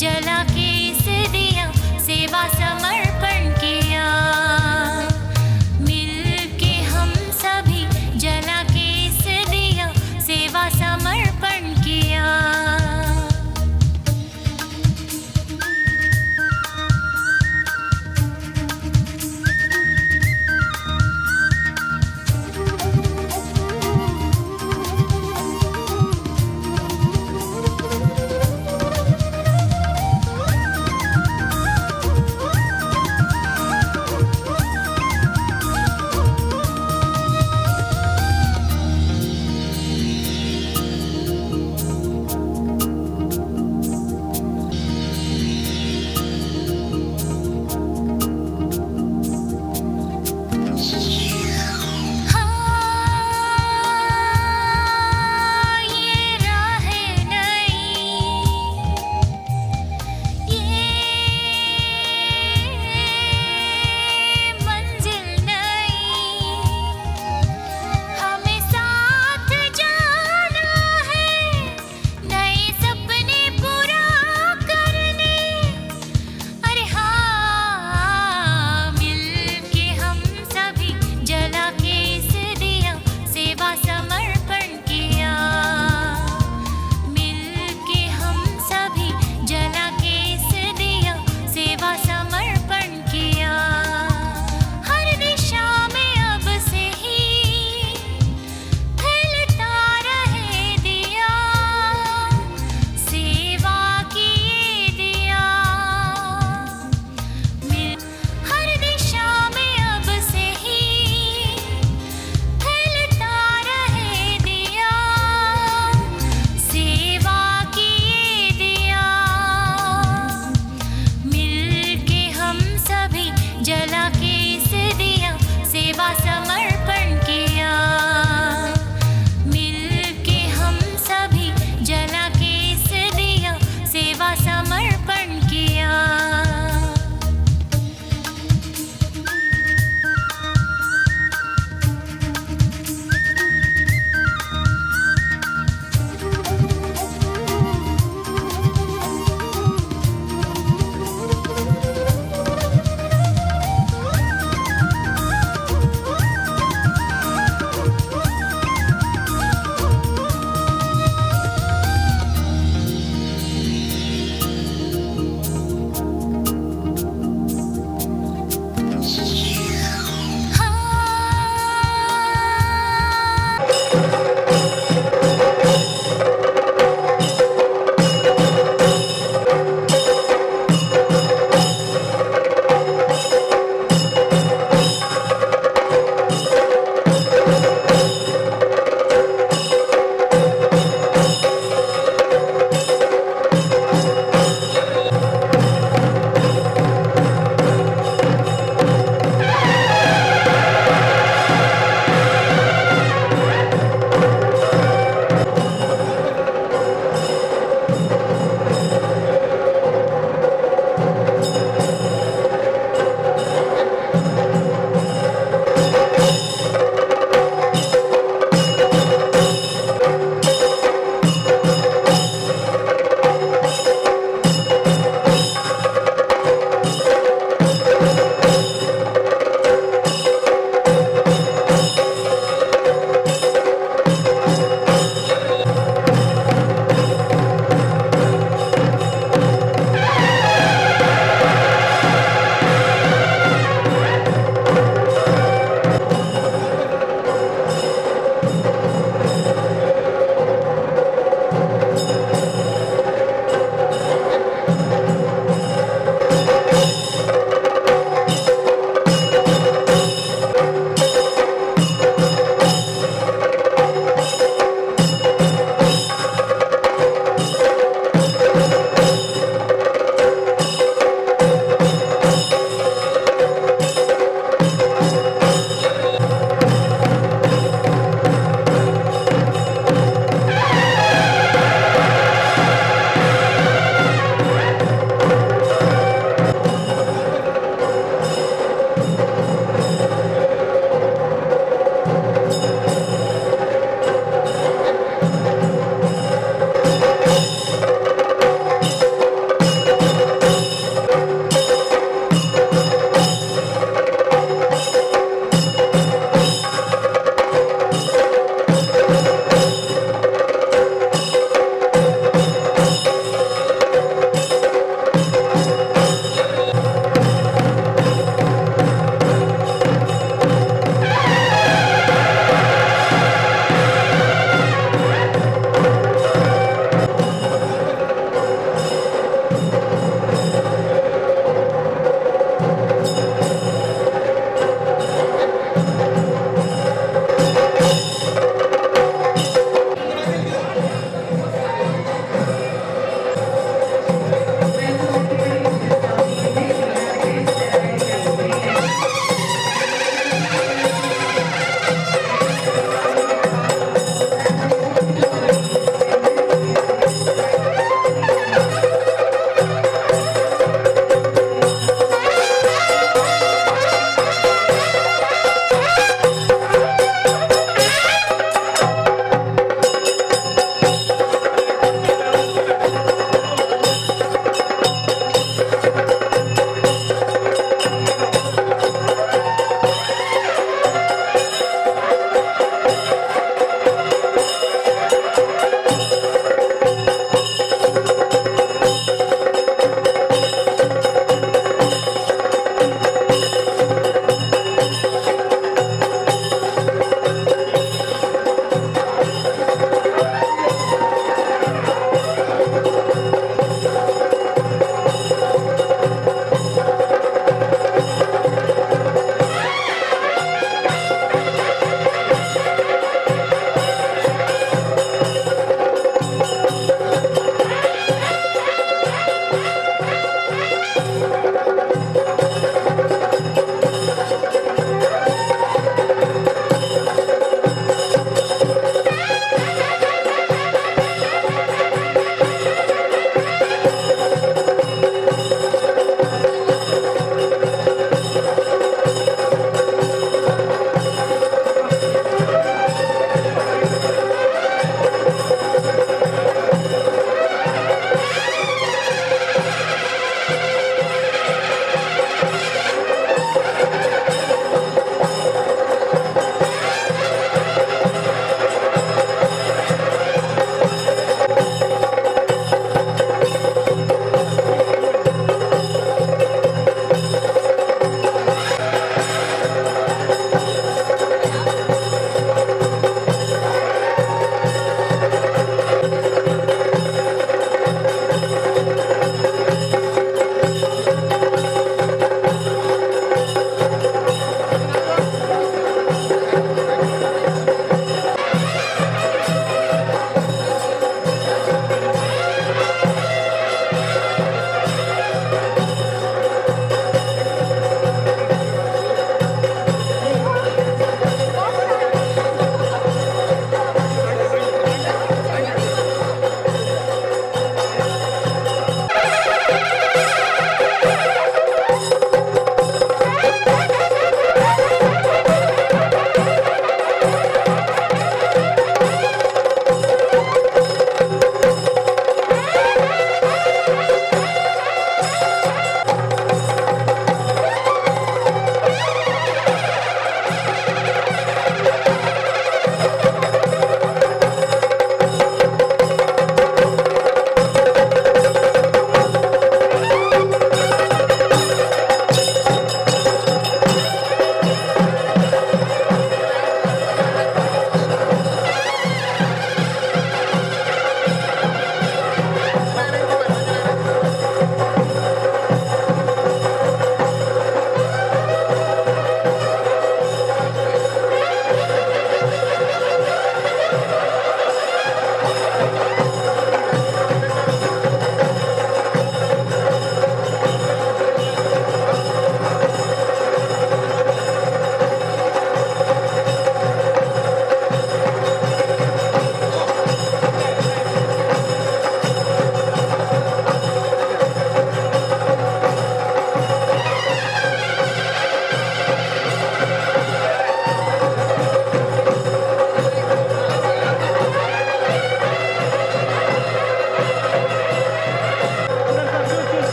जला के इस दिया सेवा समर्पण किया। मिल के हम सभी जला के इस दिया सेवा समर्पण किया।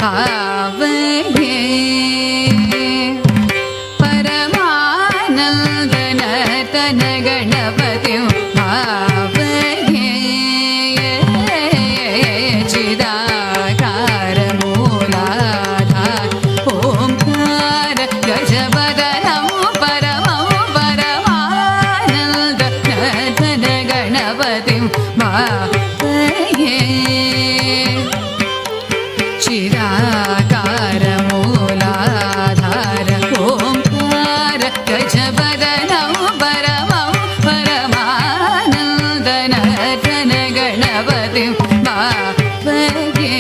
भावये परमानन्दनर्तन गणपतिं भावये चिदाकारमूलाधार ओंकार गजवदनं परमं परमानन्दनर्तन गणपतिं भावये चिदाकारमूलाधार ओंकार गजवदनं परमं परमानन्दनर्तन गणपतिं भावये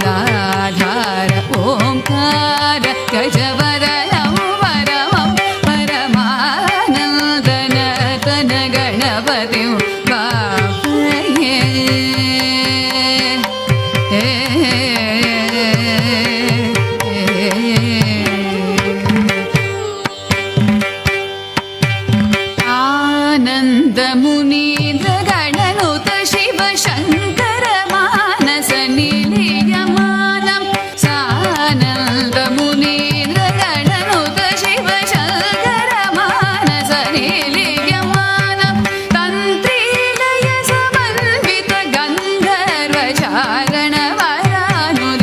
चिदाकारमूलाधार ओंकार गजवदनं परमं परमानन्दनर्तन गणपतिं भावये आनन्दमुनीन्द्र गणनुत शिव शङ्कर मानस निलीयमानं सानन्दमुनीन्द्र गणनुत शिव शङ्कर मानस निलीयमानं तन्त्रीलय समन्वित गन्धर्वचारण वरानुदीयमानं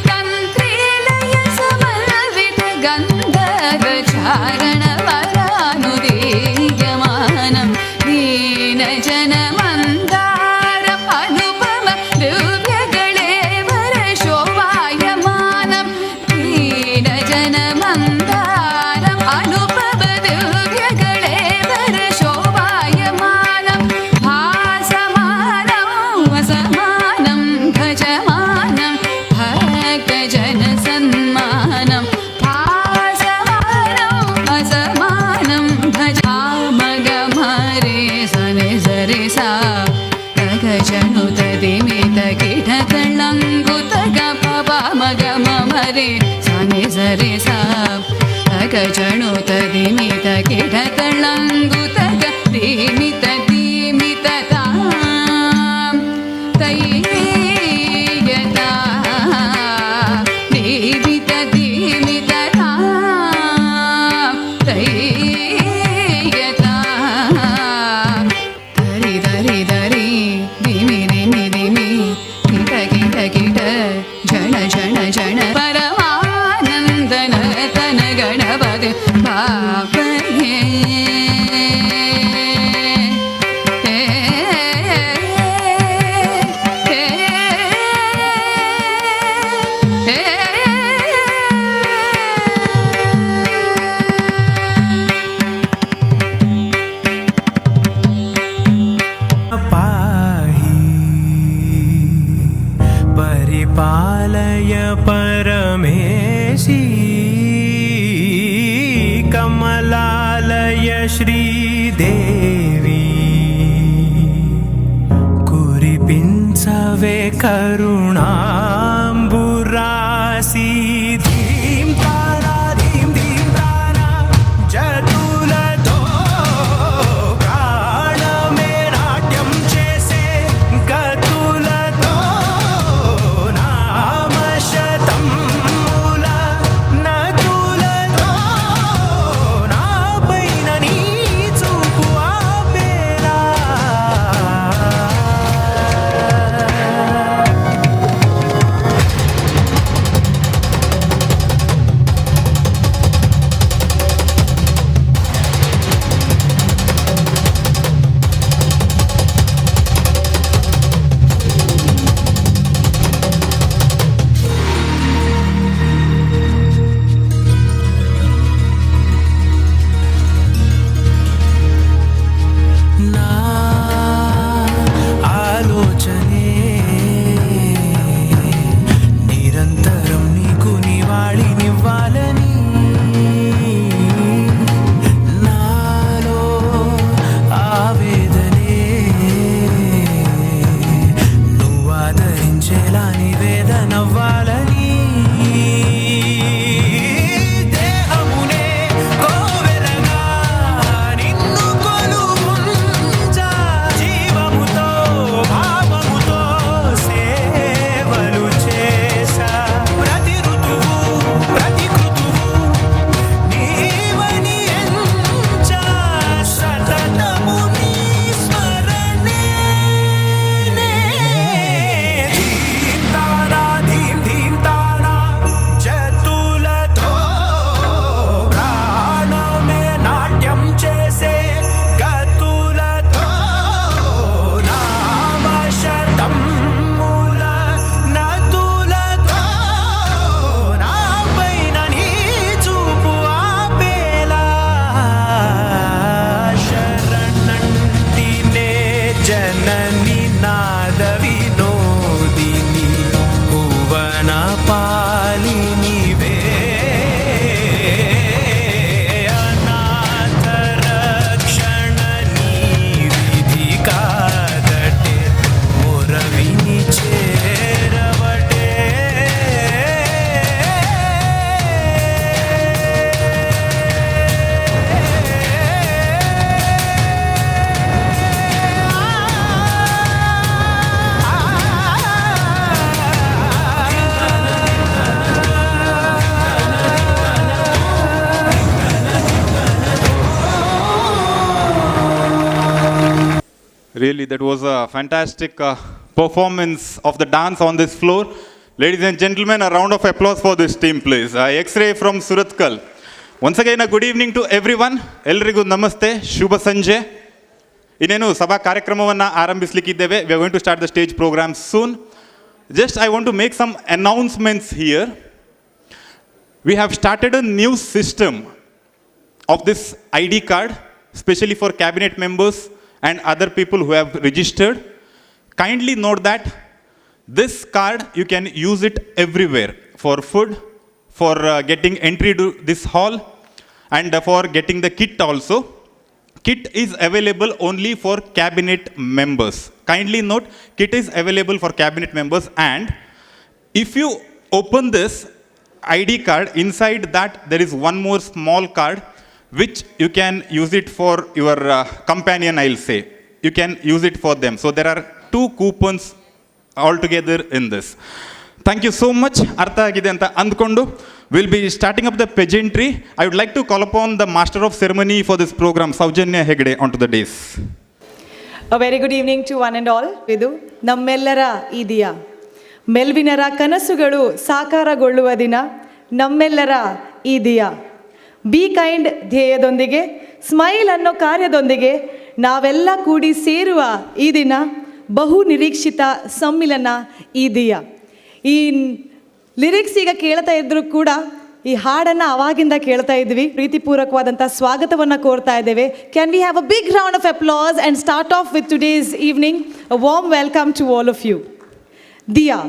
तन्त्रीलय समन्वित गन्धर्वचारण वरानुदीयमानं दीनजनमन्दारम् अनुपम दिव्यगणेवर शोभायमानं दीनजनमन्दारम् अनुपम दिव्यगणेवर शोभायमानं भासमानं वसमानं भजमानं भक्तजनसन्मानं भासमानं वसमानं भजामगमरे सनि सरि सा गगजनुत दिमित किटकळङ्गुतग पवमगमरे सनि सरि सा गगजनुत दिमित किटकळङ्गुतग दिमित दिमित तां तैयता दिमित दिमित तां तैयता धरि धरि धरि दिमि दिमि दिमि किट किट किट जन जन जन परमानन्दनर्तन गणपति भावये पाहि परिपालय परमेशी कमलालय श्रीदेवी कुरिपिंचवे करुणाम्बुरासी धीं तारा धीं धीं तारा जतुलतो प्राणमे नाट्यं చేసే గతులతో నామశతం మూల నతులతో నాపైన నీ చూపు ఆపేలా जननी नाद विनोदिनी भुवन पालिनी वे अनाथ रक्षणनी विधि कादटे मोरविनी चेरवटे Really, that was a fantastic performance of the dance on this floor. Ladies and gentlemen, a round of applause for this team, please. X-Ray from Suratkal. Once again, a good evening to everyone. Elrigu namaste, Shubha Sanjay. ಇನ್ನೇನು ಸಭಾ ಕಾರ್ಯಕ್ರಮವನ್ನು ಆರಂಭಿಸಲಿಕ್ಕಿದ್ದೇವೆ. We are going to start the stage program soon. Just I want to make some announcements here. We have started a new system of this ID card, especially for cabinet members and other people who have registered. Kindly note that this card, you can use it everywhere for food, for getting entry to this hall, and for getting the kit also. Kit is available only for cabinet members. Kindly note, kit is available for cabinet members, and if you open this ID card, inside that there is one more small card which you can use it for your companion, I'll say. You can use it for them. So there are 2 coupons altogether in this. Thank you so much. Artha agide anta andkondu we'll be starting up the pageantry. I would like to call upon the master of ceremony for this program, Saujanya Hegde, onto the dais. A very good evening to one and all. ಇದು ನಮ್ಮೆಲ್ಲರ ಈ ದಿಯ, ಮೆಲ್ವಿನರ ಕನಸುಗಳು ಸಾಕಾರಗೊಳ್ಳುವ ದಿನ, ನಮ್ಮೆಲ್ಲರ ಈ ದಿಯ. B kind ಧ್ಯೇಯದೊಂದಿಗೆ, smile ಅನ್ನೋ ಕಾರ್ಯದೊಂದಿಗೆ ನಾವೆಲ್ಲ ಕೂಡಿ ಸೇರುವ ಈ ದಿನ ಬಹು ನಿರೀಕ್ಷಿತ ಸಮ್ಮಿಲನ ಈ ದಿಯ. ಈ ಲಿರಿಕ್ಸ್ ಈಗ ಕೇಳ್ತಾ ಇದ್ದರೂ ಕೂಡ ಈ ಹಾಡನ್ನು ಅವಾಗಿಂದ ಕೇಳ್ತಾ ಇದ್ವಿ. ಪ್ರೀತಿಪೂರ್ವಕವಾದಂಥ ಸ್ವಾಗತವನ್ನು ಕೋರ್ತಾ ಇದ್ದೇವೆ. Can we have a big round of applause and start off with today's evening. A warm welcome to all of you. Diya.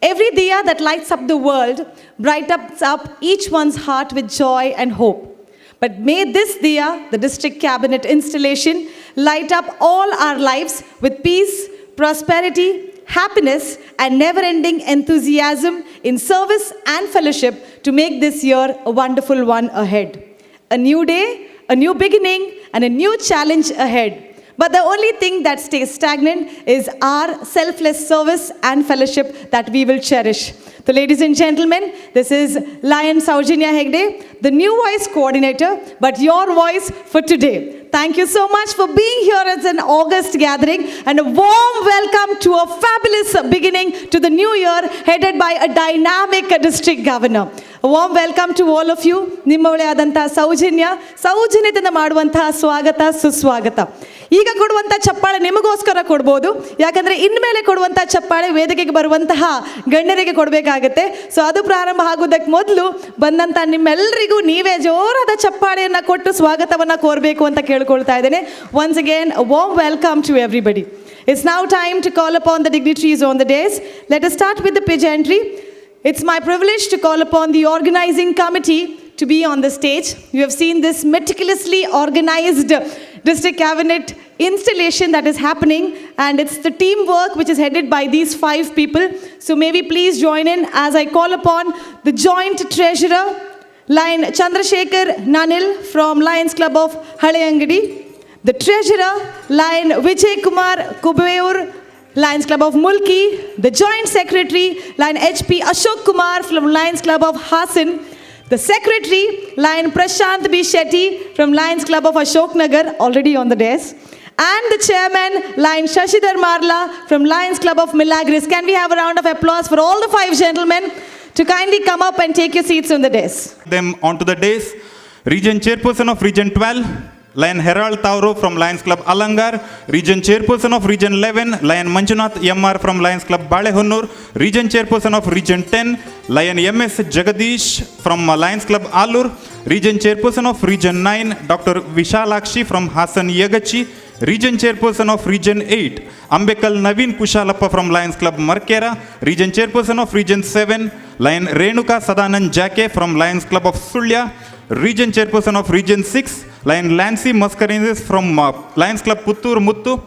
Every diya that lights up the world brightens up each one's heart with joy and hope. But may this diya, the district cabinet installation, light up all our lives with peace, prosperity, happiness, and never-ending enthusiasm in service and fellowship to make this year a wonderful one ahead. A new day, a new beginning, and a new challenge ahead. But the only thing that stays stagnant is our selfless service and fellowship that we will cherish. So ladies and gentlemen, this is Lion Saujanya Hegde, the new voice coordinator, but your voice for today. Thank you so much for being here at an August gathering, and a warm welcome to a fabulous beginning to the new year headed by a dynamic district governor. A warm welcome to all of you. ನಿಮ್ಮವಳೆ ಆದಂತಹ ಸೌಜನ್ಯದಿಂದ ಮಾಡುವಂತಹ ಸ್ವಾಗತ ಸುಸ್ವಾಗತ. ಈಗ ಕೊಡುವಂಥ ಚಪ್ಪಾಳೆ ನಿಮಗೋಸ್ಕರ ಕೊಡ್ಬೋದು, ಯಾಕಂದರೆ ಇನ್ಮೇಲೆ ಕೊಡುವಂಥ ಚಪ್ಪಾಳೆ ವೇದಿಕೆಗೆ ಬರುವಂತಹ ಗಣ್ಯರಿಗೆ ಕೊಡಬೇಕಾಗತ್ತೆ. ಸೊ ಅದು ಪ್ರಾರಂಭ ಆಗೋದಕ್ಕೆ ಮೊದಲು ಬಂದಂಥ ನಿಮ್ಮೆಲ್ಲರಿಗೂ ನೀವೇ ಜೋರಾದ ಚಪ್ಪಾಳೆಯನ್ನು ಕೊಟ್ಟು ಸ್ವಾಗತವನ್ನು ಕೋರಬೇಕು ಅಂತ ಕೇಳ್ಕೊಳ್ತಾ ಇದ್ದೇನೆ. Once again a warm welcome to everybody. It's now time to call upon the dignitaries on the dais. Let us start with the pageantry. It's my privilege to call upon the organizing committee to be on the stage. You have seen this meticulously organized district cabinet installation that is happening, and it's the teamwork which is headed by these 5 people. So may we please join in as I call upon the joint treasurer, Lion Chandrasekhar Nanil from Lions Club of Haleyangadi, the treasurer, Lion Vijay Kumar Kubeur, Lions Club of Mulki, the joint secretary, Lion HP Ashok Kumar from Lions Club of Hassan, the secretary, Lion Prashant B. Shetty from Lions Club of Ashok Nagar, already on the desk, and the chairman, Lion Shashidhar Marla from Lions Club of Milagres. Can we have a round of applause for all the 5 gentlemen to kindly come up and take your seats on the desk. Them onto the dais. Region Chairperson of Region 12, Lion Herald Tauro from Lions Club Alangar. Region Chairperson of Region 11, Lion Manjunath MR from Lions Club Balehonnur. Region Chairperson of Region 10, Lion MS Jagadish from Lions Club Alur. Region Chairperson of Region 9, Dr. Vishalakshi from Hassan Yagachi. Region Chairperson of Region 8, Ambekal Naveen Kushalappa from Lions Club Markera. Region Chairperson of Region 7, Lion Renuka Sadanand Jake from Lions Club of Sulya. Region Chairperson of Region 6, Lion Lancy Mascarensis from Lions Club Puttur Muttu.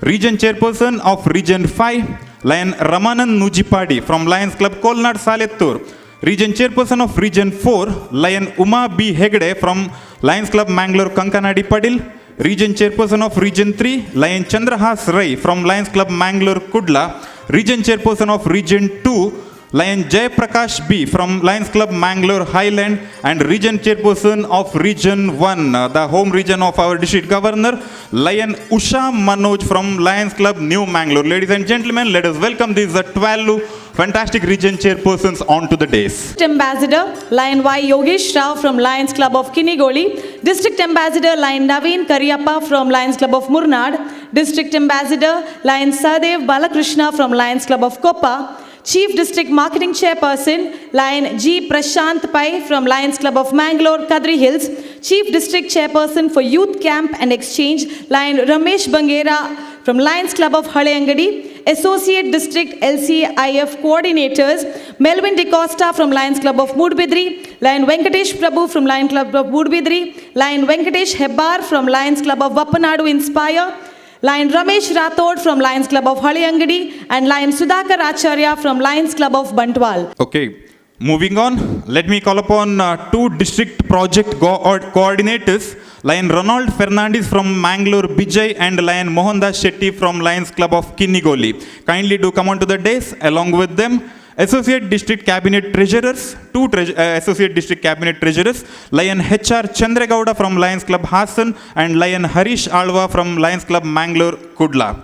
Region Chairperson of Region 5, Lion Ramanan Nujipadi from Lions Club Kolnad Salettur. Region Chairperson of Region 4, Lion Uma B. Hegde from Lions Club Mangalore Kankanadi Padil. Region Chairperson of Region 3, Lion Chandrahas Rai from Lions Club Mangalore Kudla. Region Chairperson of Region 2, Lion Jay Prakash B from Lions Club Mangalore Highland. And Region Chairperson of Region 1, the home region of our district governor, Lion Usha Manoj from Lions Club New Mangalore. Ladies and gentlemen, let us welcome these 12 fantastic region chairpersons onto the dais. District Ambassador, Lion Y. Yogesh Rao from Lions Club of Kinigoli. District Ambassador, Lion Naveen Karyappa from Lions Club of Murnad. District Ambassador, Lion Sadev Balakrishna from Lions Club of Koppa. Chief District Marketing Chairperson, Lion G. Prashant Pai from Lions Club of Mangalore, Kadri Hills. Chief District Chairperson for Youth Camp and Exchange, Lion Ramesh Bangera from Lions Club of Haleyangadi. Associate District LCIF Coordinators, Melvin DeCosta from Lions Club of Moodbidri, Lion Venkatesh Prabhu from Lions Club of Moodbidri, Lion Venkatesh Hebbar from Lions Club of Vappanadu Inspire, Lion Ramesh Rathod from Lions Club of Haleyangadi, and Lion Sudhakar Acharya from Lions Club of Bantwal. Okay, moving on, let me call upon two district project coordinators, Lion Ronald Fernandez from Mangalore Bijay and Lion Mohandas Shetty from Lions Club of Kinigoli. Kindly do come onto the dais along with them. Associate District Cabinet Treasurers, two Associate District Cabinet Treasurers, Lion HR Chandragowda from Lions Club Hassan and Lion Harish Alva from Lions Club Mangalore Kudla.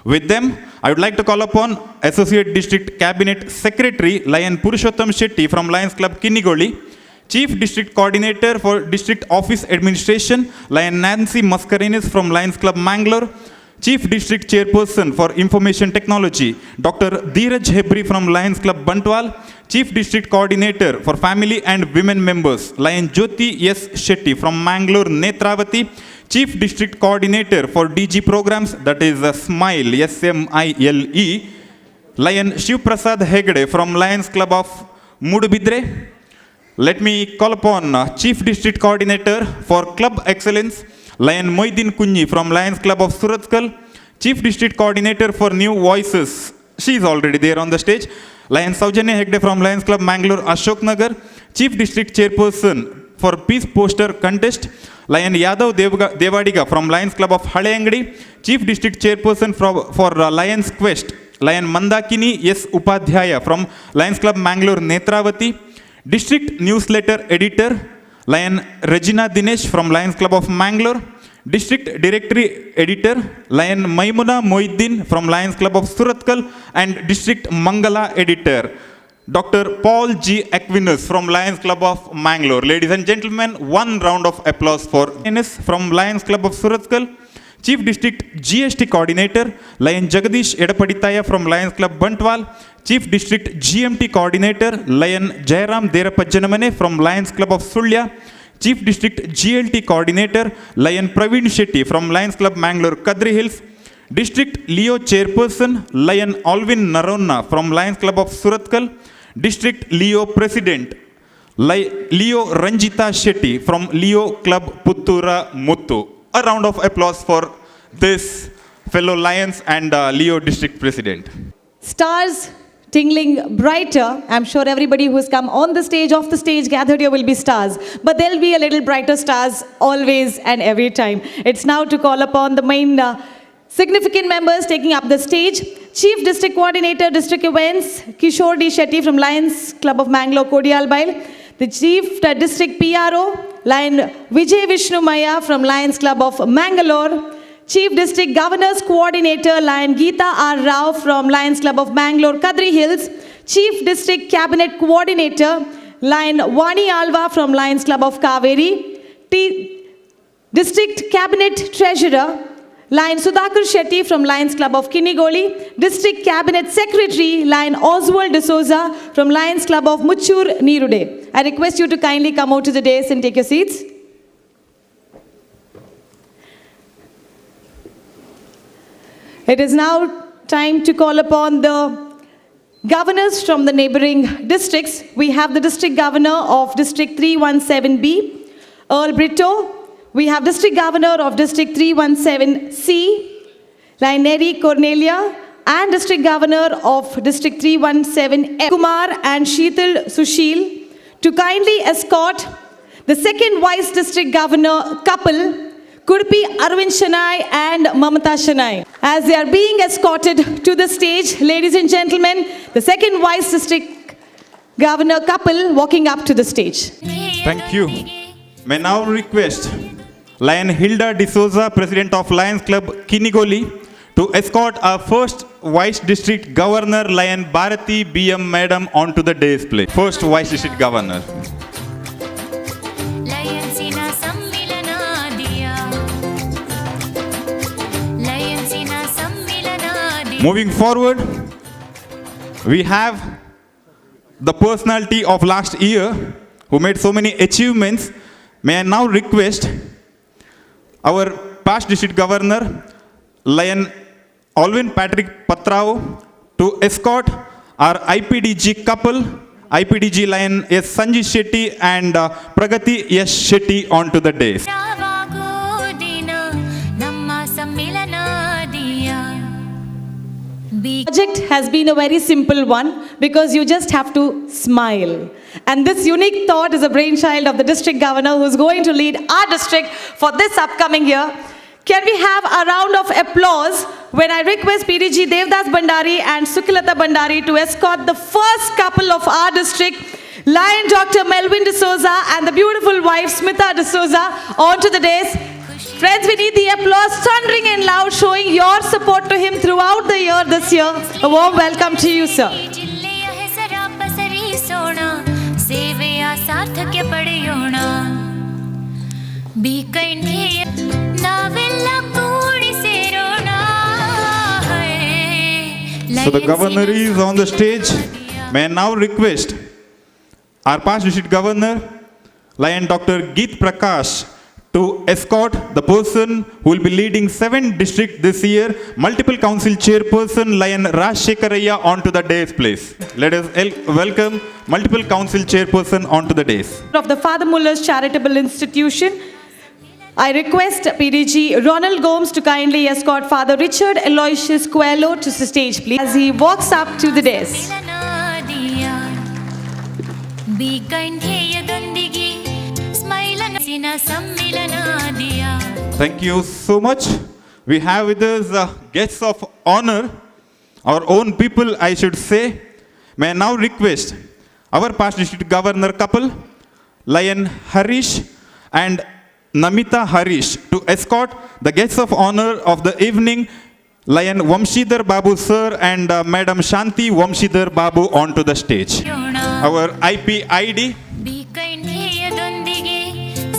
With them, I would like to call upon Associate District Cabinet Secretary, Lion Purushottam Shetty from Lions Club Kinigoli, Chief District Coordinator for District Office Administration, Lion Nancy Mascarenhas from Lions Club Mangalore, Chief District Chairperson for Information Technology, Dr. Dheeraj Hebri from Lions Club Bantwal, Chief District Coordinator for Family and Women Members, Lion Jyoti S. Shetty from Mangalore Netravati, Chief District Coordinator for DG Programs, that is SMILE, S-M-I-L-E, Lion Shiv Prasad Hegde from Lions Club of Mudbidre. Let me call upon Chief District Coordinator for Club Excellence, Lion Moidin Kunyi from Lions Club of Suratkal, Chief District Coordinator for New Voices, she is already there on the stage, Lion Saujanya Hegde from Lions Club Mangalore Ashok Nagar, Chief District Chairperson for Peace Poster Contest, Lion Yadav Devadiga from Lions Club of Haleyangadi, Chief District Chairperson for Lions Quest, Lion Mandakini S. Upadhyaya from Lions Club Mangalore Netravati, District Newsletter Editor, Lion Regina Dinesh from Lions Club of Mangalore, District Directory Editor, Lion Maimuna Moiddin from Lions Club of Suratkal, and District Mangala Editor, Dr. Paul G. Aquinas from Lions Club of Mangalore. Ladies and gentlemen, one round of applause for Ines from Lions Club of Suratkal. Chief District GST Coordinator, Lion Jagadish Edapaditaya from Lions Club Bantwal, Chief District GMT Coordinator, Lion Jairam Derapajjanamane from Lions Club of Sulya, Chief District GLT Coordinator, Lion Praveen Shetty from Lions Club Mangalore Kadri Hills, District Leo Chairperson, Lion Alvin Naronna from Lions Club of Suratkal, District Leo President, Leo Ranjita Shetty from Leo Club Puttura Muttu. A round of applause for this fellow Lions and Leo District President. Stars tingling brighter. I'm sure everybody who's come on the stage, off the stage, gathered here will be stars. But there'll be a little brighter stars always and every time. It's now to call upon the main significant members taking up the stage. Chief District Coordinator, District Events, Kishore D. Shetty from Lions Club of Mangalore, Kodialbail. The Chief District PRO, Lion Vijay Vishnu Maya from Lions Club of Mangalore. Chief District Governors Coordinator, Lion Geeta R. Rao from Lions Club of Mangalore, Kadri Hills. Chief District Cabinet Coordinator, Lion Vani Alva from Lions Club of Kaveri. District Cabinet Treasurer, Lion Sudhakar Shetty from Lions Club of Kinigoli. District Cabinet Secretary, Lion Oswald D'Souza from Lions Club of Muchur Nirude. I request you to kindly come out to the dais and take your seats. It is now time to call upon the governors from the neighboring districts. We have the district governor of District 317B, Earl Brito. We have district governor of District 317C, Laineri Cornelia, and district governor of District 317F, Kumar and Sheetal Sushil, to kindly escort the second vice district governor couple, Kurpi Arvind Shanai and Mamata Shanai. As they are being escorted to the stage, ladies and gentlemen, the second vice district governor couple walking up to the stage. Thank you. May now request Lion Hilda D'Souza, President of Lions Club Kinigoli, to escort our first Vice District Governor, Lion Bharati BM Madam, onto the dais play. First Vice District Governor. ಲಯನ್ಸಿನ ಸಮ್ಮಿಲನ ದಿಯಾ ಲಯನ್ಸಿನ ಸಮ್ಮಿಲನ Diya Moving forward, we have the personality of last year who made so many achievements. May I now request our past district governor, Lion Alvin Patrick Patrao, to escort our IPDG couple, IPDG Lion S. Sanjay Shetty and Pragati S. Shetty, onto the dais. ರಾವಾಗೋ ದಿನ ನಮ್ಮ ಸಮ್ಮಿಲನ Diya Project has been a very simple one because you just have to smile. And this unique thought is a brainchild of the district governor who is going to lead our district for this upcoming year. Can we have a round of applause when I request PDG Devdas Bandari and Sukilata Bandari to escort the first couple of our district, Lion Dr. Melvin D'Souza and the beautiful wife Smita D'Souza, onto the dais. Friends, we need the applause thundering and loud, showing your support to him throughout the year this year. A warm welcome to you, sir. ಈ ಜಿಲ್ಲೆಯ ಹೆಸರ ಪಸರಿಸೋಣ ಸೇವೆಯ ಸಾರ್ಥಕ್ಯ ಪಡೆಯೋಣ be kind ನಾವೆಲ್ಲ ಕೂಡಿ ಸೇರೋಣ So the governor is on the stage. May I now request our past district governor, Lion Dr. Geet Prakash, to escort the person who will be leading 7 districts this year, multiple council chairperson Lion Rajshekharaya, onto the dais, please. Let us welcome multiple council chairperson onto the dais. Of the Fr.Muller's Charitable Institution, I request PDG Ronald Gomes to kindly escort Father Richard Aloysius Coelho to the stage, please, as he walks up to the dais. ದಿಯಾ be kind ಧ್ಯೇಯದೊಂದಿಗೆ ಸ್ಮೈಲನಸಿನ ಸಮ್ಮಿಲನ ದಿಯಾ Thank you so much. We have with us guests of honor, our own people, I should say. May I now request our past district governor couple, Lion Harish and Namita Harish, to escort the guests of honor of the evening, Lion Vamshidhar Babu sir and Madam Shanti Vamshidhar Babu, onto the stage. Our IPID, be kind ಧ್ಯೇಯದೊಂದಿಗೆ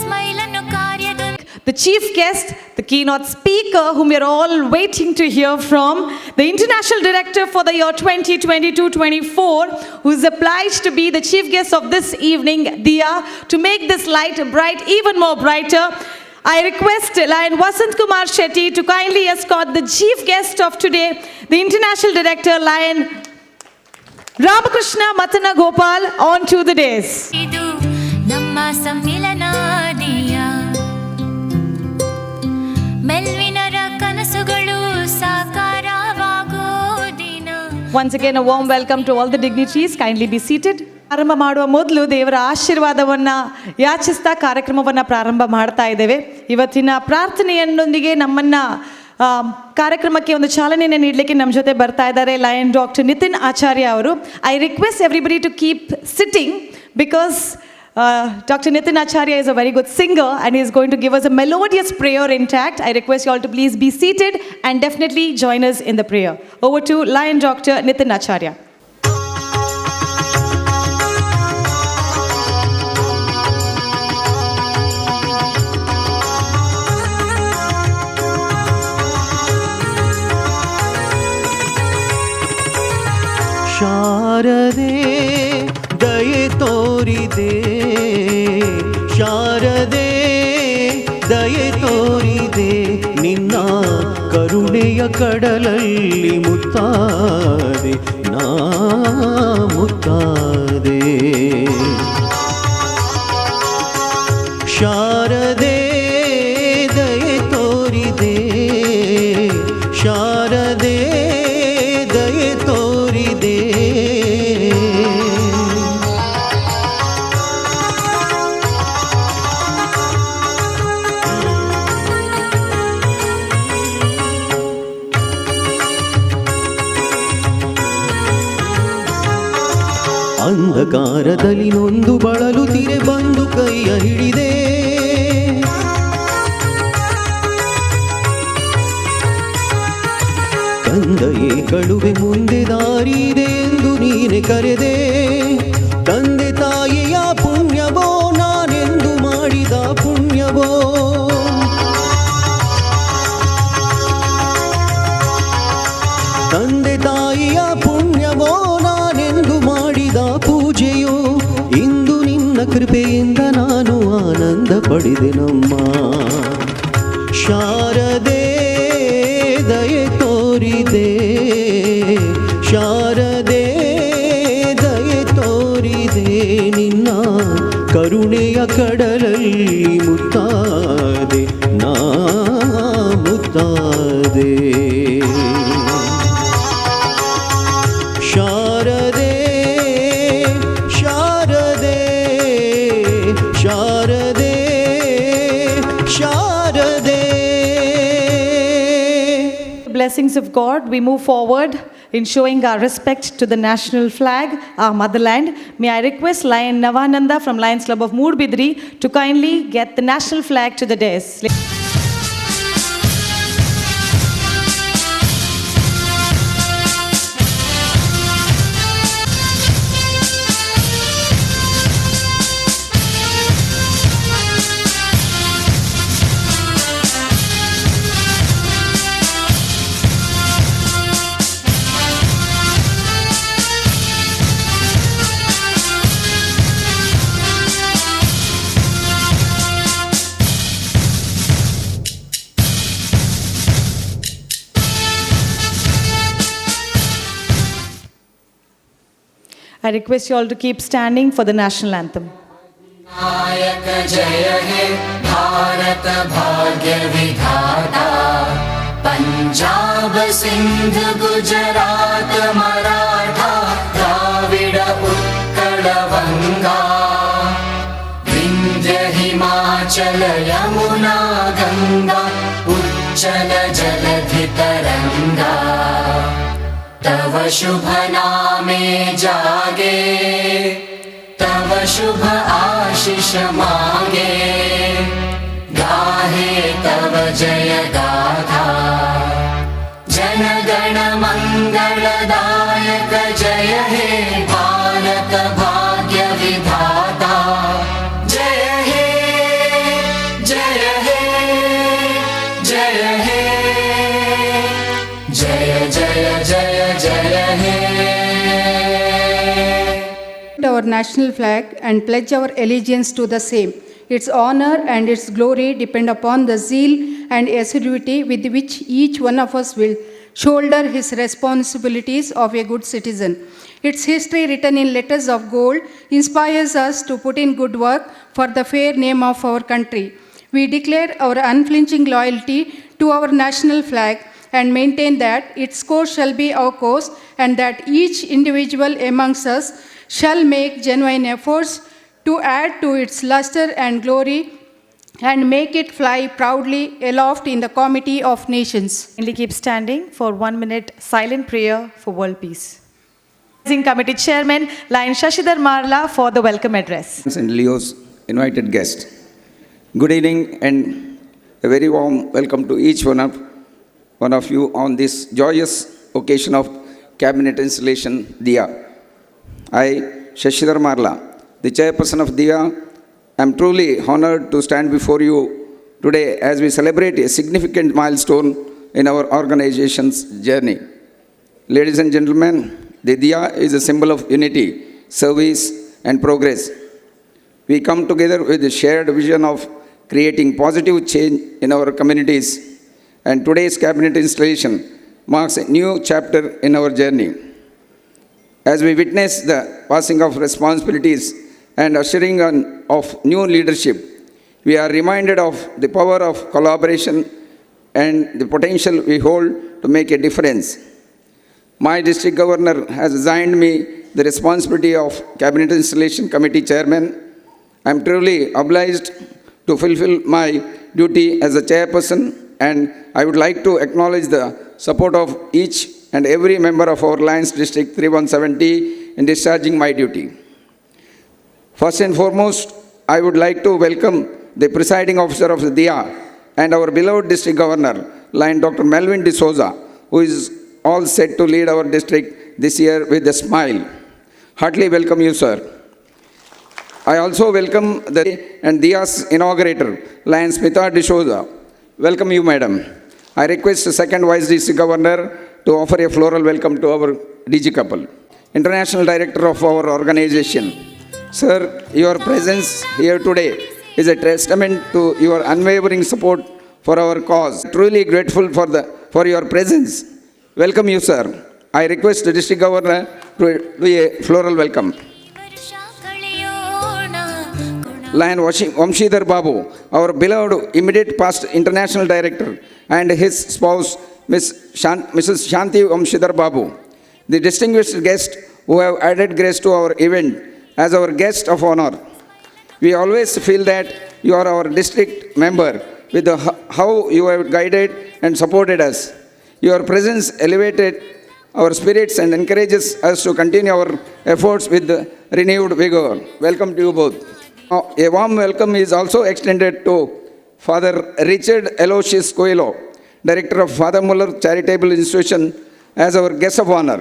ಸ್ಮೈಲನ್ನು ಕಾರ್ಯದೊಂದಿಗೆ The chief guest, the keynote speaker whom we are all waiting to hear from, the international director for the year 2022-24, who is obliged to be the chief guest of this evening, Diya, to make this light bright, even more brighter. I request Lion Vasant Kumar Shetty to kindly escort the chief guest of today, the international director, Lion Ramakrishna Matana Gopal, onto the dais. ಇದು ನಮ್ಮ ಸಮ್ಮಿಲನ ದಿಯಾ ಮೆಲ್ವಿನರ ಕನಸುಗಳು ಸಾಕಾರವಾಗೋ ದಿನ Once again, a warm welcome to all the dignitaries. Kindly be seated. ಪ್ರಾರಂಭ ಮಾಡುವ ಮೊದಲು ದೇವರ ಆಶೀರ್ವಾದವನ್ನ ಯಾಚಿಸ್ತಾ ಕಾರ್ಯಕ್ರಮವನ್ನ ಪ್ರಾರಂಭ ಮಾಡ್ತಾ ಇದ್ದೇವೆ. ಇವತ್ತಿನ ಪ್ರಾರ್ಥನೆಯನ್ನೊಂದಿಗೆ ನಮ್ಮನ್ನ ಕಾರ್ಯಕ್ರಮಕ್ಕೆ ಒಂದು ಚಾಲನೆಯನ್ನು ನೀಡಲಿಕ್ಕೆ ನಮ್ಮ ಜೊತೆ ಬರ್ತಾ ಇದ್ದಾರೆ ಲಯನ್ ಡಾಕ್ಟರ್ ನಿತಿನ್ ಆಚಾರ್ಯ ಅವರು. I request everybody to keep sitting because Dr. Nitin Acharya is a very good singer and he is going to give us a melodious prayer intact. I request you all to please be seated and definitely join us in the prayer. Over to Lion Dr. Nitin Acharya. ಶಾರದೆ ದಯೆ ತೋರಿದೆ ಶಾರದೆ ದಯೆ ತೋರಿದೆ ನಿನ್ನ ಕರುಣೆಯ ಕಡಲಲ್ಲಿ ಮುತ್ತಾದೆ ನಾ ಮುತ್ತಾದೆ. ಶಾರದೆ ದಯೆ ತೋರಿದೆ, ಶಾರದೆ ದಯೆ ತೋರಿದೆ. ಅಂಧಕಾರದಲ್ಲಿ ನೊಂದು ಬಳಲುತ್ತಿರೆ ಬಂದು ಕೈಯ ಹಿಡಿದೆ. ತಂದೆಯೇ ಕಳುವೆ ಮುಂದೆ ದಾರಿದೆ ಎಂದು ನೀನೆ ಕರೆದೆ. ತಂದೆ ತಾಯಿಯ ಪುಣ್ಯವೋ ನಾನೆಂದು ಮಾಡಿದ ಪುಣ್ಯವೋ. ತಂದೆ ತಾಯಿಯ ಪುಣ್ಯವೋ ನಾನೆಂದು ಮಾಡಿದ ಪೂಜೆಯೋ. ಇಂದು ನಿನ್ನ ಕೃಪೆಯಿಂದ ನಾನು ಆನಂದ ಪಡೆದೆನಮ್ಮ. ಶಾರದೆ ದಯೆ ತೋರಿದೆ, ಶಾರದೆ ದಯೆ ತೋರಿದೆ. ನಿನ್ನ ಕರುಣೆಯ ಕಡಲಲ್ಲಿ ಮುತ್ತಾದೆ ನಾ ಮುತ್ತಾದೆ. ಶಾರದೆ ಶಾರದೆ ಶಾರದೆ ಶಾರದೆ. Blessings of God, we move forward in showing our respect to the national flag, our motherland. May I request Lion Navananda from Lions Club of Moorbidri to kindly get the national flag to the dais. I request you all to keep standing for the national anthem. नायक जय हे भारत भाग्य विधाता, पंजाब सिंध गुजरात मराठा द्राविड उत्कल वंगा, विंध्य हिमाचल यमुना गंगा उच्चल जलधि तरंगा। तव शुभ नामे जागे, तव शुभ आशीष मांगे, गाहे तव जय गाथा। जन गण मंगलदायक जय हे भारत भाग्य विधाता। जय हे जय हे जय हे जय जय जय जय हे। Our national flag and pledge our allegiance to the same. Its honor and its glory depend upon the zeal and assiduity with which each one of us will shoulder his responsibilities of a good citizen. Its history, written in letters of gold, inspires us to put in good work for the fair name of our country. We declare our unflinching loyalty to our national flag and maintain that its course shall be our course, and that each individual amongst us shall make genuine efforts to add to its luster and glory and make it fly proudly aloft in the comity of nations. Kindly keep standing for 1 minute silent prayer for world peace. Committee Chairman Lion Shashidhar Marla for the welcome address. And Leo's invited guest. Good evening and a very warm welcome to each one of you on this joyous occasion of cabinet installation Diya. I, Shashidhar Marla, the chairperson of Diya, am truly honored to stand before you today as we celebrate a significant milestone in our organization's journey. Ladies and gentlemen, the Diya is a symbol of unity, service, and progress. We come together with a shared vision of creating positive change in our communities. and today's cabinet installation marks a new chapter in our journey. As we witness the passing of responsibilities and ushering on of new leadership, we are reminded of the power of collaboration and the potential we hold to make a difference. My district governor has assigned me the responsibility of Cabinet Installation Committee Chairman. I am truly obliged to fulfill my duty as a chairperson, and I would like to acknowledge the support of each and every member of our Lions District 3170 in discharging my duty. First and foremost, I would like to welcome the presiding officer of the Diya and our beloved district governor, Lion Dr. Melvin D'Souza, who is all set to lead our district this year with a smile. Heartily welcome you, sir. I also welcome the and Diya's inaugurator, Lion Smita D'Souza. Welcome you, madam. I request the second vice district governor to offer a floral welcome to our DG couple. International director of our organization. Sir, your presence here today is a testament to your unwavering support for our cause. Truly grateful for your presence. Welcome you, sir. I request the district governor to do a floral welcome. ವರ್ಷ ಕಳೆಯೋಣ Lion Vamshidhar Babu, our beloved immediate past international director, and his spouse, Mrs. Shanti Vamshidhar Babu, the distinguished guests who have added grace to our event as our guest of honor. We always feel that you are our district member with how you have guided and supported us. Your presence elevated our spirits and encourages us to continue our efforts with renewed vigor. Welcome to you both. A warm welcome is also extended to Father Richard Aloysius Coelho, Director of Fr.Muller Charitable Institution, as our guest of honor.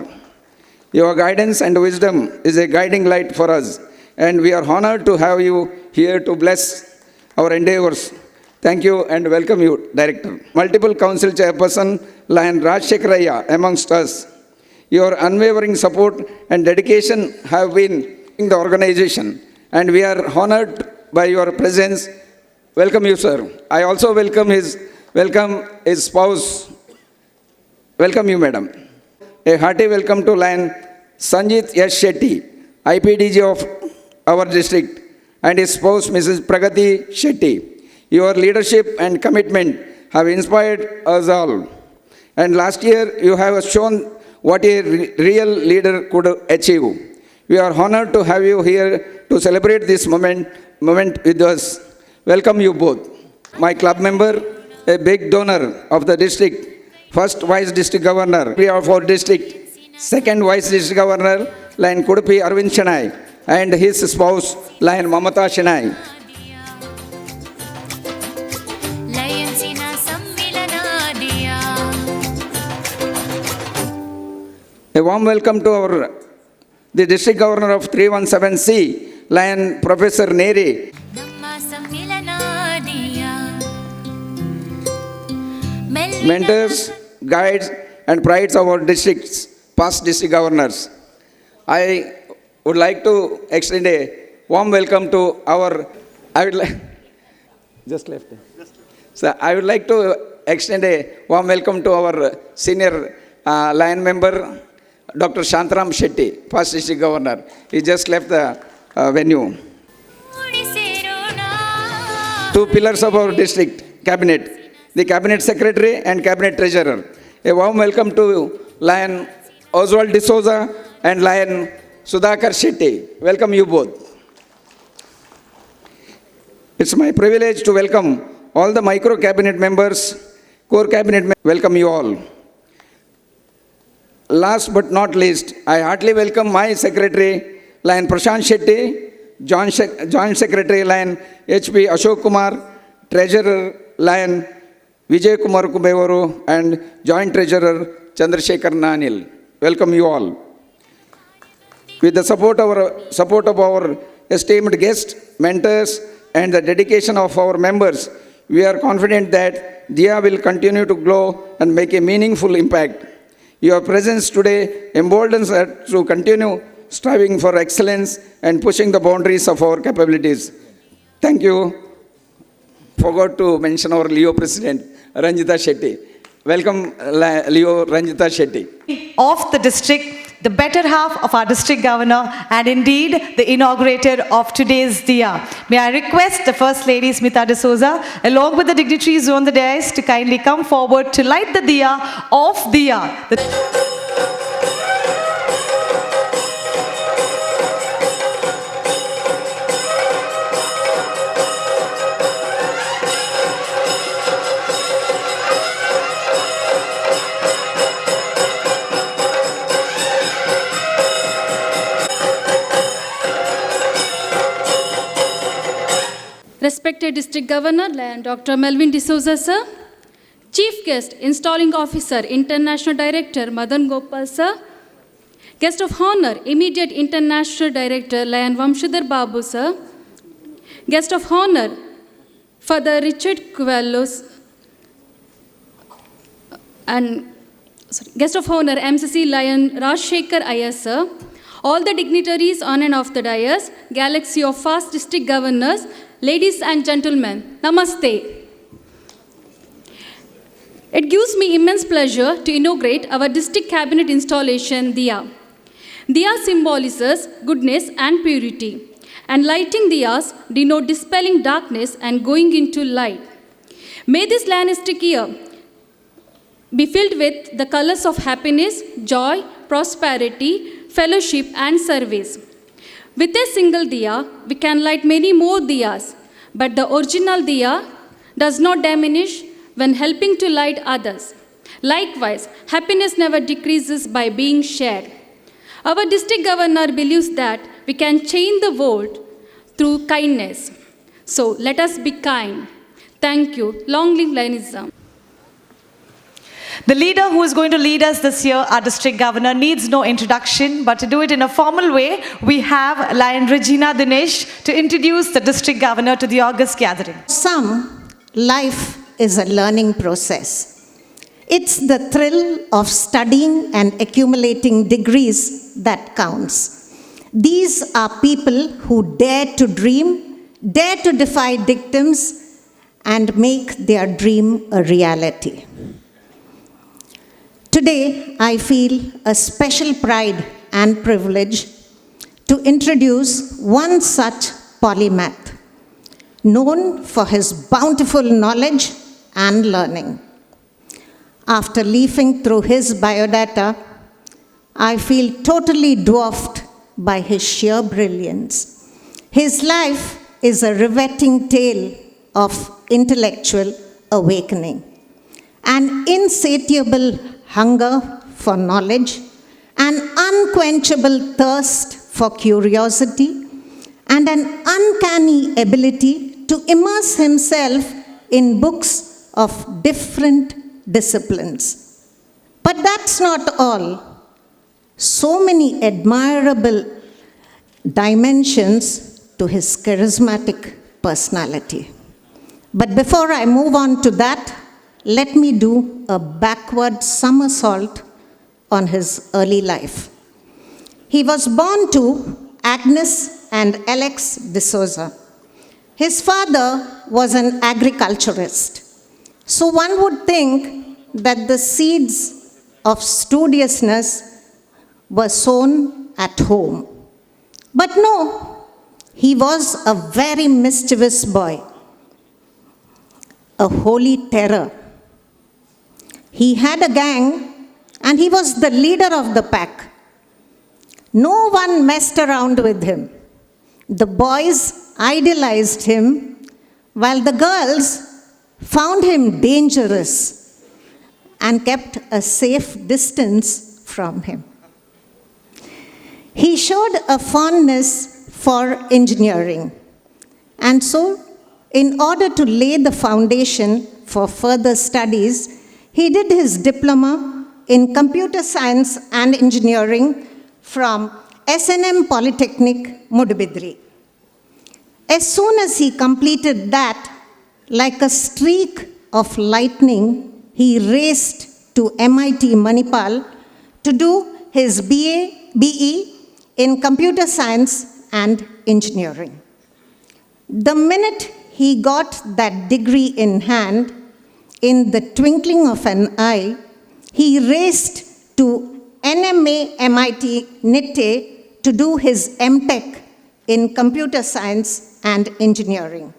Your guidance and wisdom is a guiding light for us, and we are honored to have you here to bless our endeavors. Thank you and welcome you, Director. Multiple Council Chairperson, Lion Rajshekharaya amongst us. Your unwavering support and dedication have been in the organization, and we are honored by your presence. Welcome you, sir. I also welcome his spouse. Welcome you, madam. A hearty welcome to Lion Sanjit Yash Shetty, IPDG of our district, and his spouse, Mrs. Pragati Shetty. Your leadership and commitment have inspired us all. And last year, you have shown what a real leader could achieve. We are honored to have you here to celebrate this moment with us. Welcome you both. My club member, a big donor of the district, first vice district governor of our district, second vice district governor, Lion Kudupi Arvind Shanai, and his spouse, Lion Mamata Shanai. ಲಯನ್ಸಿನ ಸಮ್ಮಿಲನ Diya A warm welcome to the district governor of 317C, Lion Professor Neri. ನಮ್ಮ ಸಮ್ಮಿಲನ Diya Mentors, guides, and prides of our districts, past district governors. I would like to extend a warm welcome to I would like to extend a warm welcome to our senior Lion member, Dr. Shantaram Shetty, past district governor. He just left the venue. ಕೂಡಿ ಸೇರೋಣ Two pillars of our district cabinet, the cabinet secretary and cabinet treasurer. A warm welcome to Lion Oswald D'Souza and Lion Sudhakar Shetty. Welcome you both. It's my privilege to welcome all the micro cabinet members, core cabinet members. Welcome you all. Last but not least, I heartily welcome my secretary, Lion Prashant Shetty, Joint Secretary, Lion H.P. Ashok Kumar, Treasurer, Lion Vijay Kumar Kubevaru, and Joint Treasurer, Chandrasekhar Nanil. Welcome you all. With the support of our esteemed guests, mentors, and the dedication of our members, we are confident that Diya will continue to grow and make a meaningful impact. Your presence today emboldens us to continue striving for excellence and pushing the boundaries of our capabilities. Thank you. Forgot to mention our Leo President, Ranjita Shetty. welcome Leo Ranjita Shetty. Of the district, the better half of our district governor, and indeed the inaugurator of today's Diya. May I request the First Lady Smita D'Souza, along with the dignitaries on the dais, to kindly come forward to light the Diya of Diya. Respected District Governor, Dr. Melvin D'Souza, sir. Chief Guest, Installing Officer, International Director, Madan Gopal, sir. Guest of Honor, Immediate International Director, Lion Vamshadhar Babu, sir. Guest of Honor, Father Richard Cuellos, and Guest of Honor, MCC Lion Rajshekhar Iyer, sir. All the dignitaries on and off the dais, galaxy of fast district governors, ladies and gentlemen, namaste. It gives me immense pleasure to inaugurate our district cabinet installation, Diya. Diya symbolizes goodness and purity, and lighting diyas denote dispelling darkness and going into light. May this Hellenistic year be filled with the colors of happiness, joy, prosperity, fellowship, and service. With a single diya, we can light many more diyas, but the original diya does not diminish when helping to light others. Likewise, happiness never decreases by being shared. Our district governor believes that we can change the world through kindness. So let us be kind. Thank you. Long live Lionism. The leader who is going to lead us this year, our district governor, needs no introduction, but to do it in a formal way, we have Lion Regina Dinesh to introduce the district governor to the august gathering. Some, life is a learning process. It's the thrill of studying and accumulating degrees that counts. These are people who dare to dream, dare to defy dictums, and make their dream a reality. Today, I feel a special pride and privilege to introduce one such polymath, known for his bountiful knowledge and learning. After leafing through his biodata, I feel totally dwarfed by his sheer brilliance. His life is a riveting tale of intellectual awakening, an insatiable hunger for knowledge, an unquenchable thirst for curiosity, and an uncanny ability to immerse himself in books of different disciplines. But that's not all. So many admirable dimensions to his charismatic personality. But before I move on to that, let me do a backward somersault on his early life. He was born to Agnes and Alex D'Souza. His father was an agriculturist, so one would think that the seeds of studiousness were sown at home. But no, he was a very mischievous boy, a holy terror. He had a gang, and he was the leader of the pack. No one messed around with him. The boys idolized him, while the girls found him dangerous and kept a safe distance from him. He showed a fondness for engineering, and so, in order to lay the foundation for further studies, he did his diploma in computer science and engineering from S&M Polytechnic, Mudbidri. As soon as he completed that, like a streak of lightning, he raced to MIT Manipal to do his BE in computer science and engineering. The minute he got that degree in hand, in the twinkling of an eye, he raced to NMA MIT NITE to do his MTech in computer science and engineering.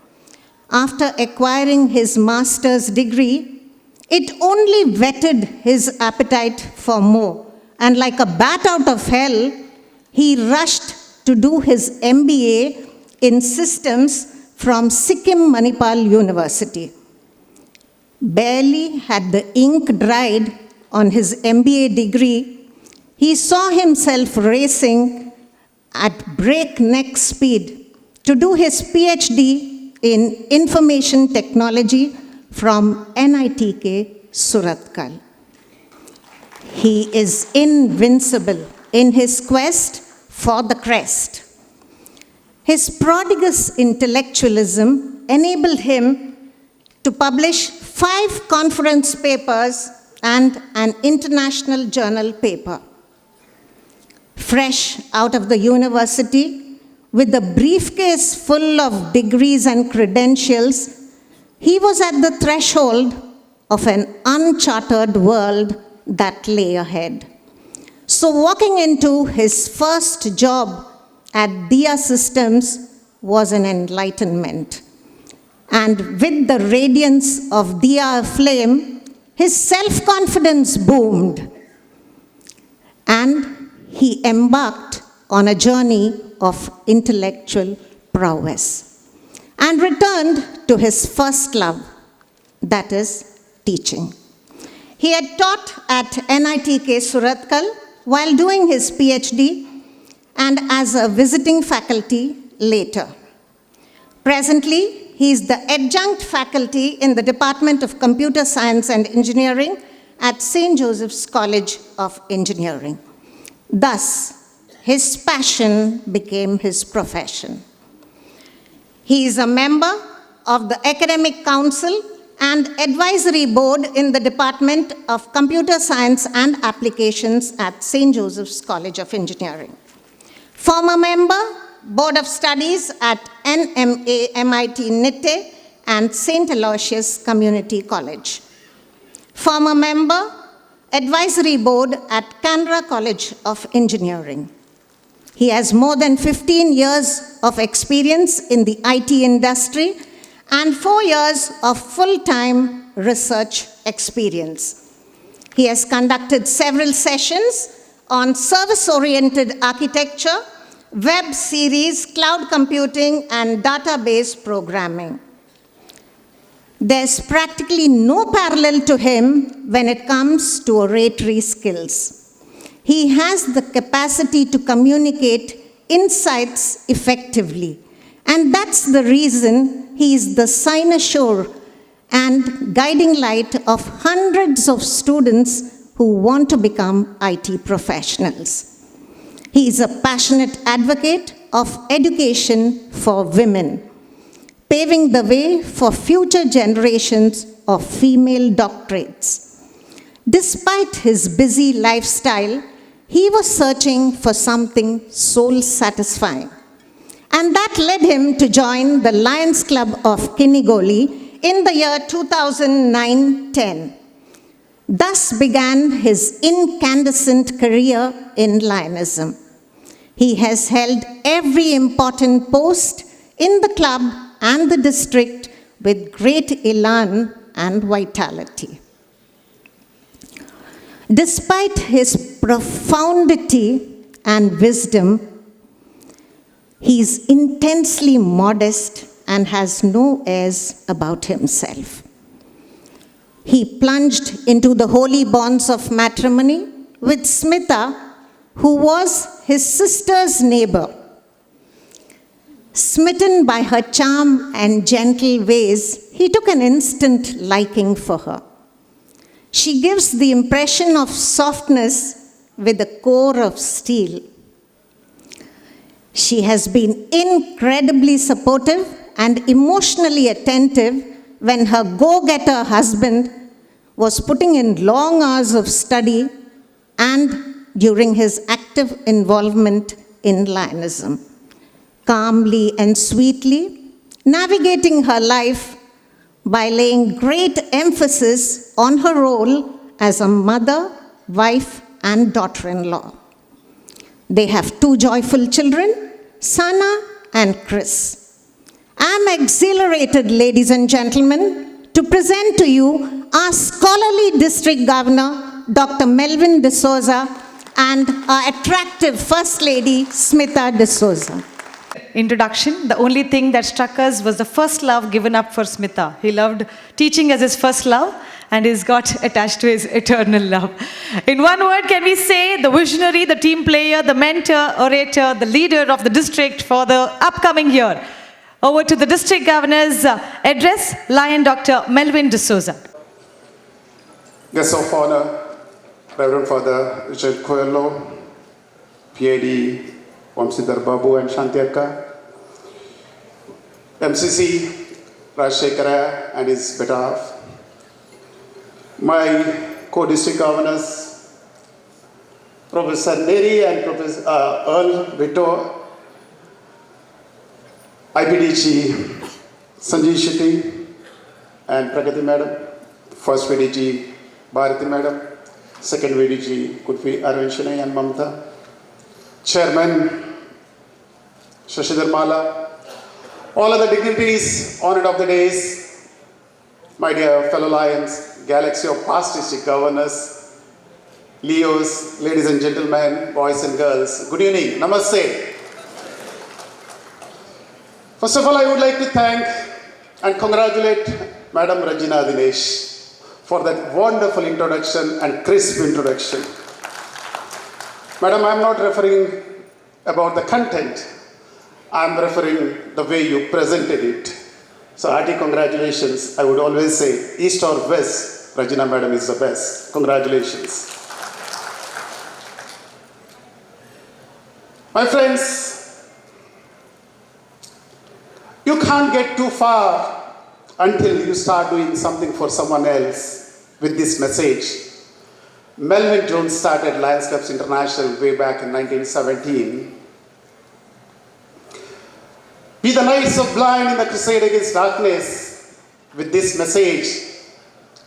After acquiring his master's degree, it only whetted his appetite for more. And like a bat out of hell, he rushed to do his MBA in systems from Sikkim Manipal University. Barely had the ink dried on his MBA degree, he saw himself racing at breakneck speed to do his PhD in information technology from NITK Surathkal. He is invincible in his quest for the crest. His prodigious intellectualism enabled him to publish 5 conference papers and an international journal paper. Fresh out of the university, with a briefcase full of degrees and credentials, he was at the threshold of an uncharted world that lay ahead. So walking into his first job at Diya Systems was an enlightenment. And with the radiance of Diya aflame, his self-confidence boomed. And he embarked on a journey of intellectual prowess and returned to his first love, that is teaching. He had taught at NITK Surathkal while doing his PhD and as a visiting faculty later. Presently, he is the adjunct faculty in the Department of Computer Science and Engineering at St. Joseph's College of Engineering. Thus, his passion became his profession. He is a member of the Academic Council and Advisory Board in the Department of Computer Science and Applications at St. Joseph's College of Engineering. Former member, Board of Studies at NMA MIT NITE and St. Aloysius Community College. Former member, Advisory Board at Canberra College of Engineering. He has more than 15 years of experience in the IT industry and 4 years of full-time research experience. He has conducted several sessions on service-oriented architecture, web series, cloud computing, and database programming. There's practically no parallel to him when it comes to oratory skills. He has the capacity to communicate insights effectively, and that's the reason he is the cynosure and guiding light of hundreds of students who want to become IT professionals. He is a passionate advocate of education for women, paving the way for future generations of female doctorates. Despite his busy lifestyle, he was searching for something soul-satisfying. And that led him to join the Lions Club of Kinigoli in the year 2009-10. Thus began his incandescent career in Lionism. He has held every important post in the club and the district with great elan and vitality. Despite his profundity and wisdom, he is intensely modest and has no airs about himself. He plunged into the holy bonds of matrimony with Smita, who was his sister's neighbor. Smitten by her charm and gentle ways, he took an instant liking for her. She gives the impression of softness with a core of steel. She has been incredibly supportive and emotionally attentive when her go-getter husband was putting in long hours of study and during his active involvement in Lionism. Calmly and sweetly navigating her life by laying great emphasis on her role as a mother, wife, and daughter-in-law. They have 2 joyful children, Sana and Chris. I'm exhilarated, ladies and gentlemen, to present to you our scholarly district governor, Dr. Melvin D'Souza, and our attractive First Lady, Smita D'Souza. Introduction, the only thing that struck us was the first love given up for Smita. He loved teaching as his first love, and he's got attached to his eternal love. In one word, can we say the visionary, the team player, the mentor, orator, the leader of the district for the upcoming year? Over to the district governor's address, Lion Dr. Melvin D'Souza. Guests of honor, Reverend Father Richard Coelho, PAD Vamsidhar Babu and Shanti MCC Rajshekhara and his better half, my co-district governors, Professor Neri and Professor Earl Vito, IPDG Sanjeev Shetty and Pragati Madam, First VDG Bharati Madam, Second VDG could be Arvind Shinay and Mamta, Chairman Shashidhar Mala, all other dignitaries, honored of the days, my dear fellow Lions, galaxy of past district governors, Leos, ladies and gentlemen, boys and girls, good evening, namaste. First of all, I would like to thank and congratulate Madam Rajina Dinesh for that wonderful introduction and crisp introduction. Madam, I am not referring about the content, I am referring the way you presented it. So hearty congratulations. I would always say, east or west, Rajina Madam is the best. Congratulations. My friends, you can't get too far until you start doing something for someone else with this message. Melvin Jones started Lions Clubs International way back in 1917. Be the lights of blind in the crusade against darkness. With this message,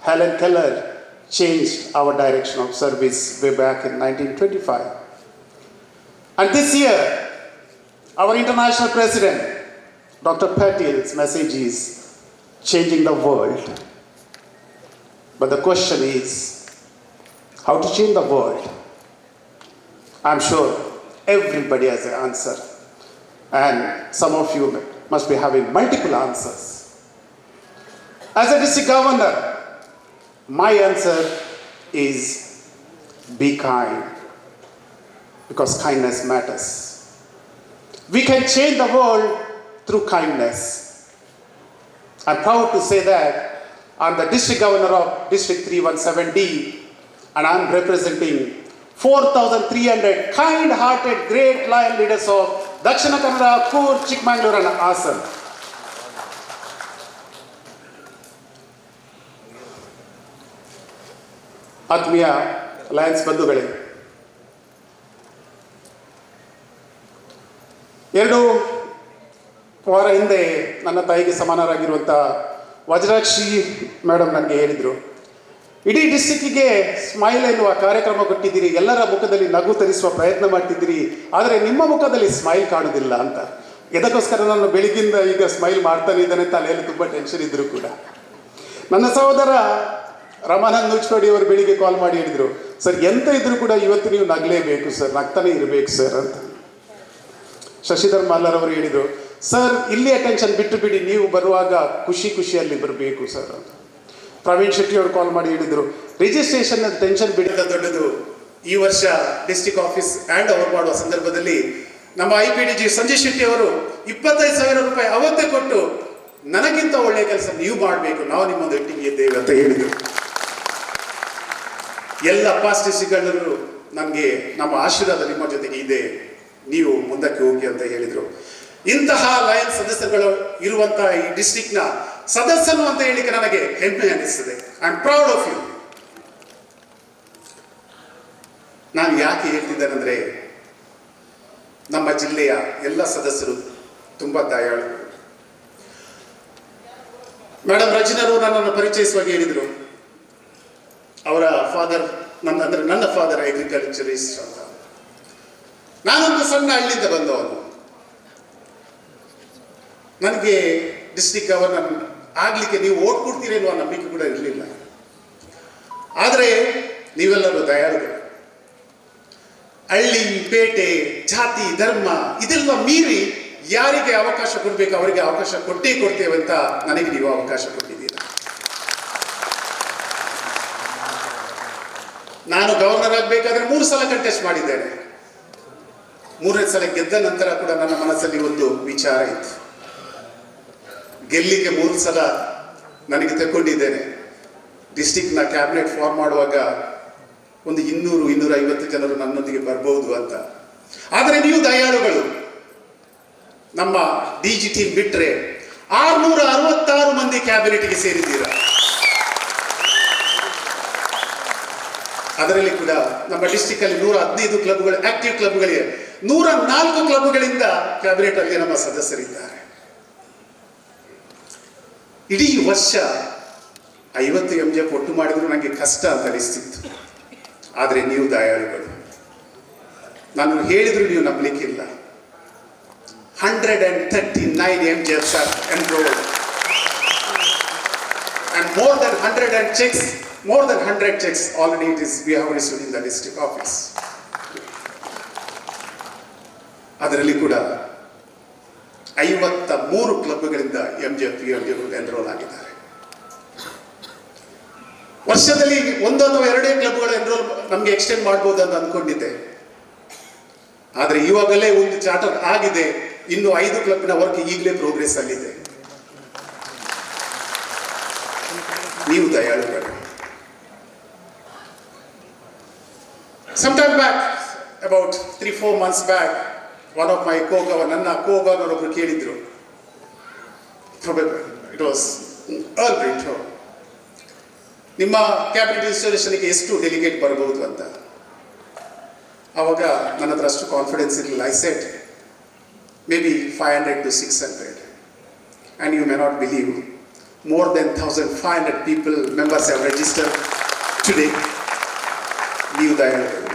Helen Keller changed our direction of service way back in 1925. And this year, our international president, Dr. Patil's message is changing the world. But the question is, how to change the world? I'm sure everybody has an answer. And some of you must be having multiple answers. As a district governor, my answer is be kind. Because kindness matters. We can change the world through kindness. I'm proud to say that I'm the district governor of District 317D, and I'm representing 4,300 kind-hearted great lion leaders of Dakshina Kannada, Coorg, Chikmagalur and Hassan. ಆತ್ಮೀಯ Lions ಬಂಧುಗಳೇ, 2 ವಾರ ಹಿಂದೆ ನನ್ನ ತಾಯಿಗೆ ಸಮಾನರಾಗಿರುವಂಥ ವಜ್ರಾಕ್ಷಿ madam ನನಗೆ ಹೇಳಿದರು, ಇಡೀ ಡಿಸ್ಟಿಕ್ಕಿಗೆ smile ಎನ್ನುವ ಕಾರ್ಯಕ್ರಮ ಕೊಟ್ಟಿದ್ದೀರಿ, ಎಲ್ಲರ ಮುಖದಲ್ಲಿ ನಗು ತರಿಸುವ ಪ್ರಯತ್ನ ಮಾಡ್ತಿದ್ದೀರಿ, ಆದರೆ ನಿಮ್ಮ ಮುಖದಲ್ಲಿ ಸ್ಮೈಲ್ ಕಾಣುವುದಿಲ್ಲ ಅಂತ. ಇದಕ್ಕೋಸ್ಕರ ನಾನು ಬೆಳಿಗ್ಗಿಂದ ಈಗ ಸ್ಮೈಲ್ ಮಾಡ್ತಾನೆ ಇದ್ದಾನೆ, ತಲೆಯಲ್ಲಿ ತುಂಬ ಟೆನ್ಷನ್ ಇದ್ದರೂ ಕೂಡ. ನನ್ನ ಸಹೋದರ ರಮಾನಂದ್ ನುಚ್ಪಡಿ ಅವರು ಬೆಳಿಗ್ಗೆ ಕಾಲ್ ಮಾಡಿ ಹೇಳಿದರು, ಸರ್ ಎಂತ ಇದ್ರೂ ಕೂಡ ಇವತ್ತು ನೀವು ನಗಲೇಬೇಕು ಸರ್, ನಗ್ತಾನೆ ಇರಬೇಕು ಸರ್ ಅಂತ. ಶಶಿಧರ್ ಮಾಲರ್ ಅವರು ಹೇಳಿದರು, ಸರ್ ಇಲ್ಲಿ ಅಟೆನ್ಷನ್ ಬಿಟ್ಟು ಬಿಡಿ, ನೀವು ಬರುವಾಗ ಖುಷಿಯಲ್ಲಿ ಬರಬೇಕು ಸರ್ ಅಂತ. ಪ್ರವೀಣ್ ಶೆಟ್ಟಿ ಅವರು ಕಾಲ್ ಮಾಡಿ ಹೇಳಿದರು, ರಿಜಿಸ್ಟ್ರೇಷನ್ ಟೆನ್ಷನ್ ಬಿಡದ ದೊಡ್ಡದು. ಈ ವರ್ಷ ಡಿಸ್ಟಿಕ್ ಆಫೀಸ್ ಹ್ಯಾಂಡ್ ಓವರ್ ಮಾಡುವ ಸಂದರ್ಭದಲ್ಲಿ ನಮ್ಮ IPDG ಸಂಜಯ್ ಶೆಟ್ಟಿ ಅವರು 25,000 ರೂಪಾಯಿ ಅವತ್ತೇ ಕೊಟ್ಟು, ನನಗಿಂತ ಒಳ್ಳೆಯ ಕೆಲಸ ನೀವು ಮಾಡಬೇಕು, ನಾವು ನಿಮ್ಮೊಂದಿಗೆ ಇದ್ದೇವೆ ಅಂತ ಹೇಳಿದರು. ಎಲ್ಲ ಪಾಸ್ಟ್ ಡಿಸ್ಟಿಕ್ಗಳು ನಮಗೆ ನಮ್ಮ ಆಶೀರ್ವಾದ ನಿಮ್ಮ ಜೊತೆಗೆ ಇದೆ, ನೀವು ಮುಂದಕ್ಕೆ ಹೋಗಿ ಅಂತ ಹೇಳಿದರು. ಇಂತಹ ಲಯನ್ ಸದಸ್ಯರುಗಳು ಇರುವಂತಹ ಈ ಡಿಸ್ಟಿಕ್ನ ಸದಸ್ಯನು ಅಂತ ಹೇಳಿಕ್ಕೆ ನನಗೆ ಹೆಮ್ಮೆ ಅನಿಸ್ತದೆ. I am proud of you. ನಾನು ಯಾಕೆ ಹೇಳ್ತಿದ್ದೇನೆಂದರೆ, ನಮ್ಮ ಜಿಲ್ಲೆಯ ಎಲ್ಲ ಸದಸ್ಯರು ತುಂಬ ದಯಾಳು. ಮೇಡಮ್ ರಚನರು ನನ್ನನ್ನು ಪರಿಚಯಿಸುವಾಗ ಹೇಳಿದರು, ಅವರ ಫಾದರ್ ನನ್ನ ಫಾದರ್ ಅಗ್ರಿಕಲ್ಚರಿಸ್ಟ್ ಅಂತ. ನಾನೊಂದು ಸಣ್ಣ ಹಳ್ಳಿಯಿಂದ ಬಂದವನು. ನನಗೆ ಡಿಸ್ಟ್ರಿಕ್ಟ್ ಗವರ್ನರ್ ಆಗಲಿಕ್ಕೆ ನೀವು ಓಟ್ ಕೊಡ್ತೀರಿ ಎನ್ನುವ ನಂಬಿಕೆ ಕೂಡ ಇರಲಿಲ್ಲ. ಆದರೆ ನೀವೆಲ್ಲರೂ ದಯಾಳುಗಳು. ಹಳ್ಳಿ, ಪೇಟೆ, ಜಾತಿ, ಧರ್ಮ ಇದೆಲ್ಲ ಮೀರಿ ಯಾರಿಗೆ ಅವಕಾಶ ಕೊಡಬೇಕು ಅವರಿಗೆ ಅವಕಾಶ ಕೊಟ್ಟೇ ಕೊಡ್ತೇವೆ ಅಂತ ನನಗೆ ನೀವು ಅವಕಾಶ ಕೊಟ್ಟಿದ್ದೀರಾ. ನಾನು ಗವರ್ನರ್ ಆಗಬೇಕಾದ್ರೆ 3 ಸಲ ಕಂಟೆಸ್ಟ್ ಮಾಡಿದ್ದೇನೆ. 3ನೇ ಸಲ ಗೆದ್ದ ನಂತರ ಕೂಡ ನನ್ನ ಮನಸ್ಸಲ್ಲಿ ಒಂದು ವಿಚಾರ ಇತ್ತು. ಗೆಲ್ಲಿಗೆ 3 ಸಲ ನನಗೆ ತಗೊಂಡಿದ್ದೇನೆ. ಡಿಸ್ಟಿಕ್ನ ಕ್ಯಾಬಿನೆಟ್ ಫಾರ್ಮ್ ಮಾಡುವಾಗ ಒಂದು 200-250 ಜನರು ನನ್ನೊಂದಿಗೆ ಬರ್ಬೋದು ಅಂತ. ಆದರೆ ನೀವು ದಯಾಳುಗಳು. ನಮ್ಮ DG ಟೀಮ್ ಬಿಟ್ಟರೆ 666 ಮಂದಿ ಕ್ಯಾಬಿನೆಟ್ಗೆ ಸೇರಿದ್ದೀರಾ. ಅದರಲ್ಲಿ ಕೂಡ ನಮ್ಮ ಡಿಸ್ಟಿಕ್ ಅಲ್ಲಿ 115 ಕ್ಲಬ್ಗಳು, ಆಕ್ಟಿವ್ ಕ್ಲಬ್ಗಳಿವೆ. 104 ಕ್ಲಬ್ಗಳಿಂದ ಕ್ಯಾಬಿನೆಟ್ ಅಲ್ಲಿ ನಮ್ಮ ಸದಸ್ಯರಿದ್ದಾರೆ. ಇಡೀ ವರ್ಷ 50 MJ ಒಟ್ಟು ಮಾಡಿದ್ರು ನನಗೆ ಕಷ್ಟ ಅಂತ ಅನಿಸ್ತಿತ್ತು. ಆದರೆ ನೀವು ದಯಾಳುಗಳು. ನಾನು ಹೇಳಿದ್ರು ನೀವು ನಂಬಲಿಕ್ಕಿಲ್ಲ. 139 MJs are enrolled and more than 100 checks already we have received in the district office. ಅದರಲ್ಲಿ ಕೂಡ 53 ಕ್ಲಬ್ಗಳಿಂದ MJಗಳು ಎನ್ರೋಲ್ ಆಗಿದ್ದಾರೆ. ವರ್ಷದಲ್ಲಿ 1 ಅಥವಾ 2 ಕ್ಲಬ್ಗಳು ಎನ್ರೋಲ್ ನಮಗೆ ಎಕ್ಸ್ಟೆಂಡ್ ಮಾಡ್ಬೋದು ಅಂತ ಅಂದ್ಕೊಂಡಿದ್ದೆ. ಆದರೆ ಇವಾಗಲೇ ಒಂದು ಚಾರ್ಟರ್ ಆಗಿದೆ. ಇನ್ನು 5 ಕ್ಲಬ್ನ ವರ್ಕ್ ಈಗಲೇ ಪ್ರೋಗ್ರೆಸ್ ಅಲ್ಲಿದೆ. ನೀವು ದಯಾಳುಗಳು. Sometime back, about 3-4 months back, one of my ನನ್ನ co-governor ಒಬ್ರು ಕೇಳಿದ್ರು. It was early. ನಿಮ್ಮ ಕ್ಯಾಬಿನೆಟ್ ಇನ್ಸ್ಟಾಲೇಷನ್ಗೆ ಎಷ್ಟು ಡೆಲಿಗೇಟ್ ಬರಬಹುದು ಅಂತ. ಆವಾಗ ನನ್ನ ಹತ್ರ ಅಷ್ಟು ಕಾನ್ಫಿಡೆನ್ಸ್ ಇರಲಿಲ್ಲ. I said maybe 500 to 600, and you may not believe, more than 1,500 people, members have registered today. ನೀವು ದಯಾಳುಗಳು.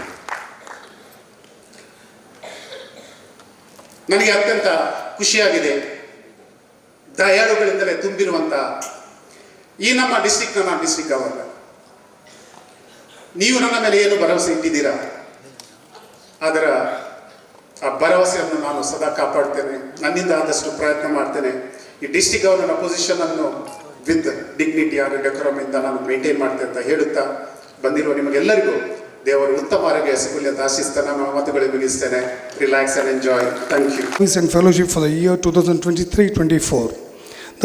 ನನಗೆ ಅತ್ಯಂತ ಖುಷಿಯಾಗಿದೆ. ದಯಾಳುಗಳಿಂದಲೇ ತುಂಬಿರುವಂಥ ಈ ನಮ್ಮ ಡಿಸ್ಟ್ರಿಕ್ಟ್ನ ನಾನು ಡಿಸ್ಟ್ರಿಕ್ಟ್ ಗವರ್ನರ್. ನೀವು ನನ್ನ ಮೇಲೆ ಏನು ಭರವಸೆ ಇಟ್ಟಿದ್ದೀರಾ, ಅದರ ಆ ಭರವಸೆಯನ್ನು ನಾನು ಸದಾ ಕಾಪಾಡ್ತೇನೆ. ನನ್ನಿಂದ ಆದಷ್ಟು ಪ್ರಯತ್ನ ಮಾಡ್ತೇನೆ. ಈ ಡಿಸ್ಟ್ರಿಕ್ಟ್ ಗವರ್ನರ್ ಪೊಸಿಷನ್ ಅನ್ನು ವಿತ್ ಡಿಗ್ನಿಟಿ ಹಾಗೂ ಡೆಕೋರಮ್ ಇಂದ ನಾನು ಮೇಂಟೈನ್ ಮಾಡ್ತೇನೆ ಅಂತ ಹೇಳುತ್ತಾ ಬಂದಿರುವ ನಿಮಗೆಲ್ಲರಿಗೂ ದೇವರು ಉತ್ತಮ ಆರೋಗ್ಯ ಸಿಗಲಿ ಅಂತ ಆಶಿಸ್ತಾ ನನ್ನ ಮಾತುಗಳಿಗೆ ಮುಗಿಸ್ತೇನೆ. Relax and enjoy. Thank you. And fellowship for the year 2023-24.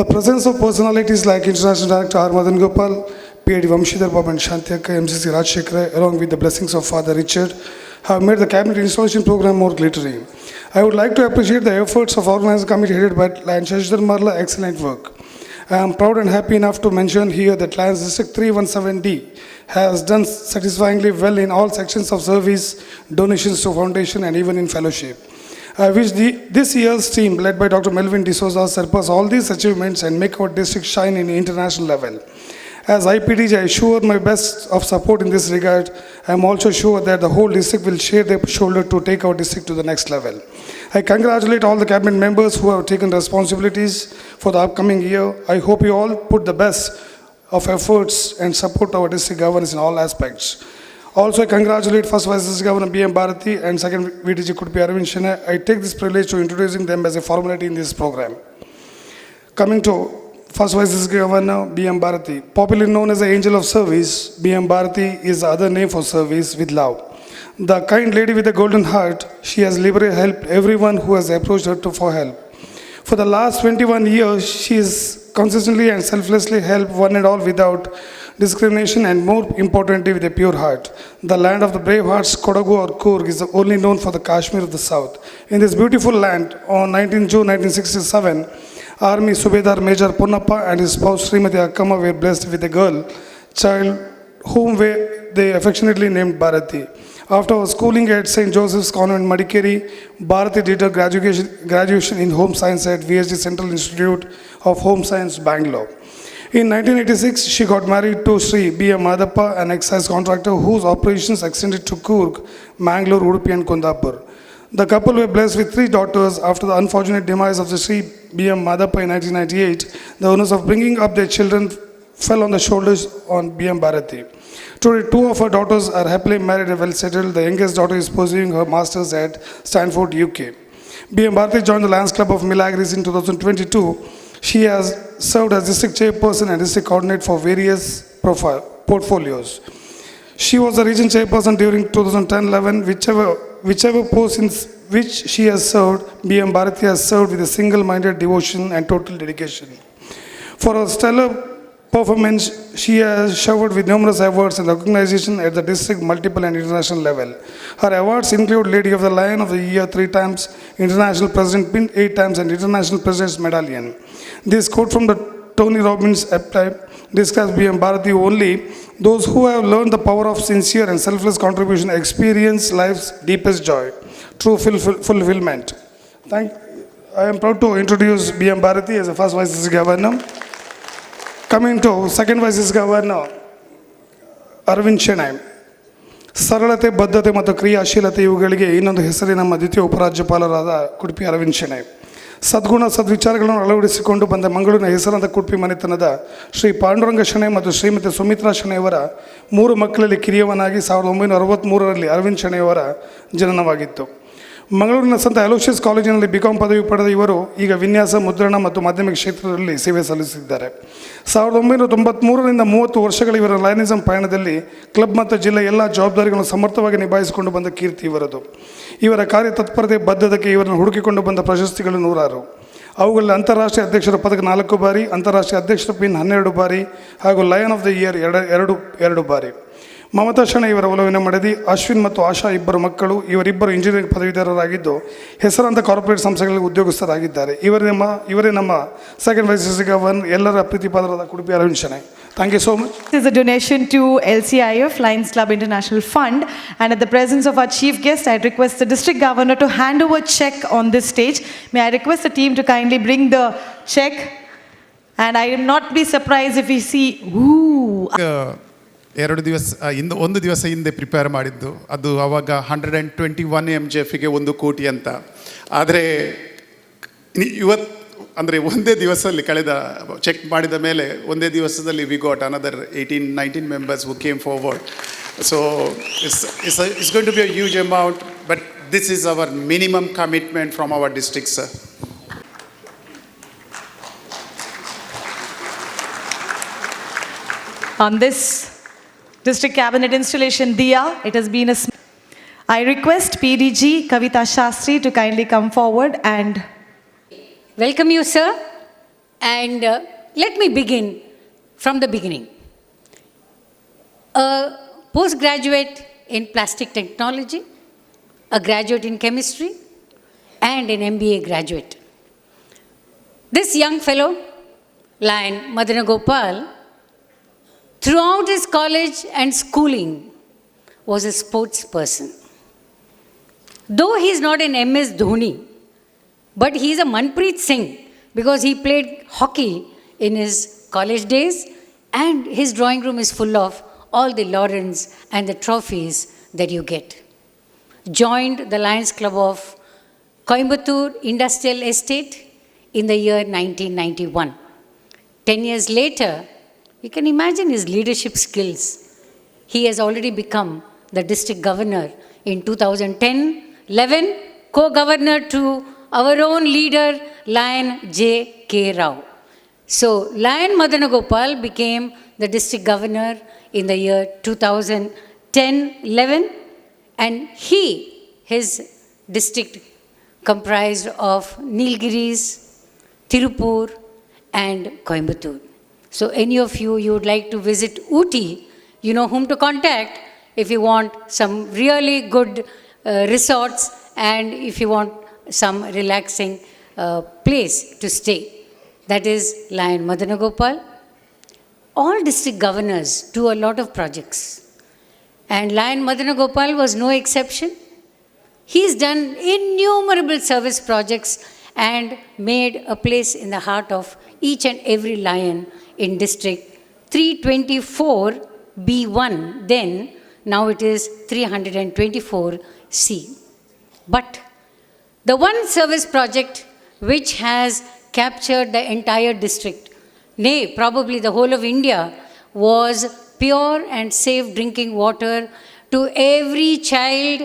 The presence of personalities like International Director R. Madan Gopal, PhD Vamshidhar Babu and Shanti Akka, MCC Rajshekhar, along with the blessings of Father Richard, have made the cabinet installation program more glittering. I would like to appreciate the efforts of organizing committee headed by Lion Fr.Muller. Excellent work. I am proud and happy enough to mention here that Lions District 317D has done satisfyingly well in all sections of service, donations to foundation and even in fellowship. I wish this year's team led by Dr. Melvin D'Souza surpass all these achievements and make our district shine in international level. As IPDJ, I assure my best of support in this regard. I am also sure that the whole district will share their shoulder to take our district to the next level. I congratulate all the cabinet members who have taken responsibilities for the upcoming year. I hope you all put the best of efforts and support our district governance in all aspects. Also, I congratulate First Vice District Governor B.M. Bharati and Second VDG Kudpi Arvind Shene. I take this privilege to introducing them as a formality in this program. Coming to First Vice District Governor B.M. Bharati, popularly known as the Angel of Service, B.M. Bharati is the other name for service with love. The kind lady with a golden heart, she has liberally helped everyone who has approached her for help. For the last 21 years, she has consistently and selflessly helped one and all without discrimination and more importantly with a pure heart. The land of the brave hearts, Kodagu or Coorg, is only known for the Kashmir of the South. In this beautiful land, on 19 June 1967, Army Subedar Major Ponnappa and his spouse Srimati Akkama were blessed with a girl child whom they affectionately named Bharati. After her schooling at St. Joseph's Convent, Madikeri, Bharati did her graduation in Home Science at VSD Central Institute of Home Science, Bangalore. In 1986, she got married to Sri B.M. Madappa, an excise contractor whose operations extended to Coorg, Mangalore, Udupi and Kundapur. The couple were blessed with 3 daughters. After the unfortunate demise of the Sri B.M. Madappa in 1998, the onus of bringing up their children fell on the shoulders on B.M. Bharati. Today, 2 of her daughters are happily married and well settled. The youngest daughter is pursuing her master's at Stanford, UK. B.M. Bharati joined the Lions Club of Milagres in 2022. She has served as district chairperson and district coordinator for various portfolios. She was the region chairperson during 2010-11. Whichever post in which she has served, B.M. Bharati has served with a single-minded devotion and total dedication. For her stellar performance, she has showered with numerous awards and recognition at the district, multiple and international level. Her awards include Lady of the Lion of the Year 3 times, International President Pin 8 times, and International President's Medallion. This quote from the Tony Robbins describes B.M. Bharati only: those who have learned the power of sincere and selfless contribution experience life's deepest joy, true fulfillment. I am proud to introduce B.M. Bharati as the first Vice Governor. Coming to second Vice Governor, Arvind Chennai. ಸರಳತೆ, ಬದ್ಧತೆ ಮತ್ತು ಕ್ರಿಯಾಶೀಲತೆ ಇವುಗಳಿಗೆ ಇನ್ನೊಂದು ಹೆಸರೇ ನಮ್ಮ ದ್ವಿತೀಯ ಉಪರಾಜ್ಯಪಾಲರಾದ ಕುಡುಪಿ ಅರವಿಂದ್ ಶೆಣೈ. ಸದ್ಗುಣ ಸದ್ವಿಚಾರಗಳನ್ನು ಅಳವಡಿಸಿಕೊಂಡು ಬಂದ ಮಂಗಳೂರಿನ ಹೆಸರಾದ ಕುಡುಪಿ ಮನೆತನದ ಶ್ರೀ ಪಾಂಡುರಂಗ ಶೆಣೈ ಮತ್ತು ಶ್ರೀಮತಿ ಸುಮಿತ್ರಾ ಶೆಣೈಯವರ 3 ಮಕ್ಕಳಲ್ಲಿ ಕಿರಿಯವನಾಗಿ 1963ರಲ್ಲಿ ಅರವಿಂದ್ ಶೆಣೈಯವರ ಜನನವಾಗಿತ್ತು. ಮಂಗಳೂರಿನ ಸಂತ ಅಲೋಷಿಯಸ್ ಕಾಲೇಜಿನಲ್ಲಿ ಬಿಕಾಂ ಪದವಿ ಪಡೆದ ಇವರು ಈಗ ವಿನ್ಯಾಸ, ಮುದ್ರಣ ಮತ್ತು ಮಾಧ್ಯಮಿಕ ಕ್ಷೇತ್ರದಲ್ಲಿ ಸೇವೆ ಸಲ್ಲಿಸಿದ್ದಾರೆ. 1993ರಿಂದ 30 ವರ್ಷಗಳ ಇವರ ಲಯನಿಸಂ ಪಯಣದಲ್ಲಿ ಕ್ಲಬ್ ಮತ್ತು ಜಿಲ್ಲೆಯ ಎಲ್ಲ ಜವಾಬ್ದಾರಿಗಳನ್ನು ಸಮರ್ಥವಾಗಿ ನಿಭಾಯಿಸಿಕೊಂಡು ಬಂದ ಕೀರ್ತಿ ಇವರದು. ಇವರ ಕಾರ್ಯತತ್ಪರತೆ, ಬದ್ಧತೆಗೆ ಇವರನ್ನು ಹುಡುಕಿಕೊಂಡು ಬಂದ ಪ್ರಶಸ್ತಿಗಳು 100. ಅವುಗಳಲ್ಲಿ ಅಂತಾರಾಷ್ಟ್ರೀಯ ಅಧ್ಯಕ್ಷರ ಪದಕ 4 ಬಾರಿ, ಅಂತಾರಾಷ್ಟ್ರೀಯ ಅಧ್ಯಕ್ಷರ ಪಿನ್ 12 ಬಾರಿ ಹಾಗೂ ಲಯನ್ ಆಫ್ ದ ಇಯರ್ 2 ಬಾರಿ. ಮಮತಾ ಶೆಣೈ ಇವರ ಒಲವಿನ ಮಡದಿ. ಅಶ್ವಿನ್ ಮತ್ತು ಆಶಾ ಇಬ್ಬರು ಮಕ್ಕಳು. ಇವರಿಬ್ಬರು ಇಂಜಿನಿಯರಿಂಗ್ ಪದವೀಧರರಾಗಿದ್ದು ಹೆಸರಾಂತ ಕಾರ್ಪೊರೇಟ್ ಸಂಸ್ಥೆಗಳಲ್ಲಿ ಉದ್ಯೋಗಸ್ಥರಾಗಿದ್ದಾರೆ. ಇವರೇ ನಮ್ಮ ಸೆಕೆಂಡ್ ವೈಸ್ ಗವರ್ನರ್, ಎಲ್ಲರ ಪ್ರೀತಿಪಾತ್ರರಾದ ಕುಡುಪಿ Arvind Shenoy. Thank you so much. This is a donation to LCIF, Lions Club International Fund, and at the presence of our chief guest, I request the district governor to hand over check on this stage. May I request the team to kindly bring the check, and I will not be surprised if we see, ಒಂದು ದಿವಸ ಹಿಂದೆ prepare ಮಾಡಿದ್ದು ಅದು. ಆವಾಗ 121 MJFಗೆ 1 ಕೋಟಿ ಅಂತ. ಆದರೆ ಇವತ್ತು ಅಂದರೆ ಒಂದೇ ದಿವಸದಲ್ಲಿ ಕಳೆದ ಚೆಕ್ ಮಾಡಿದ ಮೇಲೆ ಒಂದೇ ದಿವಸದಲ್ಲಿ we got another 18-19 members who came forward. So it's going to be a huge amount, but this is our minimum commitment from our district, sir. On this district cabinet installation, Diya, it has been a... I request PDG Kavita Shastri to kindly come forward and... Welcome you, sir. And let me begin from the beginning. A postgraduate in plastic technology, a graduate in chemistry, and an MBA graduate. This young fellow, Lion Madanagopal, throughout his college and schooling, was a sports person. Though he is not an MS Dhoni, but he is a Manpreet Singh because he played hockey in his college days, and his drawing room is full of all the laurels and the trophies that you get. Joined the Lions Club of Coimbatore Industrial Estate in the year 1991. 10 years later, you can imagine his leadership skills. He has already become the district governor in 2010-11, co-governor to our own leader, Lion J.K. Rao. So, Lion Madanagopal became the district governor in the year 2010-11, and his district comprised of Nilgiris, Tirupur, and Coimbatore. So, any of you would like to visit Ooty, you know whom to contact if you want some really good resorts and if you want some relaxing place to stay. That is Lion Madanagopal. All district governors do a lot of projects, and Lion Madanagopal was no exception. He's done innumerable service projects and made a place in the heart of each and every lion in District 324B1, then now it is 324C. But the one service project which has captured the entire district, nay, probably the whole of India, was pure and safe drinking water to every child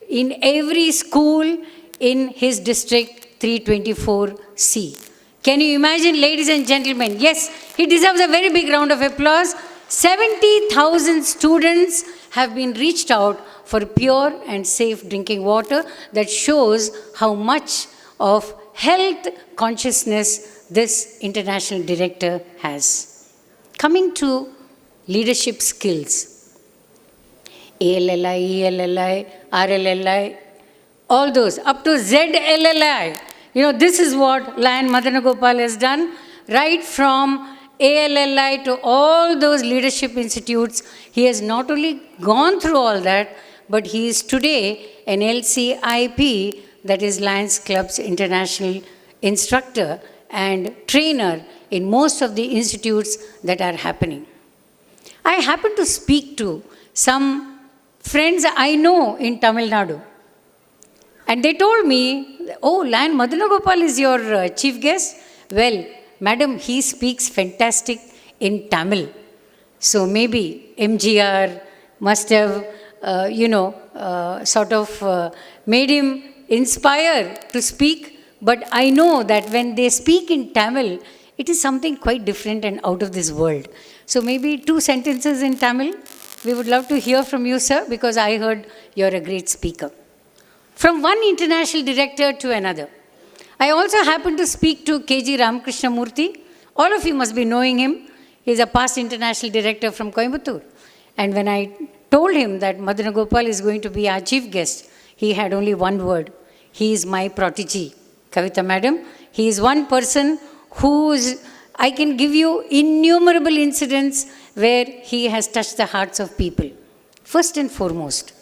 in every school in his district 324C. Can you imagine, ladies and gentlemen? Yes, he deserves a very big round of applause. 70,000 students have been reached out for pure and safe drinking water. That shows how much of health consciousness this international director has. Coming to leadership skills, ALLI, ELLI, RLLI, all those, up to ZLLI. You know, this is what Lion Madanagopal has done, right from ALLI to all those leadership institutes. He has not only gone through all that, but he is today an LCIP, that is Lions Club's international instructor and trainer in most of the institutes that are happening. I happened to speak to some friends I know in Tamil Nadu. And they told me, oh, Lion Madanagopal is your chief guest? Well, madam, he speaks fantastic in Tamil. So maybe MGR must have, made him inspire to speak. But I know that when they speak in Tamil, it is something quite different and out of this world. So maybe 2 sentences in Tamil. We would love to hear from you, sir, because I heard you're a great speaker. From one international director to another. I also happened to speak to KG Ramakrishnamurthy. All of you must be knowing him. He is a past international director from Coimbatore. And when I told him that Madanagopal is going to be our chief guest, he had only one word. He is my protege. Kavita madam, he is one person I can give you innumerable incidents where he has touched the hearts of people. First and foremost,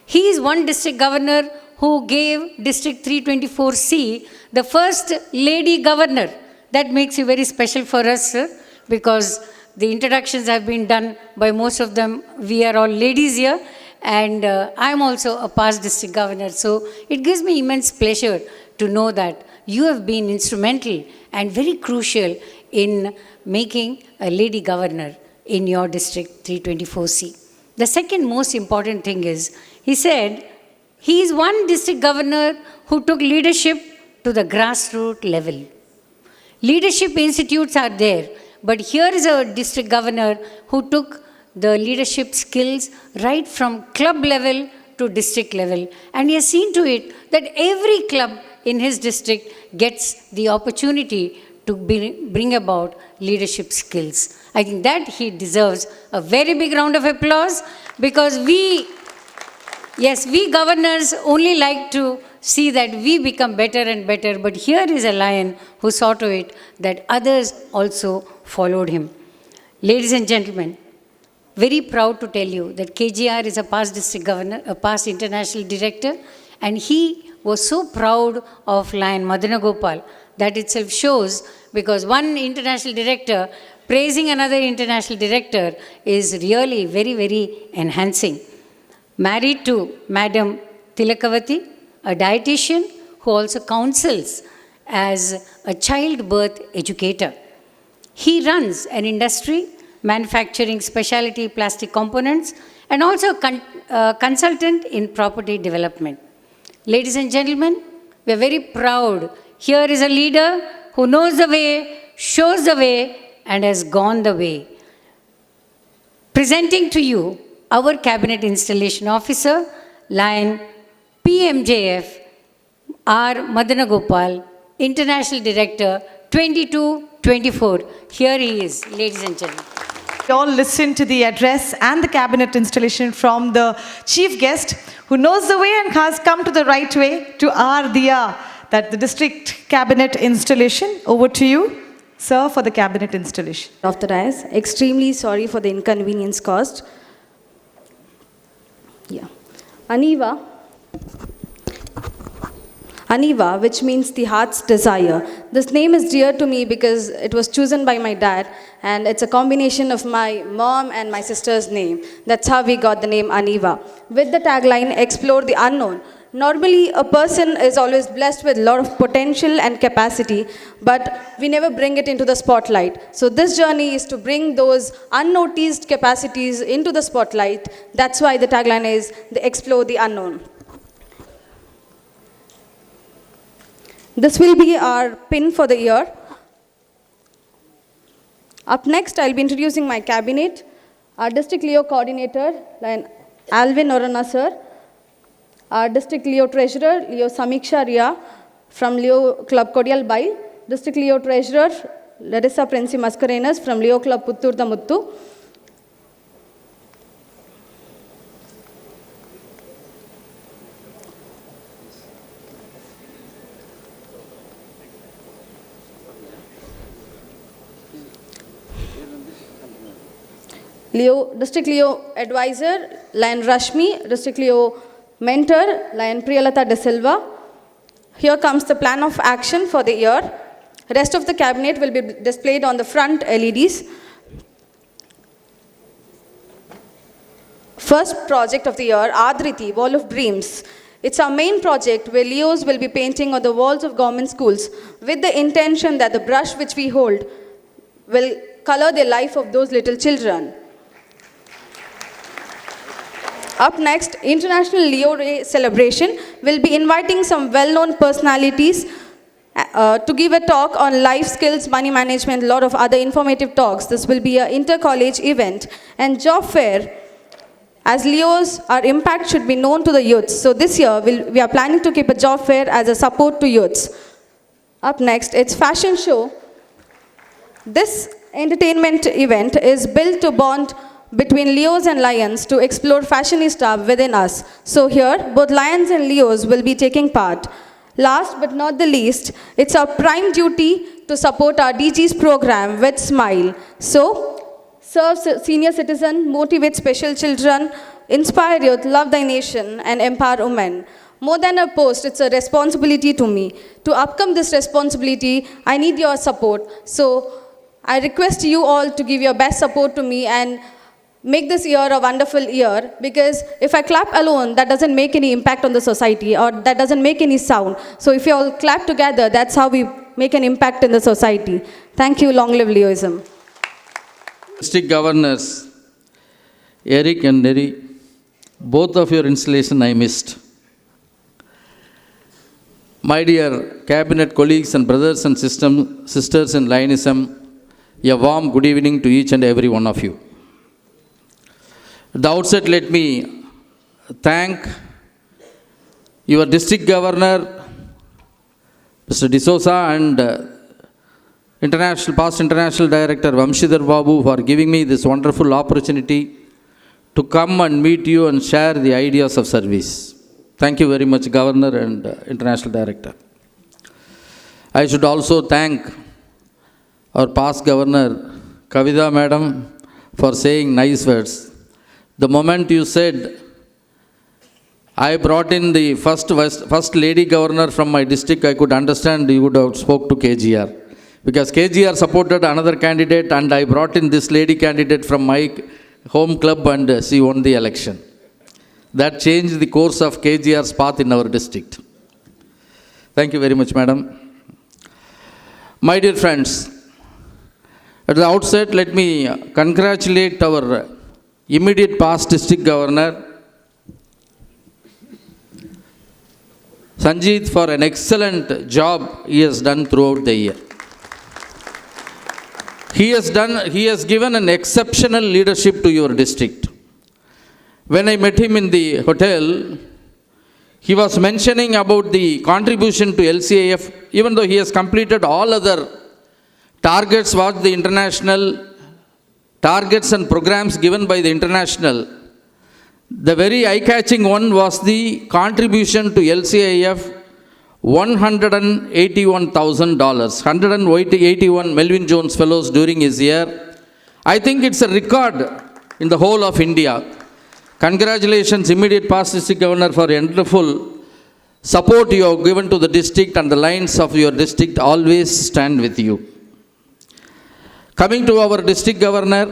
he is one district governor who gave District 324C the first lady governor. That makes you very special for us, sir, because the introductions have been done by most of them. We are all ladies here, and I am also a past district governor. So it gives me immense pleasure to know that you have been instrumental and very crucial in making a lady governor in your district 324C. The second most important thing is, he said, he is one district governor who took leadership to the grassroots level. Leadership institutes are there, but here is a district governor who took the leadership skills right from club level to district level. And he has seen to it that every club in his district gets the opportunity to bring about leadership skills. I think that he deserves a very big round of applause, because we governors only like to see that we become better and better, but here is a lion who saw to it that others also followed him. Ladies and gentlemen, very proud to tell you that KGR is a past district governor, a past international director, and he was so proud of Lion Madanagopal. That itself shows, because one international director praising another international director is really very, very enhancing. Married to Madam Tilakavati, a dietitian who also counsels as a childbirth educator. He runs an industry manufacturing specialty plastic components and also a consultant in property development. Ladies and gentlemen, we are very proud. Here is a leader who knows the way, shows the way, and has gone the way. Presenting to you our Cabinet Installation Officer, Lion PMJF, R. Madanagopal, International Director 2224. Here he is, ladies and gentlemen. We all listen to the address and the cabinet installation from the chief guest, who knows the way and has come to the right way, to our Diya, that the district cabinet installation. Over to you, sir, for the cabinet installation. Of the dais, extremely sorry for the inconvenience caused. Yeah. Aniva, Aniva, which means the heart's desire. This name is dear to me because it was chosen by my dad, and it's a combination of my mom and my sister's name. That's how we got the name Aniva. With the tagline, explore the unknown. Normally, a person is always blessed with a lot of potential and capacity, but we never bring it into the spotlight. So this journey is to bring those unnoticed capacities into the spotlight. That's why the tagline is the explore the unknown. This will be our pin for the year. Up next, I'll be introducing my cabinet. Our District Leo Coordinator, Alvin Orana sir. Our District Leo Treasurer, Leo Samiksha Ria from Leo Club Kodial Bai. District Leo Treasurer, Larissa Princi Mascarenas from Leo Club Puttur da Muttu. District Leo Advisor, Lion Rashmi. District Leo Mentor, Lion Priyalata De Silva. Here comes the plan of action for the year. Rest of the cabinet will be displayed on the front LEDs. First project of the year, Adriti, Wall of Dreams. It's our main project where Leos will be painting on the walls of government schools with the intention that the brush which we hold will color the life of those little children. Up next, International Leo Day celebration will be inviting some well-known personalities to give a talk on life skills, money management, a lot of other informative talks. This will be an inter-college event. And job fair, as Leos, our impact should be known to the youths. So this year, we are planning to keep a job fair as a support to youths. Up next, it's fashion show. This entertainment event is built to bond between Leos and Lions to explore fashionista within us. So here, both Lions and Leos will be taking part. Last but not the least, it's our prime duty to support our DG's program with Smile. So, serve senior citizen, motivate special children, inspire youth, love thy nation, and empower women. More than a post, it's a responsibility to me. To upcome this responsibility, I need your support. So, I request you all to give your best support to me and make this year a wonderful year, because if I clap alone, that doesn't make any impact on the society, or that doesn't make any sound. So if you all clap together, that's how we make an impact in the society. Thank you. Long live Leoism. District Governors, Eric and Neri, both of your installation I missed. My dear Cabinet colleagues and brothers and sisters in Lionism, a warm good evening to each and every one of you. At the outset, let me thank your District Governor, Mr. D'Souza, and past International Director Vamshidhar Babu for giving me this wonderful opportunity to come and meet you and share the ideas of service. Thank you very much, Governor and International Director. I should also thank our past Governor, Kavita Madam, for saying nice words. The moment you said, I brought in the first lady governor from my district, I could understand you would have spoke to KGR. Because KGR supported another candidate and I brought in this lady candidate from my home club and she won the election. That changed the course of KGR's path in our district. Thank you very much, madam. My dear friends, at the outset, let me congratulate our immediate past district governor, Sanjeev, for an excellent job he has done throughout the year. He has given an exceptional leadership to your district. When I met him in the hotel, he was mentioning about the contribution to LCIF, even though he has completed all other targets what the international targets and programs given by the international. The very eye-catching one was the contribution to LCIF, $181,000, 181 Melvin Jones Fellows during his year. I think it's a record in the whole of India. Congratulations, immediate past district governor, for a wonderful support you have given to the district and the Lions of your district always stand with you. Coming to our district governor,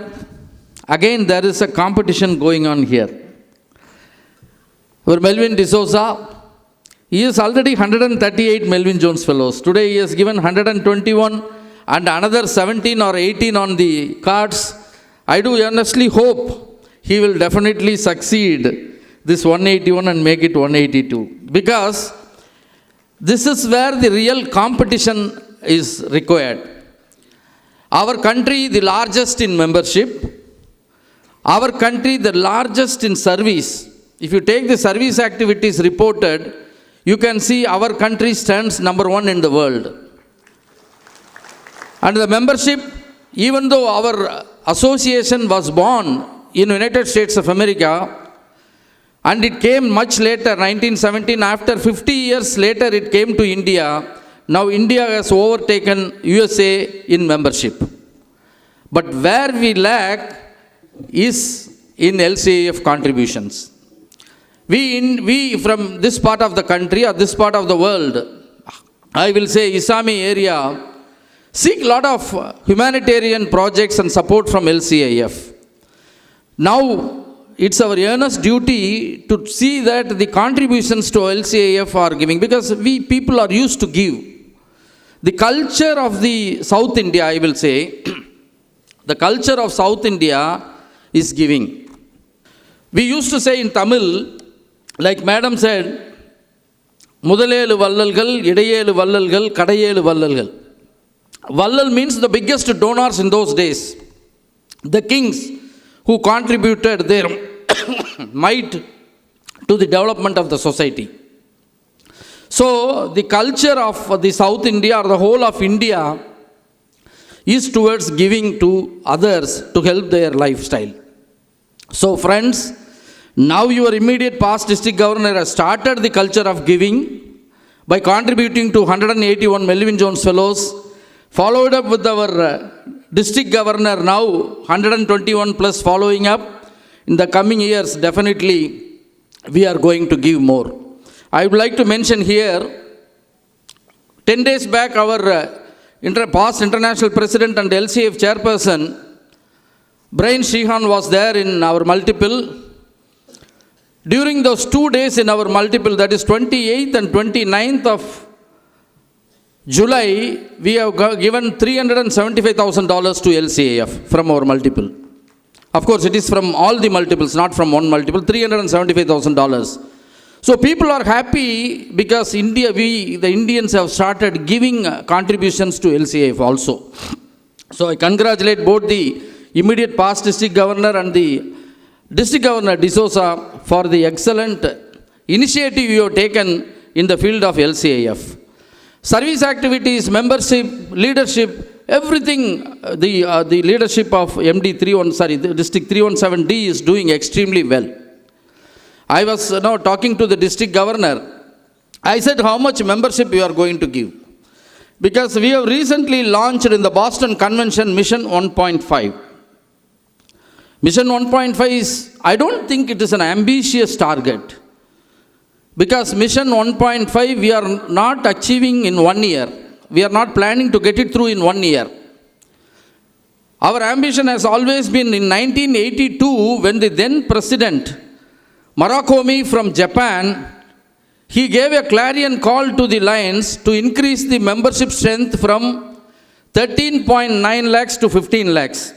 again there is a competition going on here. Our Melvin D'Souza, he is already 138 Melvin Jones Fellows. Today he has given 121 and another 17 or 18 on the cards. I do earnestly hope he will definitely succeed this 181 and make it 182. Because this is where the real competition is required. Our country, the largest in membership. Our country, the largest in service. If you take the service activities reported, you can see our country stands number 1 in the world. And the membership, even though our association was born in United States of America, and it came much later, 1917, after 50 years later it came to India. Now India has overtaken USA in membership. But where we lack is in LCAF contributions. We from this part of the country or this part of the world, I will say Isami area, seek a lot of humanitarian projects and support from LCAF. Now, it's our earnest duty to see that the contributions to LCAF are giving, because we people are used to give. The culture of the South India, I will say, the culture of South India is giving. We used to say in Tamil, like Madam said, Mudalelu Vallalgal, Idayelu Vallalgal, Kadayelu Vallalgal. Vallal means the biggest donors in those days. The kings who contributed their might to the development of the society. So, the culture of the South India or the whole of India is towards giving to others to help their lifestyle. So, friends, now your immediate past district governor has started the culture of giving by contributing to 181 Melvin Jones Fellows, followed up with our district governor now 121 plus following up. In the coming years, definitely we are going to give more. I would like to mention here, 10 days back our past international president and LCF chairperson, Brian Sheehan, was there in our multiple. During those 2 days in our multiple, that is 28th and 29th of July, we have given $375,000 to LCAF from our multiple. Of course, it is from all the multiples, not from one multiple, $375,000. So people are happy because the Indians have started giving contributions to LCAF also. So I congratulate both the immediate past district governor and the district governor D'Souza for the excellent initiative you have taken in the field of LCAF. Service activities, membership, leadership, everything, the leadership of District 317D is doing extremely well. I was now talking to the district governor. I said, how much membership you are going to give? Because we have recently launched in the Boston Convention Mission 1.5. Mission 1.5 is, I don't think it is an ambitious target. Because Mission 1.5 we are not achieving in 1 year. We are not planning to get it through in 1 year. Our ambition has always been in 1982 when the then president, Murakomi from Japan, he gave a clarion call to the Lions to increase the membership strength from 13.9 lakhs to 15 lakhs.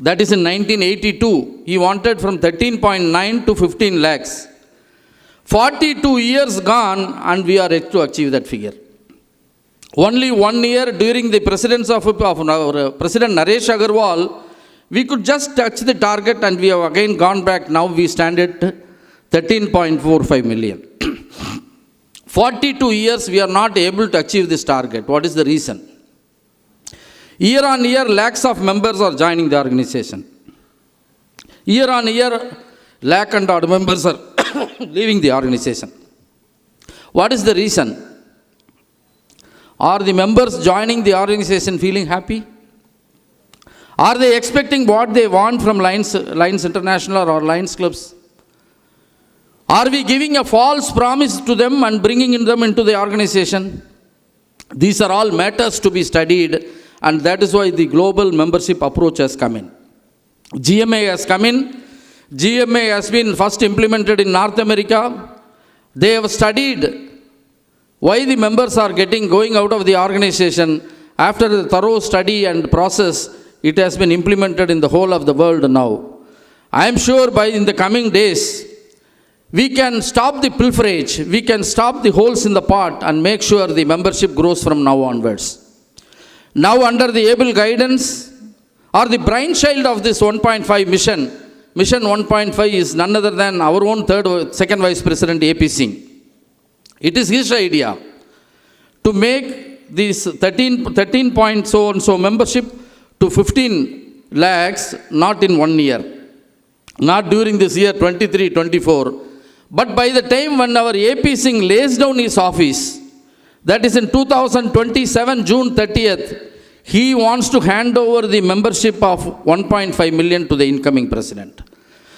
That is in 1982. He wanted from 13.9 to 15 lakhs. 42 years gone and we are yet to achieve that figure. Only 1 year during the presidency of our President Naresh Agarwal, we could just touch the target and we have again gone back. Now we stand at 13.45 million. 42 years we are not able to achieve this target. What is the reason? Year on year, lakhs of members are joining the organization. Year on year, lakh and odd members are leaving the organization. What is the reason? Are the members joining the organization feeling happy? Are they expecting what they want from Lions International or Lions clubs? Are we giving a false promise to them and bringing them into the organization? These are all matters to be studied, and that is why the global membership approach has come in. GMA has come in. GMA has been first implemented in North America. They have studied why the members are going out of the organization. After the thorough study and process, it has been implemented in the whole of the world now. I am sure in the coming days, we can stop the pilferage, we can stop the holes in the pot and make sure the membership grows from now onwards. Now under the able guidance or the brainchild of this 1.5 mission, Mission 1.5 is none other than our own second Vice President AP Singh. It is his idea to make this 13 point so and so membership to 15 lakhs, not in 1 year, not during this year 23-24, but by the time when our AP Singh lays down his office, that is in 2027, June 30th, he wants to hand over the membership of 1.5 million to the incoming president.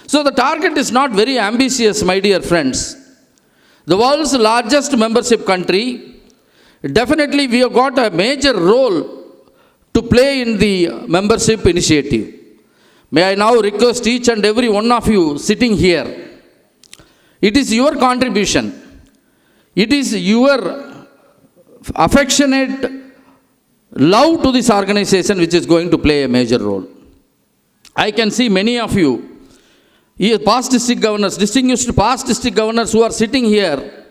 So the target is not very ambitious, my dear friends. The world's largest membership country, definitely we have got a major role to play in the membership initiative. May I now request each and every one of you sitting here, it is your contribution, it is your affectionate love to this organization which is going to play a major role. I can see many of you, past district governors, distinguished past district governors who are sitting here.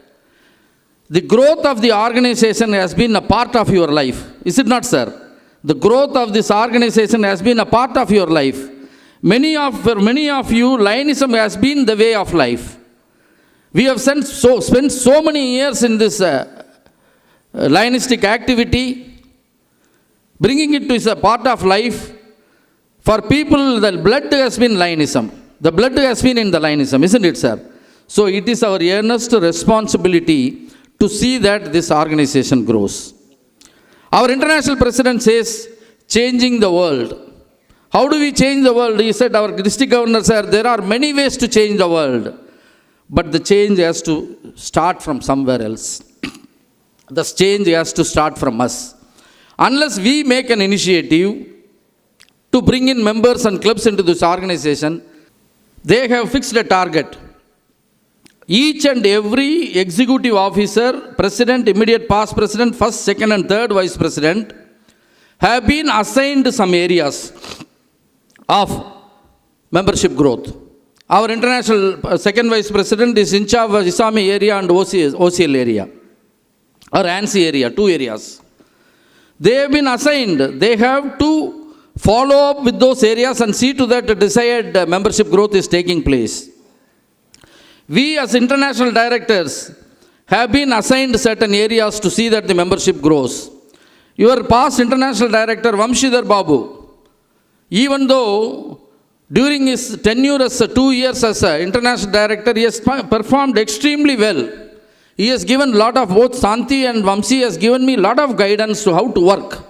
The growth of the organization has been a part of your life. Is it not, sir? The growth of this organization has been a part of your life. For many of you, Lionism has been the way of life. We have spent so many years in this Lionistic activity, bringing it to a part of life. For people, the blood has been Lionism. The blood has been in the Lionism, isn't it, sir? So it is our earnest responsibility to see that this organization grows. Our international president says, changing the world. How do we change the world? He said, our district governor said, there are many ways to change the world. But the change has to start from somewhere else. The change has to start from us. Unless we make an initiative to bring in members and clubs into this organization, they have fixed a target. Each and every executive officer, president, immediate past president, first, second and third vice president have been assigned some areas of membership growth. Our international second vice president is in charge of Isami area and OCL area, or ANSI area, 2 areas. They have been assigned. They have to follow up with those areas and see to that the desired membership growth is taking place. We as international directors have been assigned certain areas to see that the membership grows. Your past international director, Vamshidhar Babu, even though during his tenure as 2 years as an international director, he has performed extremely well. He has given a lot of, both Santi and Vamsi has given me a lot of guidance to how to work.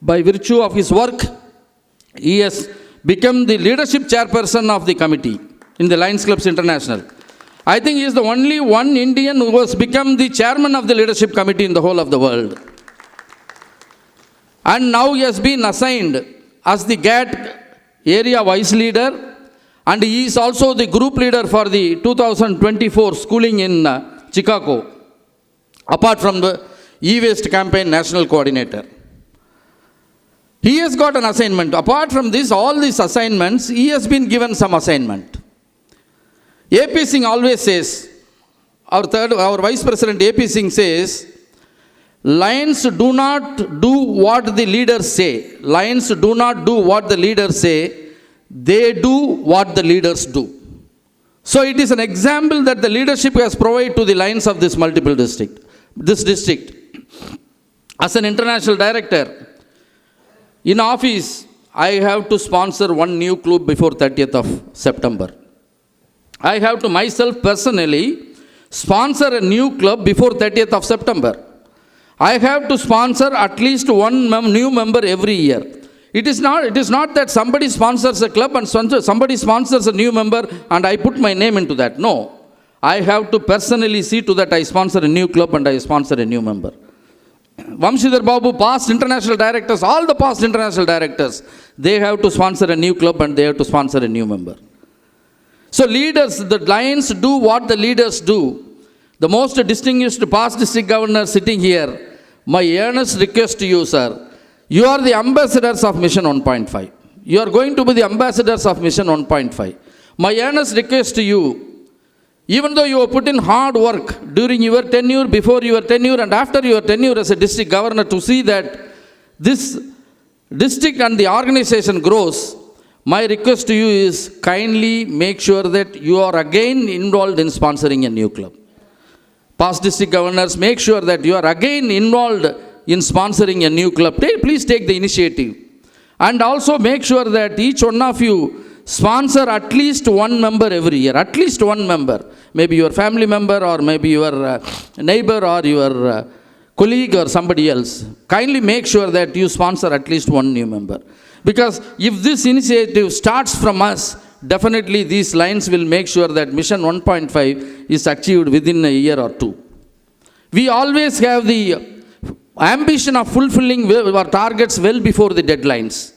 By virtue of his work, he has become the leadership chairperson of the committee in the Lions Clubs International. I think he is the only one Indian who has become the chairman of the leadership committee in the whole of the world. And now he has been assigned as the GATT area vice leader, and he is also the group leader for the 2024 schooling in Chicago, apart from the e-waste campaign national coordinator. He has got an assignment. Apart from this, all these assignments, he has been given some assignment. AP Singh always says, our Vice President AP Singh says, Lions do not do what the leaders say. Lions do not do what the leaders say. They do what the leaders do. So it is an example that the leadership has provided to the Lions of this district. As an international director, in office, I have to sponsor one new club before 30th of September. I have to myself personally sponsor a new club before 30th of September. I have to sponsor at least one new member every year. It is not that somebody sponsors a club and somebody sponsors a new member and I put my name into that. No. I have to personally see to that I sponsor a new club and I sponsor a new member. Vamshidhar Babu, past international directors, all the past international directors, they have to sponsor a new club and they have to sponsor a new member. So leaders, the lions do what the leaders do. The most distinguished past district governor sitting here, my earnest request to you, sir, you are the ambassadors of Mission 1.5. You are going to be the ambassadors of Mission 1.5. My earnest request to you, even though you have put in hard work during your tenure, before your tenure, and after your tenure as a district governor to see that this district and the organization grows, my request to you is kindly make sure that you are again involved in sponsoring a new club. Past district governors, make sure that you are again involved in sponsoring a new club. Please take the initiative. And also make sure that each one of you sponsor at least one member every year. At least one member. Maybe your family member or maybe your neighbor or your colleague or somebody else. Kindly make sure that you sponsor at least one new member. Because if this initiative starts from us, definitely these lines will make sure that Mission 1.5 is achieved within a year or two. We always have the ambition of fulfilling our targets well before the deadlines.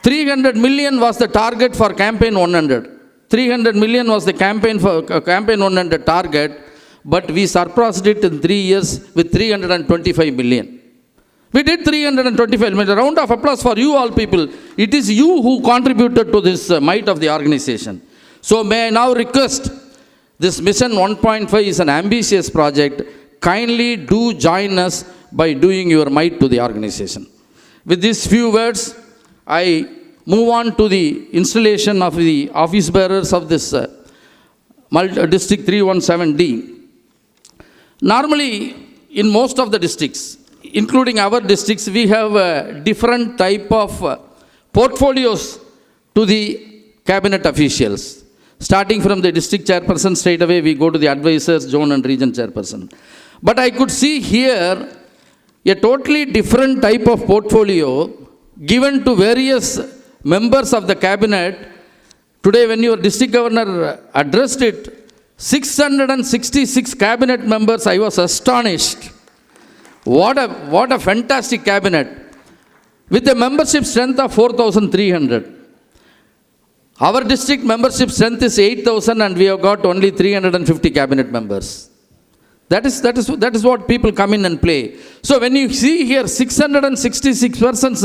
300 million was the target for campaign 100. 300 million was the campaign 100 target, but we surpassed it in 3 years with 325 million. We did 325 million. A round of applause for you all people. It is you who contributed to this might of the organization. So may I now request, this Mission 1.5 is an ambitious project. Kindly do join us by doing your might to the organization. With these few words, I move on to the installation of the office bearers of this District 317D. Normally, in most of the districts, including our districts, we have different type of portfolios to the cabinet officials. Starting from the district chairperson, straight away we go to the advisors, zone and region chairperson. But I could see here a totally different type of portfolio given to various members of the cabinet. Today when your district governor addressed it, 666 cabinet members, I was astonished. What a fantastic cabinet. With a membership strength of 4,300. Our district membership strength is 8,000 and we have got only 350 cabinet members. That is what people come in and play. So when you see here 666 persons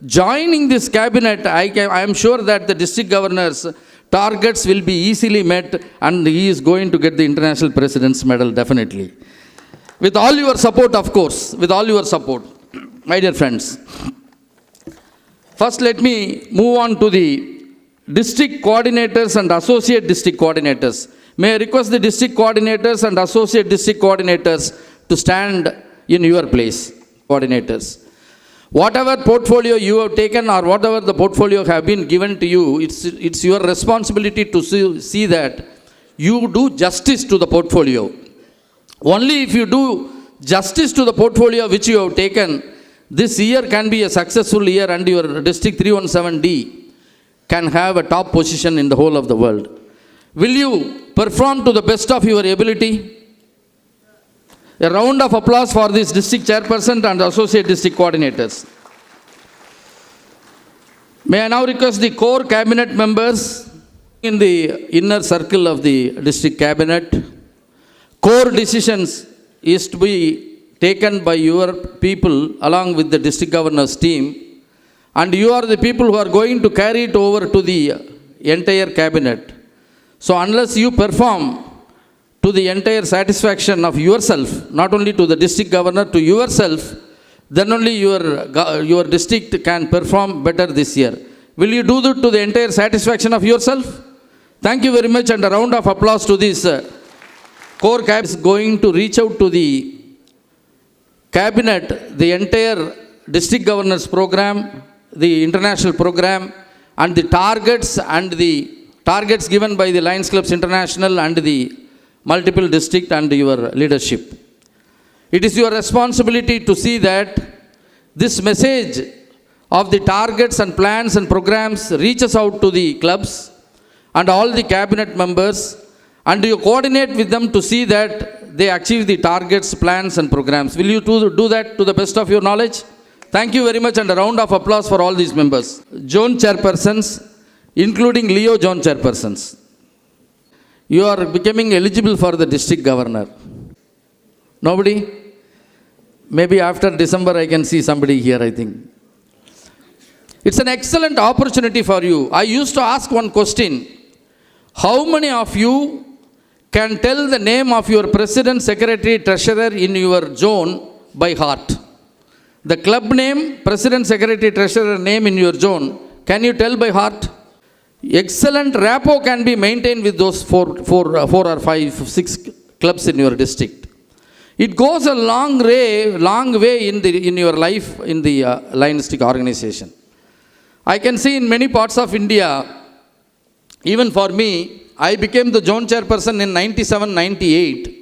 joining this cabinet, I am sure that the district governor's targets will be easily met and he is going to get the International President's Medal definitely. With all your support, of course, with all your support, my dear friends. First, let me move on to the district coordinators and associate district coordinators. May I request the district coordinators and associate district coordinators to stand in your place, coordinators. Whatever portfolio you have taken or whatever the portfolio have been given to you, it's your responsibility to see that you do justice to the portfolio. Only if you do justice to the portfolio which you have taken, this year can be a successful year and your District 317D can have a top position in the whole of the world. Will you perform to the best of your ability? A round of applause for this district chairperson and associate district coordinators. May I now request the core cabinet members in the inner circle of the district cabinet. Core decisions is to be taken by your people along with the district governor's team, and you are the people who are going to carry it over to the entire cabinet. So unless you perform to the entire satisfaction of yourself, not only to the district governor, to yourself, then only your district can perform better this year. Will you do that to the entire satisfaction of yourself? Thank you very much, and a round of applause to this core cabinet is going to reach out to the cabinet, the entire district governors program, the international program, and the targets given by the Lions Clubs International and the multiple district and your leadership. It is your responsibility to see that this message of the targets and plans and programs reaches out to the clubs and all the cabinet members, and you coordinate with them to see that they achieve the targets, plans and programs. Will you do that to the best of your knowledge? Thank you very much, and a round of applause for all these members. Zone chairpersons, including Leo zone chairpersons. You are becoming eligible for the district governor. Nobody? Maybe after December I can see somebody here, I think. It's an excellent opportunity for you. I used to ask one question. How many of you can tell the name of your president, secretary, treasurer in your zone by heart? The club name, president, secretary, treasurer name in your zone, can you tell by heart? Excellent rapport can be maintained with those four or five, six clubs in your district. It goes a long way in your life in the Lions Stick organization. I can see in many parts of India, even for me, I became the zone chairperson in 97-98.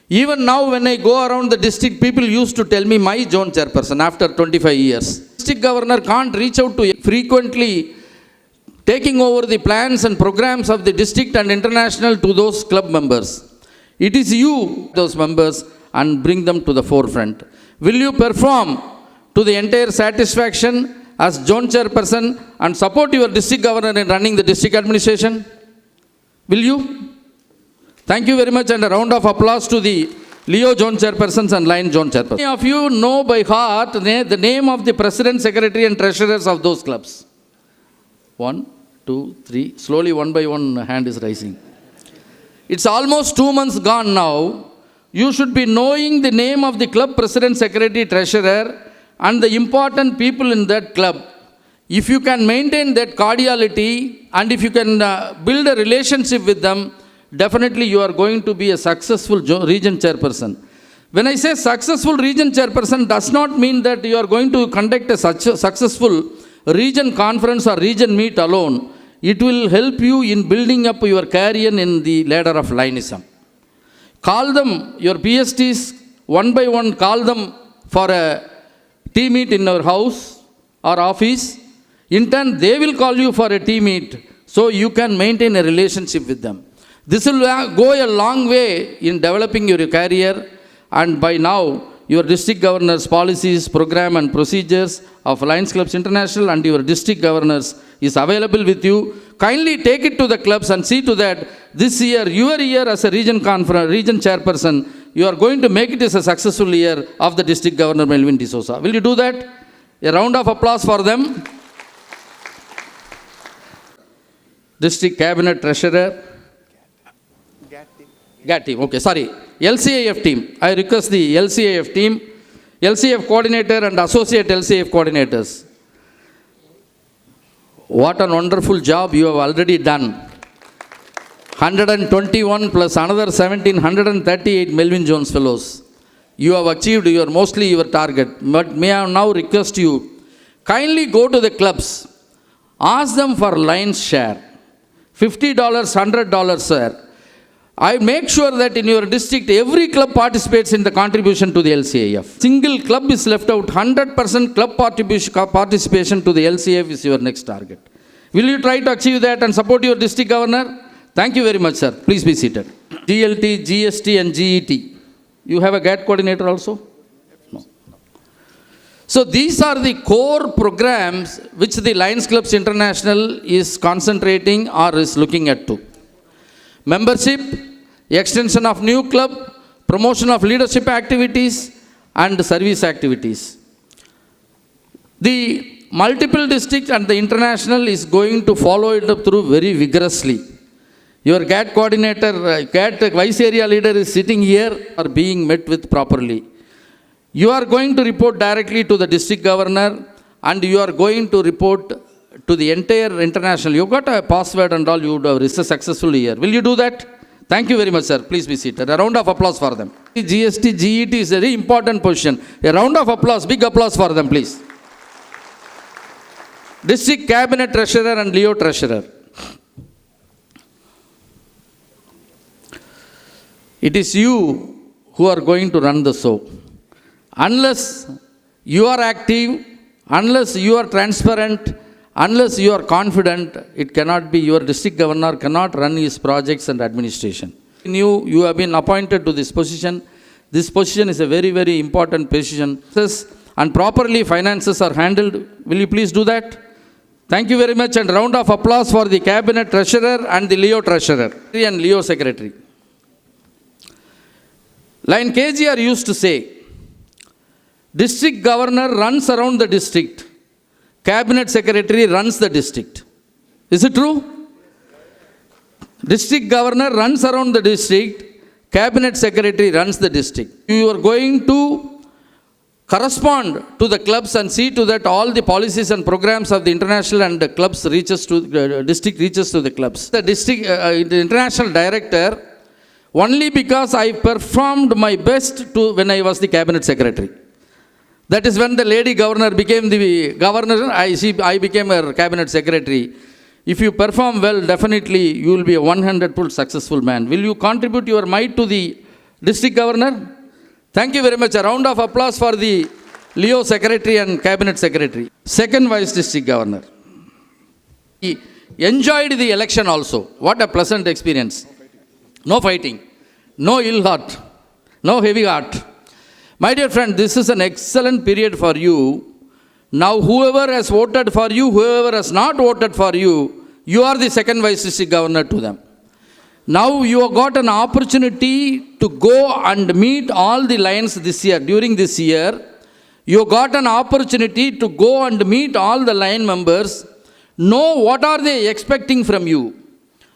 Even now when I go around the district, people used to tell me my zone chairperson after 25 years. District governor can't reach out to frequently taking over the plans and programs of the district and international to those club members. It is you, those members, and bring them to the forefront. Will you perform to the entire satisfaction as zone chairperson and support your district governor in running the district administration? Will you? Thank you very much, and a round of applause to the Leo zone chairpersons and Lion zone chairpersons. Many of you know by heart the name of the president, secretary and treasurers of those clubs. 1, 2, 3, slowly one by one hand is rising. It's almost 2 months gone now. You should be knowing the name of the club president, secretary, treasurer and the important people in that club. If you can maintain that cordiality and if you can build a relationship with them, definitely you are going to be a successful region chairperson. When I say successful region chairperson, does not mean that you are going to conduct a successful region conference or region meet alone. It will help you in building up your career in the ladder of Lionism. Call them, your PSTs, one by one, call them for a tea meet in our house or office. In turn, they will call you for a tea meet so you can maintain a relationship with them. This will go a long way in developing your career, and by now, your district governor's policies, program and procedures of Lions Clubs International and your district governors is available with you. Kindly take it to the clubs and see to that this year, your year as a region chairperson, you are going to make it as a successful year of the district governor Melvin D'Souza. Will you do that? A round of applause for them. District Cabinet Treasurer. GAT team, okay, sorry. LCIF team. I request the LCIF team, LCIF coordinator and associate LCIF coordinators. What a wonderful job you have already done. 121 plus another 17, 138 Melvin Jones fellows. You have achieved mostly your target. But may I now request you, kindly go to the clubs. Ask them for Lions share. $50, $100, sir. I make sure that in your district, every club participates in the contribution to the LCIF. Single club is left out. 100% club participation to the LCIF is your next target. Will you try to achieve that and support your district governor? Thank you very much, sir. Please be seated. GLT, GST and GET. You have a GAT coordinator also? No. So these are the core programs which the Lions Clubs International is concentrating or is looking at to. Membership, extension of new club, promotion of leadership activities and service activities. The multiple district and the international is going to follow it up through very vigorously. Your GAT coordinator, GAT vice area leader is sitting here or being met with properly. You are going to report directly to the district governor and you are going to report to the entire international. You got a password and all, you would have reached a successful year. Will you do that? Thank you very much, sir. Please be seated. A round of applause for them. GST, GET is a very important position. A round of applause, big applause for them, please. District Cabinet Treasurer and Leo Treasurer. It is you who are going to run the show. Unless you are active, unless you are transparent, Unless you are confident, it cannot be, your district governor cannot run his projects and administration. You have been appointed to this position. This position is a very, very important position. And properly finances are handled. Will you please do that? Thank you very much, and round of applause for the cabinet treasurer and the Leo treasurer and Leo secretary. Line KGR used to say, district governor runs around the district, cabinet secretary runs the district. Is it true? District governor runs around the district, cabinet secretary runs the district. You are going to correspond to the clubs and see to that all the policies and programs of the international and the clubs reaches to district reaches to the clubs. The district, the international director, only because I performed my best when I was the cabinet secretary. That is when the lady governor became the governor, I became a cabinet secretary. If you perform well, definitely you will be a 100% successful man. Will you contribute your might to the district governor? Thank you very much. A round of applause for the Leo secretary and cabinet secretary. Second vice district governor. He enjoyed the election also. What a pleasant experience. No fighting, no ill heart, no heavy heart. My dear friend, this is an excellent period for you. Now whoever has voted for you, whoever has not voted for you, you are the second vice district governor to them. Now you have got an opportunity to go and meet all the lions this year. During this year, you got an opportunity to go and meet all the lion members. Know what are they expecting from you.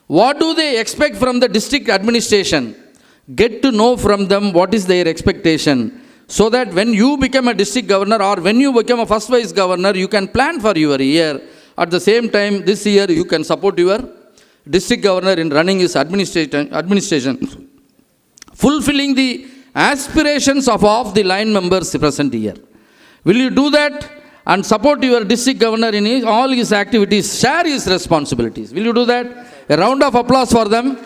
What do they expect from the district administration? Get to know from them what is their expectation, so that when you become a district governor or when you become a first vice governor, you can plan for your year. At the same time, this year you can support your district governor in running his administration, fulfilling the aspirations of the line members present here. Will you do that and support your district governor in all his activities, share his responsibilities? Will you do that? A round of applause for them.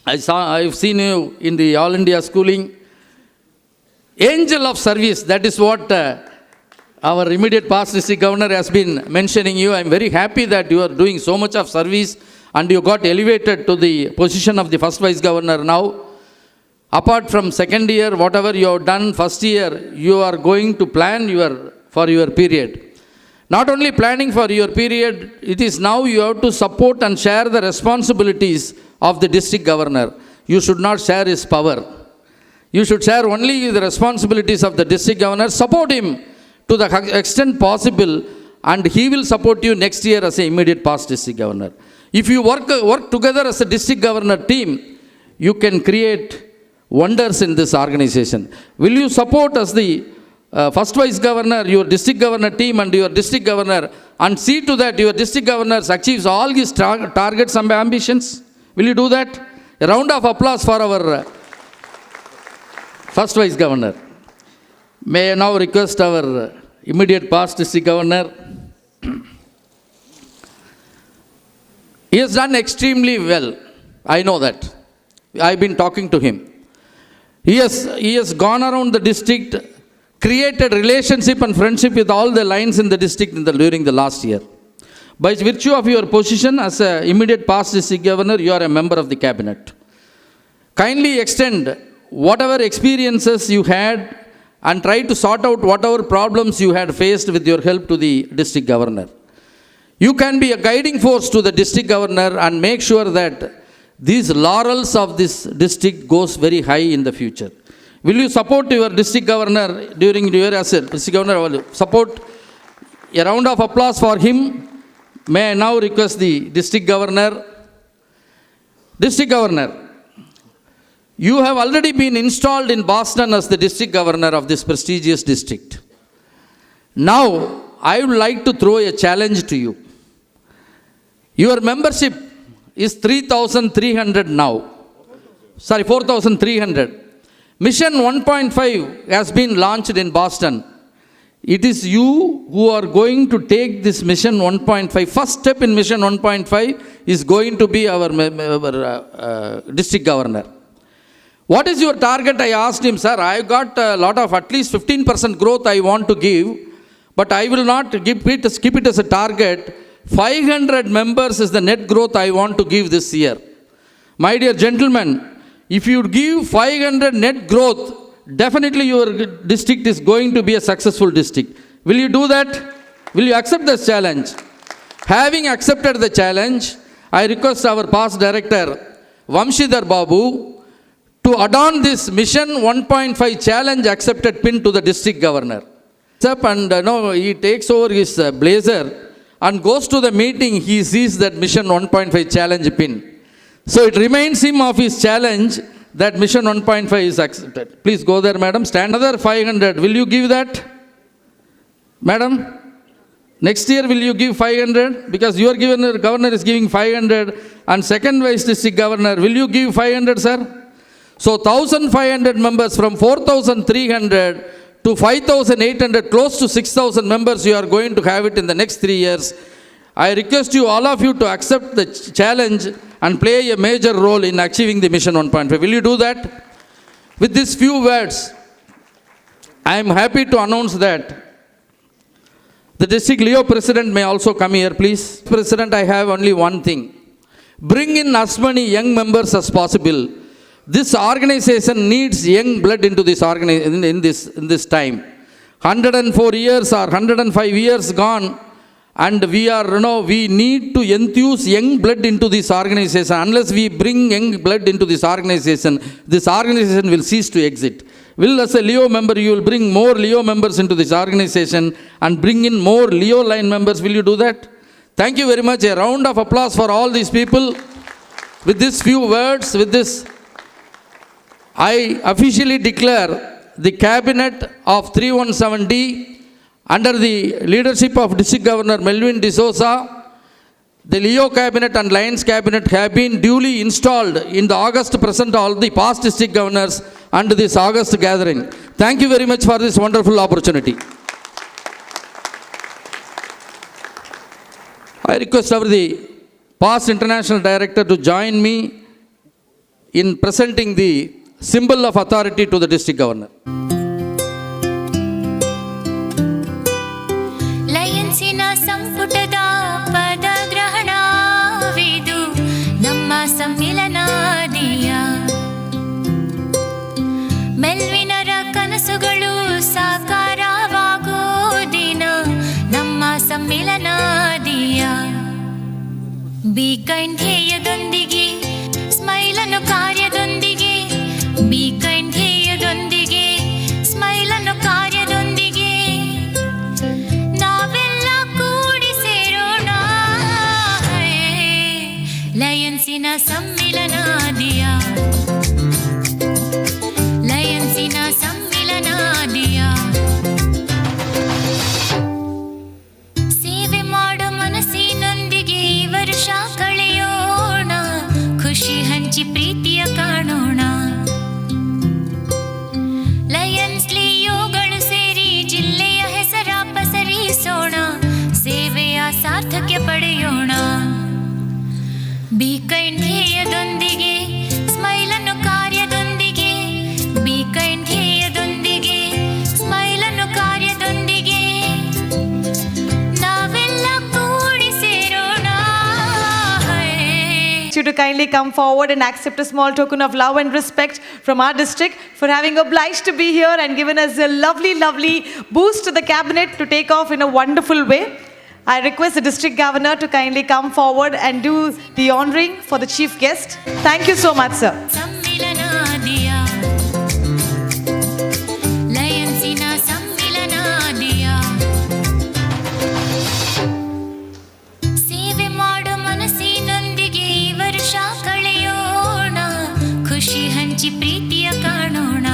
I've seen you in the All India schooling. Angel of service, that is what our immediate past district governor has been mentioning you. I'm very happy that you are doing so much of service and you got elevated to the position of the first vice governor now. Apart from second year, whatever you have done first year, you are going to plan for your period. Not only planning for your period, it is now you have to support and share the responsibilities of the district governor. You should not share his power. You should share only the responsibilities of the district governor. Support him to the extent possible, and he will support you next year as an immediate past district governor. If you work together as a district governor team, you can create wonders in this organization. Will you support as the first vice governor, your district governor team and your district governor, and see to that your district governor achieves all his targets and ambitions? Will you do that? A round of applause for our first vice governor. May I now request our immediate past district governor. He has done extremely well. I know that. I've been talking to him. He has gone around the district, created relationship and friendship with all the lines in the district during the last year. By virtue of your position as an immediate past district governor, you are a member of the cabinet. Kindly extend whatever experiences you had and try to sort out whatever problems you had faced with your help to the district governor. You can be a guiding force to the district governor and make sure that these laurels of this district goes very high in the future. Will you support your district governor during your as a district governor? Support. A round of applause for him. May I now request the district governor. District governor, you have already been installed in Boston as the district governor of this prestigious district. Now, I would like to throw a challenge to you. Your membership is 3,300 now. Sorry, 4,300. Mission 1.5 has been launched in Boston. It is you who are going to take this Mission 1.5. First step in Mission 1.5 is going to be our district governor. What is your target? I asked him, sir, I got a lot of at least 15% growth I want to give. but I will not keep it as a target. 500 members is the net growth I want to give this year. My dear gentlemen, if you give 500 net growth, definitely your district is going to be a successful district. Will you do that? Will you accept this challenge? Having accepted the challenge, I request our past director, Vamshidhar Babu, to adorn this Mission 1.5 challenge accepted pin to the district governor. And he takes over his blazer and goes to the meeting. He sees that Mission 1.5 challenge pin. So it reminds him of his challenge that Mission 1.5 is accepted. Please go there, madam. Stand another 500. Will you give that? Madam? Next year, will you give 500? Because your governor is giving 500 and second vice district governor, will you give 500, sir? So 1,500 members from 4,300 to 5,800, close to 6,000 members you are going to have it in the next 3 years. I request you, all of you, to accept the challenge and play a major role in achieving the Mission 1.5. Will you do that? With these few words, I am happy to announce that the district Leo president may also come here, please. President, I have only one thing. Bring in as many young members as possible. This organization needs young blood into this organization in this time. 104 years or 105 years gone, and we need to enthuse young blood into this organization. Unless we bring young blood into this organization will cease to exist. Will, as a Leo member, you will bring more Leo members into this organization and bring in more Leo line members. Will you do that? Thank you very much. A round of applause for all these people. With these few words, with this, I officially declare the cabinet of 317D under the leadership of District Governor Melvin D'Souza. The Leo cabinet and Lions cabinet have been duly installed in the August present all the past district governors under this August gathering. Thank you very much for this wonderful opportunity. I request the past international director to join me in presenting the symbol of authority to the district governor. ಲಯನ್ಸಿನ ಸಂಪುಟದ ಪದಗ್ರಹಣವಿದು ನಮ್ಮ ಸಮ್ಮಿಲನ ದಿಯ ಮೆಲ್ವಿನರ ಕನಸುಗಳು ಸಾಕಾರವಾಗೋ ದಿನ ನಮ್ಮ ಸಮ್ಮಿಲನ ದಿಯ B kind ಧ್ಯೇಯದೊಂದಿಗೆ ಸ್ಮೈಲನ್ನು ಕಾರ್ಯದೊಂದಿಗೆ be kind ಧ್ಯೇಯದೊಂದಿಗೆ ಸ್ಮೈಲನ್ನು ಕಾರ್ಯದೊಂದಿಗೆ ನಾವೆಲ್ಲ ಕೂಡಿ ಸೇರೋಣ ಲಯನ್ಸಿನ ಸಮ್ಮಿಲನ ದಿಯ ಲಯನ್ಸಿನ ಸಮ್ಮಿಲನ ದಿಯ ಸೇವೆ ಮಾಡೋ ಮನಸ್ಸಿನೊಂದಿಗೆ ಈ ವರ್ಷ ಕಳೆಯೋಣ ಖುಷಿ ಹಂಚಿ ಪ್ರೀತಿಯ ಕಾಣೋಣ ಲಯನ್ಸ್ ಲಿಯೋಗಳು ಸೇರಿ ಜಿಲ್ಲೆಯ ಹೆಸರ ಪಸರಿಸೋಣ ಸೇವೆಯ ಸಾರ್ಥಕ್ಯ ಪಡೆಯೋಣ ಬಿ ಕೈಂಡ್ ಧ್ಯೇಯದೊಂದಿಗೆ ಸ್ಮೈಲನ್ನು ಕಾರ್ಯದೊಂದಿಗೆ ಬಿ ಕೈಂಡ್ ಧ್ಯೇಯದೊಂದಿಗೆ ಸ್ಮೈಲನ್ನು ಕಾರ್ಯದೊಂದಿಗೆ ನಾವೆಲ್ಲ ಕೂಡಿ ಸೇರೋಣ. You to kindly come forward and accept a small token of love and respect from our district for having obliged to be here and given us a lovely boost to the cabinet to take off in a wonderful way. I request the district governor to kindly come forward and do the honoring for the chief guest. Thank you so much, sir. ಸಮ್ಮಿಲನ ದಿಯ ಲಯನ್ಸಿನ ಸಮ್ಮಿಲನ ದಿಯ ಸೇವೆ ಮಾಡೋ ಮನಸ್ಸಿನೊಂದಿಗೆ ಈ ವರ್ಷ ಕಳೆಯೋಣ ಖುಷಿ ಹಂಚಿ ಪ್ರೀತಿಯ ಕಾಣೋಣ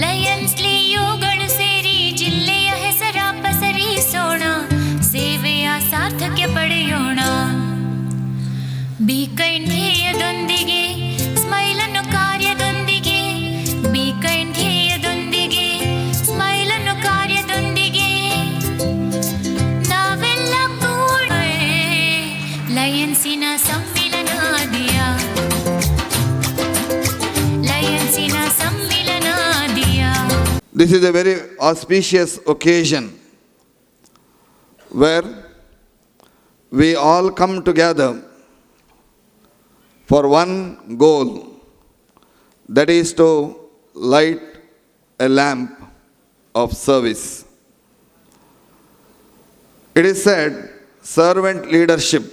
Lions ಲಿಯೋಗಳು ಸೇರಿ ಜಿಲ್ಲೆಯ ಹೆಸರ ಪಸರಿಸೋಣ ಸೇವೆಯ ಸಾರ್ಥಕ್ಯ ಪಡೆಯೋಣ ಬಿ ಕೈಂಡ್ ಧ್ಯೇಯದೊಂದಿಗೆ ಸ್ಮೈಲನ್ನು ಕಾರ್ಯದೊಂದಿಗೆ ಬಿ ಕೈಂಡ್ ಧ್ಯೇಯದೊಂದಿಗೆ ಸ್ಮೈಲನ್ನು ಕಾರ್ಯದೊಂದಿಗೆ ನಾವೆಲ್ಲ ಕೂಡ ಲಯನ್ಸಿನ ಸಮ್ಮಿಲನ ದಿಯ this is a very auspicious occasion where we all come together for one goal, that is to light a lamp of service. It is said, servant leadership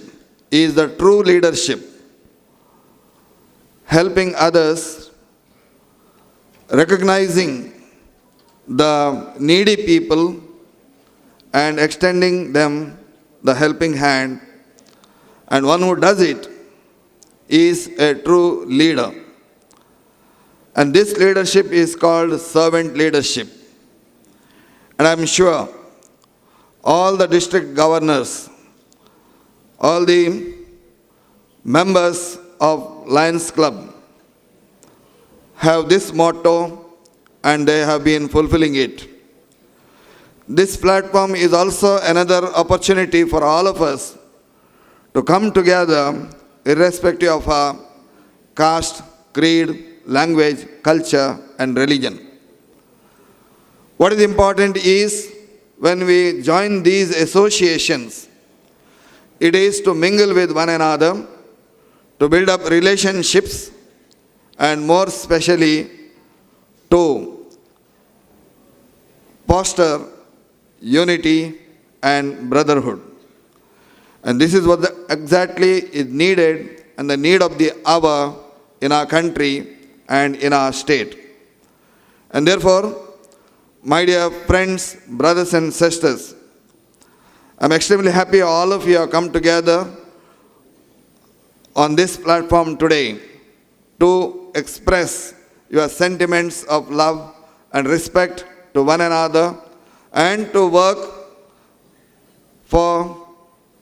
is the true leadership, helping others, recognizing the needy people and extending them the helping hand, and one who does it is a true leader. And this leadership is called servant leadership. And I'm sure all the district governors, all the members of Lions Club have this motto and they have been fulfilling it. This platform is also another opportunity for all of us to come together irrespective of our caste, creed, language, culture, and religion. What is important is when we join these associations, it is to mingle with one another, to build up relationships, and more especially to foster unity and brotherhood. And this is what exactly is needed and the need of the hour in our country and in our state. And therefore, my dear friends, brothers and sisters, I'm extremely happy all of you have come together on this platform today to express your sentiments of love and respect to one another and to work for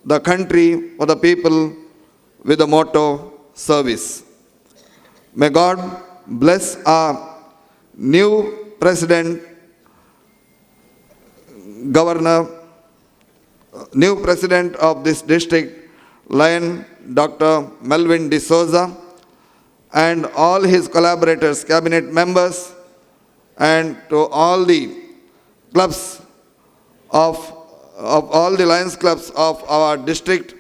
the country, for the people with the motto, service. May God bless our new president, governor, new president of this district, Lion Dr. Melvin D'Souza, and all his collaborators, cabinet members, and to all the clubs of all the Lions clubs of our district.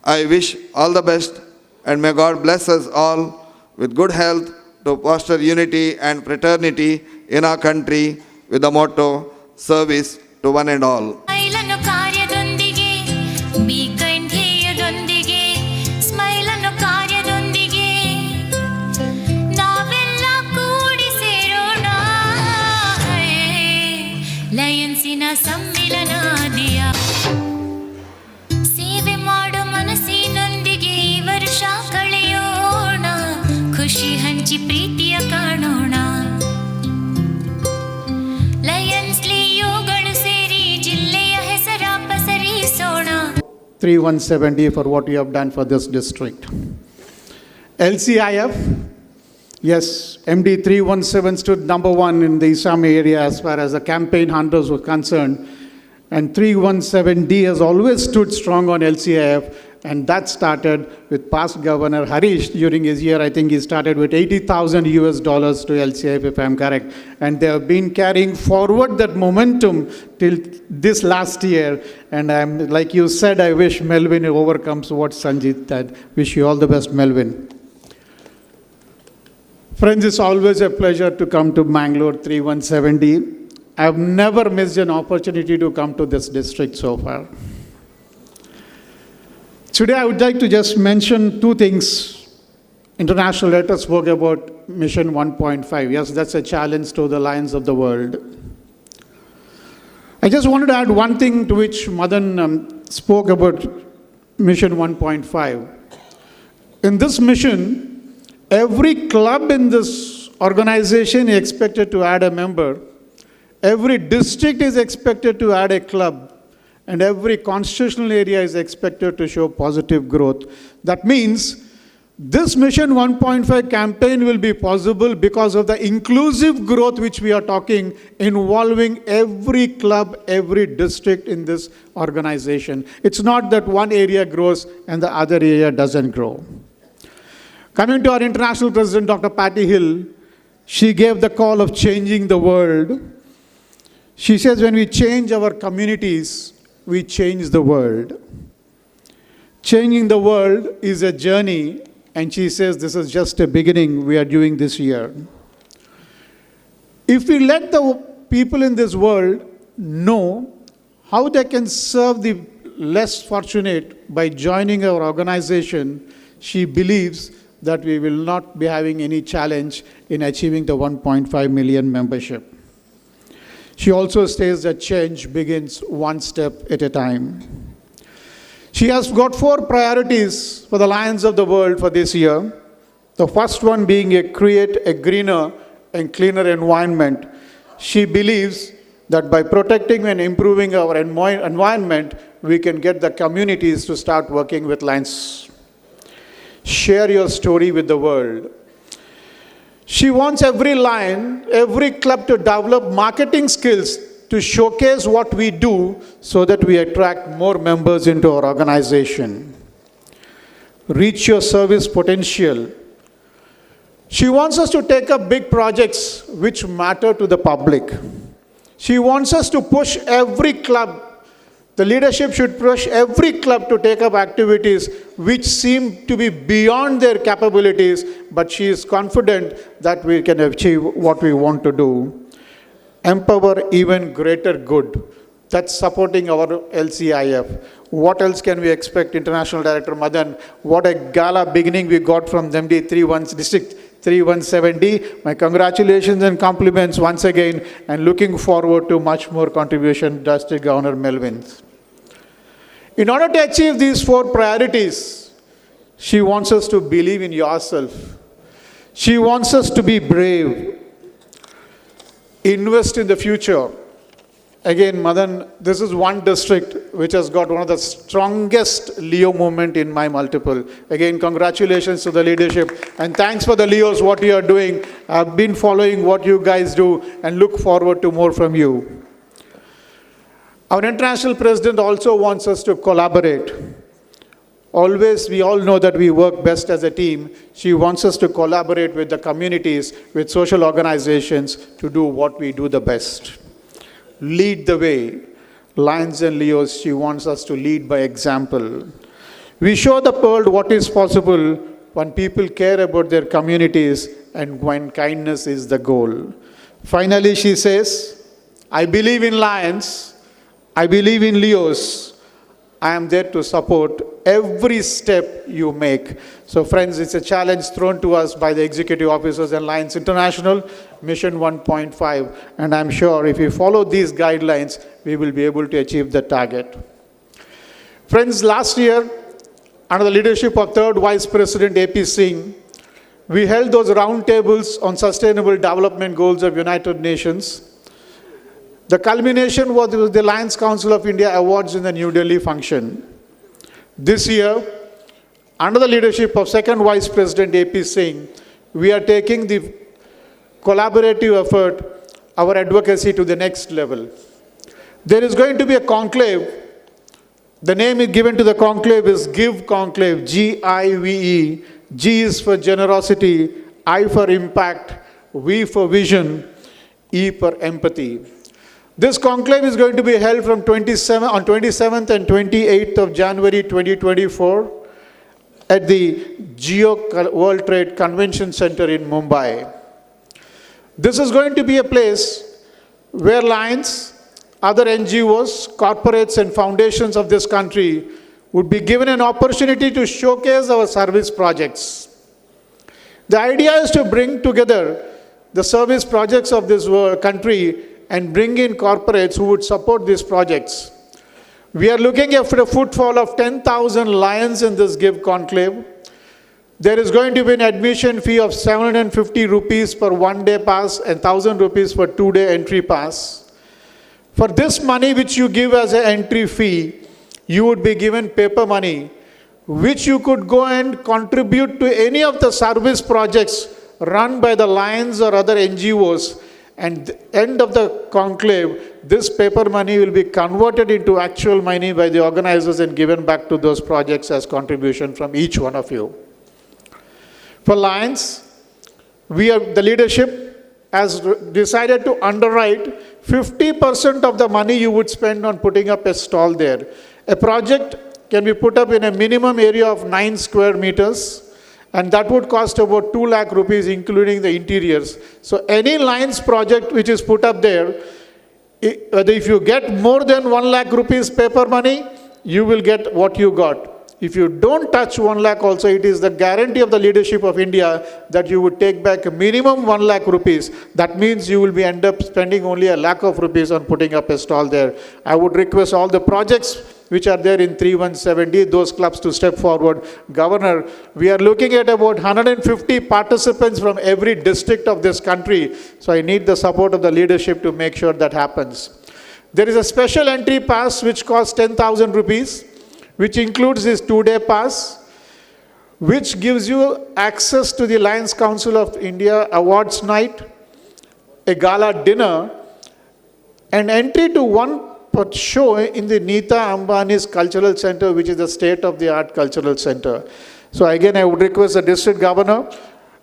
I wish all the best, and may God bless us all with good health to foster unity and fraternity in our country with the motto, service to one and all. ಸ್ಮೈಲನ್ನು ಕಾರ್ಯದೊಂದಿಗೆ ಬೀಕೈಂಡ್ ಧ್ಯೇಯದೊಂದಿಗೆ ಸ್ಮೈಲನ್ನು ಕಾರ್ಯದೊಂದಿಗೆ ನಾವೆಲ್ಲ ಕೂಡಿ ಸೇರೋಣ ಲಯನ್ಸಿನ ಸಮ್ಮಿಲನ ದಿಯ ಸೇವೆ ಮಾಡೋ ಮನಸ್ಸಿನೊಂದಿಗೆ ಈ ವರ್ಷ ಕಳೆಯೋಣ ಖುಷಿ ಹಂಚಿ ಪ್ರೀತಿಯ ಕಾಣೋಣ ಲಯನ್ಸ್ ಲಿಯೋಗಳು ಸೇರಿ ಜಿಲ್ಲೆಯ ಹೆಸರ ಪಸರಿಸೋಣ 317D for what you have done for this district. LCIF, yes, MD 317 stood number one in the Isami area as far as the campaign hunters were concerned. And 317D has always stood strong on LCIF, and that started with past Governor Harish. During his year, I think he started with $80,000 to LCIF, if I'm correct. And they have been carrying forward that momentum till this last year. And I'm, like you said, I wish Melvin overcomes what Sanjit said. Wish you all the best, Melvin. Friends, it's always a pleasure to come to Mangalore 317D. I've never missed an opportunity to come to this district so far. Today, I would like to just mention two things. International letter spoke about Mission 1.5. Yes, that's a challenge to the lions of the world. I just wanted to add one thing to which Madan spoke about Mission 1.5. In this mission, every club in this organization is expected to add a member. Every district is expected to add a club. And every constitutional area is expected to show positive growth. That means this Mission 1.5 campaign will be possible because of the inclusive growth which we are talking, involving every club, every district in this organization. It's not that one area grows and the other area doesn't grow. Coming to our international president, Dr. Patty Hill, She gave the call of changing the world. She says, when we change our communities, we change the world. Changing the world is a journey, and she says this is just a beginning we are doing this year. If we let the people in this world know how they can serve the less fortunate by joining our organization, she believes that we will not be having any challenge in achieving the 1.5 million membership. She also states that change begins one step at a time. She has got 4 priorities for the Lions of the World for this year. The first one being create a greener and cleaner environment. She believes that by protecting and improving our environment, we can get the communities to start working with Lions. Share your story with the world. She wants every Lion, every club to develop marketing skills to showcase what we do so that we attract more members into our organization. Reach your service potential. She wants us to take up big projects which matter to the public. She wants us to push every club. The leadership should push every club to take up activities which seem to be beyond their capabilities, but she is confident that we can achieve what we want to do. Empower even greater good. That's supporting our LCIF. What else can we expect, International Director Madan? What a gala beginning we got from MD 31 District 317D. My congratulations and compliments once again, and looking forward to much more contribution, District Governor Melvin. In order to achieve these 4 priorities, she wants us to believe in yourself. She wants us to be brave. Invest in the future. Again, Madan, this is one district which has got one of the strongest Leo movement in my multiple. Again, congratulations to the leadership, and thanks for the Leos, what you are doing. I've been following what you guys do and look forward to more from you. Our international president also wants us to collaborate. Always, we all know that we work best as a team. She wants us to collaborate with the communities, with social organizations to do what we do the best. Lead the way. Lions and Leos, she wants us to lead by example. We show the world what is possible when people care about their communities and when kindness is the goal. Finally, she says, I believe in Lions. I believe in Leos. I am there to support every step you make. So friends, it's a challenge thrown to us by the executive officers and Lions International, Mission 1.5. And I'm sure if we follow these guidelines, we will be able to achieve the target. Friends, last year, under the leadership of 3rd Vice President AP Singh, we held those roundtables on sustainable development goals of United Nations. The culmination was the Lions Council of India Awards in the New Delhi function. This year, under the leadership of 2nd Vice President AP Singh, we are taking the collaborative effort, our advocacy to the next level. There is going to be a conclave. The name is given to the conclave is Give Conclave, G-I-V-E. G is for generosity, I for impact, V for vision, E for empathy. This conclave is going to be held from 27th and 28th of January 2024 at the Geo World Trade Convention Center in Mumbai. This is going to be a place where Lions, other NGOs, corporates and foundations of this country would be given an opportunity to showcase our service projects. The idea is to bring together the service projects of this country and bring in corporates who would support these projects. We are looking at a footfall of 10,000 Lions in this Give Conclave. There is going to be an admission fee of 750 rupees per one-day pass and 1,000 rupees for two-day entry pass. For this money which you give as an entry fee, you would be given paper money, which you could go and contribute to any of the service projects run by the Lions or other NGOs. And at the end of the conclave, this paper money will be converted into actual money by the organizers and given back to those projects as contribution from each one of you. For Lions, we are the leadership. has decided to underwrite 50% of the money you would spend on putting up a stall there. A project can be put up in a minimum area of 9 square meters, and that would cost about 2 lakh rupees, including the interiors. So any lines project which is put up there, if you get more than 1 lakh rupees paper money, you will get what you got. If you don't touch 1 lakh also, it is the guarantee of the leadership of India that you would take back a minimum 1 lakh rupees. That means you will be end up spending only a lakh of rupees on putting up a stall there. I would request all the projects which are there in 3170, those clubs to step forward. Governor, we are looking at about 150 participants from every district of this country. So I need the support of the leadership to make sure that happens. There is a special entry pass which costs 10,000 rupees. Which includes this 2-day pass, which gives you access to the Lions Council of India Awards Night, a gala dinner, and entry to one show in the Nita Ambani's Cultural Center, which is the state-of-the-art cultural center. So again, I would request the district governor,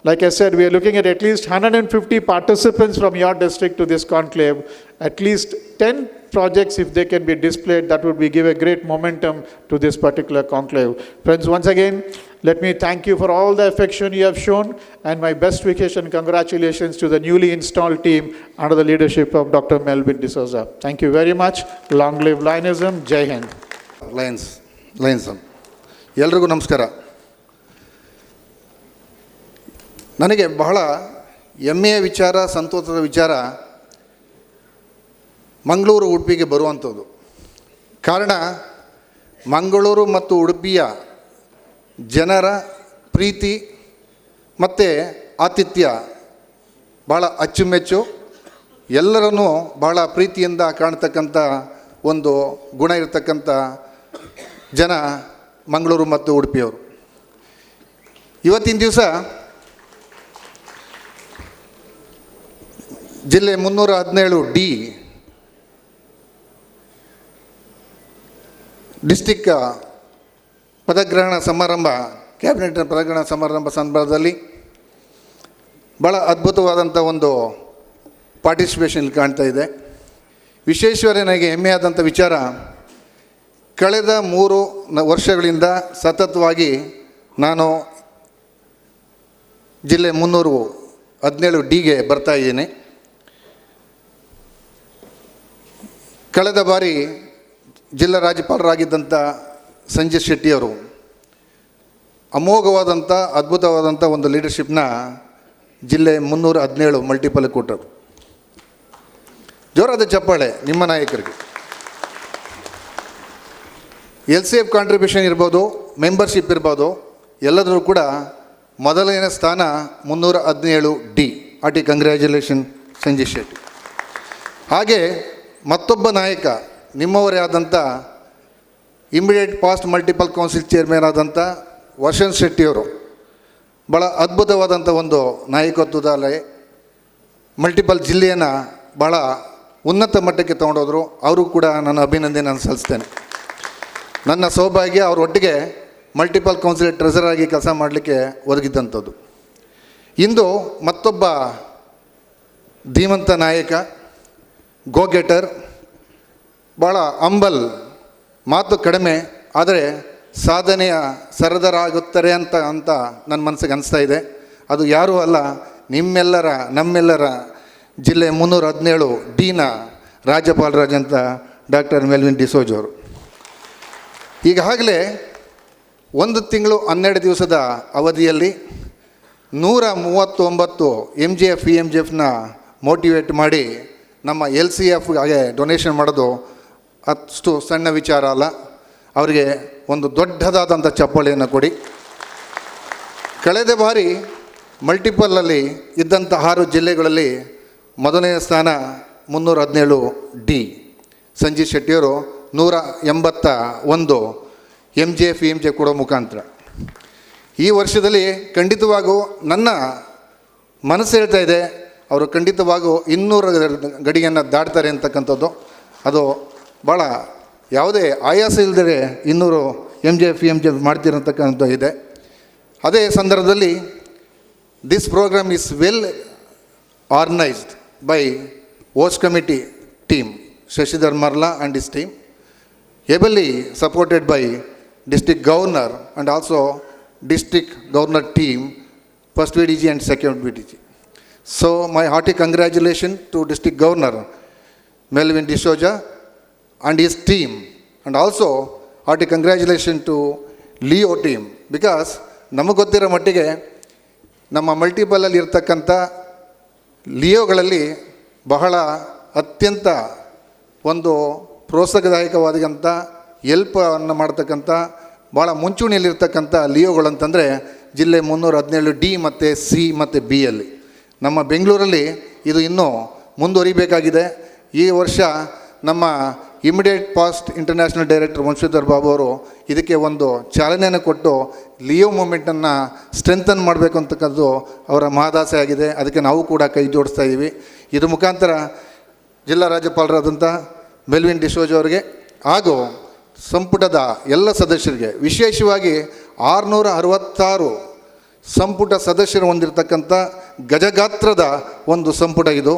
like I said, we are looking at least 150 participants from your district to this conclave, at least 10 projects, if they can be displayed, that would give a great momentum to this particular conclave. Friends, once again, let me thank you for all the affection you have shown, and my best wishes and congratulations to the newly installed team under the leadership of Dr. Melvin D'Souza. Thank you very much. Long live Lionism. Jai Hind. ಲಯನ್ಸಮ್ ಎಲ್ರಿಗೂ ನಮಸ್ಕಾರ. ನನಗೆ ಬಹಳ ಹೆಮ್ಮೆಯ ವಿಚಾರ, ಸಂತೋಷದ ವಿಚಾರ ಮಂಗಳೂರು ಉಡುಪಿಗೆ ಬರುವಂಥದ್ದು. ಕಾರಣ ಮಂಗಳೂರು ಮತ್ತು ಉಡುಪಿಯ ಜನರ ಪ್ರೀತಿ ಮತ್ತು ಆತಿಥ್ಯ ಭಾಳ ಅಚ್ಚುಮೆಚ್ಚು, ಎಲ್ಲರನ್ನೂ ಭಾಳ ಪ್ರೀತಿಯಿಂದ ಕಾಣ್ತಕ್ಕಂಥ ಒಂದು ಗುಣ ಇರತಕ್ಕಂಥ ಜನ ಮಂಗಳೂರು ಮತ್ತು ಉಡುಪಿಯವರು. ಇವತ್ತಿನ ದಿವಸ ಜಿಲ್ಲೆ 317D ಡಿಸ್ಟಿಕ್ ಪದಗ್ರಹಣ ಸಮಾರಂಭ, ಕ್ಯಾಬಿನೆಟ್ ಪದಗ್ರಹಣ ಸಮಾರಂಭ ಸಂದರ್ಭದಲ್ಲಿ ಭಾಳ ಅದ್ಭುತವಾದಂಥ ಒಂದು ಪಾರ್ಟಿಸಿಪೇಷನ್ ಕಾಣ್ತಾ ಇದೆ. ವಿಶೇಷವಾಗಿ ನನಗೆ ಹೆಮ್ಮೆಯಾದಂಥ ವಿಚಾರ, ಕಳೆದ 3 ವರ್ಷಗಳಿಂದ ಸತತವಾಗಿ ನಾನು ಜಿಲ್ಲೆ 317Dಗೆ ಬರ್ತಾ ಇದ್ದೀನಿ. ಕಳೆದ ಬಾರಿ ಜಿಲ್ಲಾ ರಾಜ್ಯಪಾಲರಾಗಿದ್ದಂಥ ಸಂಜಯ್ ಶೆಟ್ಟಿಯವರು ಅಮೋಘವಾದಂಥ ಅದ್ಭುತವಾದಂಥ ಒಂದು ಲೀಡರ್ಶಿಪ್ನ ಜಿಲ್ಲೆ 317 ಮಲ್ಟಿಪಲ್ ಕೊಟ್ಟರು. ಜೋರಾದ ಚಪ್ಪಾಳೆ ನಿಮ್ಮ ನಾಯಕರಿಗೆ. LCF ಕಾಂಟ್ರಿಬ್ಯೂಷನ್ ಇರ್ಬೋದು, ಮೆಂಬರ್ಶಿಪ್ ಇರ್ಬೋದು, ಎಲ್ಲದರೂ ಕೂಡ ಮೊದಲನೇ ಸ್ಥಾನ 317D. ಆಟಿ ಕಂಗ್ರ್ಯಾಚುಲೇಷನ್ ಸಂಜಯ್ ಶೆಟ್ಟಿ. ಹಾಗೆ ಮತ್ತೊಬ್ಬ ನಾಯಕ ನಿಮ್ಮವರೇ ಆದಂಥ immediate past multiple council chairman ಆದಂಥ ವಸಂತ್ ಶೆಟ್ಟಿಯವರು ಭಾಳ ಅದ್ಭುತವಾದಂಥ ಒಂದು ನಾಯಕತ್ವದಲ್ಲಿ ಮಲ್ಟಿಪಲ್ ಜಿಲ್ಲೆಯನ್ನು ಭಾಳ ಉನ್ನತ ಮಟ್ಟಕ್ಕೆ ತೊಗೊಂಡೋದ್ರು. ಅವರು ಕೂಡ ನಾನು ಅಭಿನಂದನೆ ಸಲ್ಲಿಸ್ತೇನೆ. ನನ್ನ ಸೌಭಾಗ್ಯ ಅವರೊಟ್ಟಿಗೆ ಮಲ್ಟಿಪಲ್ ಕೌನ್ಸಿಲ್ ಟ್ರೆಸರ್ ಆಗಿ ಕೆಲಸ ಮಾಡಲಿಕ್ಕೆ ಒದಗಿದ್ದಂಥದ್ದು. ಇಂದು ಮತ್ತೊಬ್ಬ ಧೀಮಂತ ನಾಯಕ, ಗೋಗೆಟರ್, ಭಾಳ ಅಂಬಲ್, ಮಾತು ಕಡಿಮೆ ಆದರೆ ಸಾಧನೆಯ ಸರದರಾಗುತ್ತಾರೆ ಅಂತ ನನ್ನ ಮನಸ್ಸಿಗೆ ಅನಿಸ್ತಾ ಇದೆ. ಅದು ಯಾರೂ ಅಲ್ಲ, ನಮ್ಮೆಲ್ಲರ ಜಿಲ್ಲೆ 317Dನ ರಾಜ್ಯಪಾಲರಾದಂಥ ಡಾಕ್ಟರ್ ಮೆಲ್ವಿನ್ ಡಿಸೋಜ್ ಅವರು. ಈಗಾಗಲೇ 1 ತಿಂಗಳು 12 ದಿವಸದ ಅವಧಿಯಲ್ಲಿ 139 MGF EMGFನ ಮೋಟಿವೇಟ್ ಮಾಡಿ ನಮ್ಮ LCFಗೆ ಡೊನೇಷನ್ ಮಾಡೋದು ಅಷ್ಟು ಸಣ್ಣ ವಿಚಾರ ಅಲ್ಲ. ಅವರಿಗೆ ಒಂದು ದೊಡ್ಡದಾದಂಥ ಚಪ್ಪಾಳೆಯನ್ನು ಕೊಡಿ. ಕಳೆದ ಬಾರಿ ಮಲ್ಟಿಪಲಲ್ಲಿ ಇದ್ದಂಥ 6 ಜಿಲ್ಲೆಗಳಲ್ಲಿ ಮೊದಲನೇ ಸ್ಥಾನ 317D. ಸಂಜಯ್ ಶೆಟ್ಟಿಯವರು 181 MGF EMGF ಕೊಡೋ ಮುಖಾಂತರ ಈ ವರ್ಷದಲ್ಲಿ ಖಂಡಿತವಾಗೂ ನನ್ನ ಮನಸ್ಸು ಹೇಳ್ತಾ ಇದೆ, ಅವರು ಖಂಡಿತವಾಗೂ 200 ಗಡಿಯನ್ನು ದಾಟ್ತಾರೆ ಅಂತಕ್ಕಂಥದ್ದು. ಅದು ಭಾಳ ಯಾವುದೇ ಆಯಾಸ ಇಲ್ಲದೆ 200 MGF EMGF ಮಾಡ್ತಿರತಕ್ಕಂಥ ಇದೆ. ಅದೇ ಸಂದರ್ಭದಲ್ಲಿ this programme is well organized by host committee team, Shashidhar Marla and his team, ably supported by district governor and also district governor team, first VDG and second VDG. So my hearty congratulations to district governor Melvin D'Souza and his team, and also hearty congratulations to Leo team, because ನಮಗೆ ಗೊತ್ತಿರೋ ಮಟ್ಟಿಗೆ ನಮ್ಮ ಮಲ್ಟಿಪಲಲ್ಲಿ ಇರ್ತಕ್ಕಂಥ ಲಿಯೋಗಳಲ್ಲಿ ಬಹಳ ಅತ್ಯಂತ ಒಂದು ಪ್ರೋತ್ಸಾಹದಾಯಕವಾದಂಥ ಎಲ್ಪನ್ನು ಮಾಡ್ತಕ್ಕಂಥ ಭಾಳ ಮುಂಚೂಣಿಯಲ್ಲಿರ್ತಕ್ಕಂಥ ಲಿಯೋಗಳಂತಂದರೆ ಜಿಲ್ಲೆ 317 ಡಿ ಮತ್ತು ಸಿ ಮತ್ತು ಬಿ ಅಲ್ಲಿ. ನಮ್ಮ ಬೆಂಗಳೂರಲ್ಲಿ ಇದು ಇನ್ನೂ ಮುಂದುವರಿಬೇಕಾಗಿದೆ. ಈ ವರ್ಷ ನಮ್ಮ immediate past international director Vamshadhar Babu ಅವರು ಇದಕ್ಕೆ ಒಂದು ಚಾಲನೆಯನ್ನು ಕೊಟ್ಟು ಲಿಯೋ ಮೂಮೆಂಟನ್ನು ಸ್ಟ್ರೆಂಥನ್ ಮಾಡಬೇಕು ಅಂತಕ್ಕಂಥದ್ದು ಅವರ ಮಹದಾಸೆ ಆಗಿದೆ. ಅದಕ್ಕೆ ನಾವು ಕೂಡ ಕೈ ಜೋಡಿಸ್ತಾ ಇದ್ದೀವಿ. ಇದ್ರ ಮುಖಾಂತರ ಜಿಲ್ಲಾ ರಾಜ್ಯಪಾಲರಾದಂಥ ಮೆಲ್ವಿನ್ ಡಿಸೋಜ ಅವರಿಗೆ ಹಾಗೂ ಸಂಪುಟದ ಎಲ್ಲ ಸದಸ್ಯರಿಗೆ, ವಿಶೇಷವಾಗಿ 666 ಸಂಪುಟ ಸದಸ್ಯರು ಹೊಂದಿರತಕ್ಕಂಥ ಗಜಗಾತ್ರದ ಒಂದು ಸಂಪುಟ ಇದು.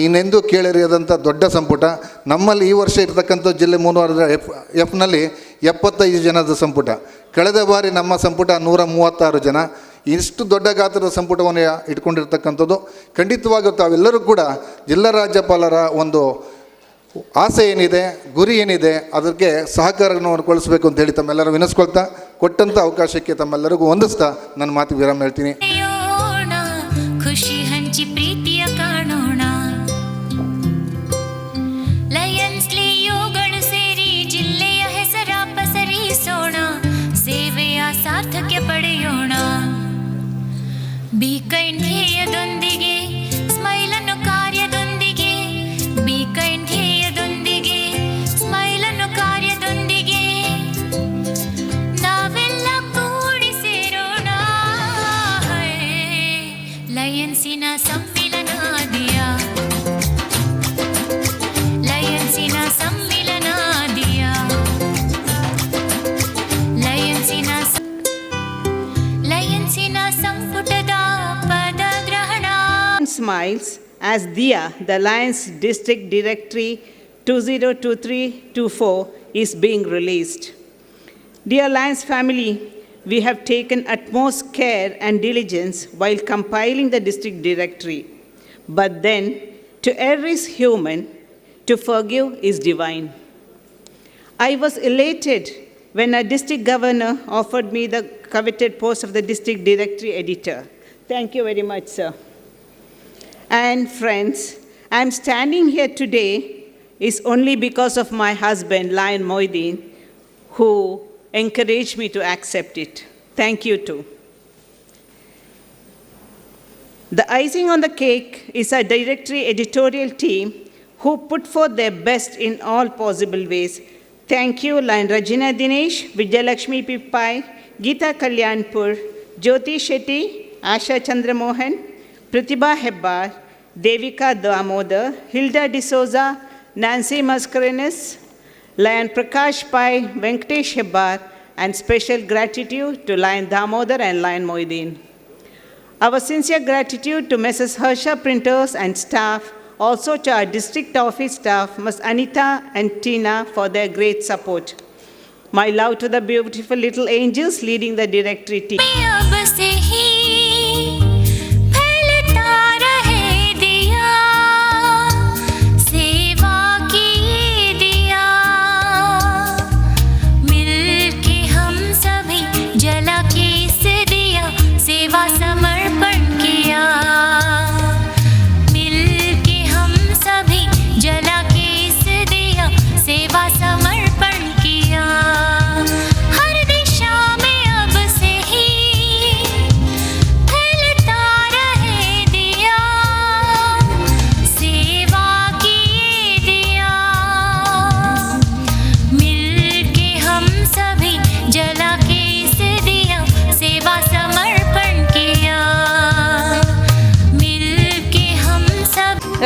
ಇನ್ನೆಂದೂ ಕೇಳಿರಿಯದಂಥ ದೊಡ್ಡ ಸಂಪುಟ. ನಮ್ಮಲ್ಲಿ ಈ ವರ್ಷ ಇರತಕ್ಕಂಥ ಜಿಲ್ಲೆ 300 ನಲ್ಲಿ 75 ಜನದ ಸಂಪುಟ. ಕಳೆದ ಬಾರಿ ನಮ್ಮ ಸಂಪುಟ 136 ಜನ. ಇಷ್ಟು ದೊಡ್ಡ ಗಾತ್ರದ ಸಂಪುಟವನ್ನು ಇಟ್ಕೊಂಡಿರ್ತಕ್ಕಂಥದ್ದು ಖಂಡಿತವಾಗಿಯೂ ತಾವೆಲ್ಲರೂ ಕೂಡ ಜಿಲ್ಲಾ ರಾಜ್ಯಪಾಲರ ಒಂದು ಆಸೆ ಏನಿದೆ, ಗುರಿ ಏನಿದೆ, ಅದಕ್ಕೆ ಸಹಕಾರವನ್ನು ಕೊಡಿಸಬೇಕು ಅಂತ ಹೇಳಿ ತಮ್ಮೆಲ್ಲರೂ ವಿನಸ್ಕೊಳ್ತಾ, ಕೊಟ್ಟಂಥ ಅವಕಾಶಕ್ಕೆ ತಮ್ಮೆಲ್ಲರಿಗೂ ವಂದಿಸ್ತಾ ನನ್ನ ಮಾತು ವಿರಾಮ ಹೇಳ್ತೀನಿ. ಖುಷಿ ಹಂಚಿ ಪ್ರೀತಿಯ ಕಾಣೋಣ, ಲಯನ್ಸ್ ಲಿಯೋಗಳು ಸೇರಿ ಜಿಲ್ಲೆಯ ಹೆಸರ ಪಸರಿಸೋಣ, ಸೇವೆಯ ಸಾರ್ಥಕ್ಯ ಪಡೆಯೋಣ. ಬಿ ಕೈಂಡ್ ಧ್ಯೇಯದೊಂದಿಗೆ, ಸ್ಮೈಲನ್ನು ಕಾರ್ಯದೊಂದಿಗೆ, ಬಿ ಕೈಂಡ್ ಧ್ಯೇಯದೊಂದಿಗೆ, ಸ್ಮೈಲನ್ನು ಕಾರ್ಯದೊಂದಿಗೆ, ನಾವೆಲ್ಲ ಕೂಡಿ ಸೇರೋಣ. ಲಯನ್ಸಿನ ಸಮ್ಮಿಲನ ದಿಯಾ, ಲಯನ್ಸಿನ ಸಮ್ಮಿಲನ ದಿಯಾ, ಲಯನ್ಸಿನ ಸಂಪುಟದ ಪದಗ್ರಹಣ. Smiles as Diya, the Lions District Directory 2023-24 is being released. Dear Lions family, we have taken utmost care and diligence while compiling the district directory. But then, to err is human, to forgive is divine. I was elated when a district governor offered me the coveted post of the district directory editor. Thank you very much, sir. And friends, I'm standing here today is only because of my husband, Lion Moideen, who encouraged me to accept it. Thank you too. The icing on the cake is our directory editorial team who put forth their best in all possible ways. Thank you, Lion Rajina Dinesh, Vijayalakshmi Pippai, Geeta Kalyanpur, Jyoti Shetty, Asha Chandramohan, Pratibha Hebbar, Devika Damodar, Hilda D'Souza, Nancy Mascarenes, Lion Prakash Pai, Venkatesh Hebbar, and special gratitude to Lion Damodar and Lion Moideen. Our sincere gratitude to Mrs. Harsha Printers and staff, also to our district office staff, Ms. Anita and Tina, for their great support. My love to the beautiful little angels leading the directory team.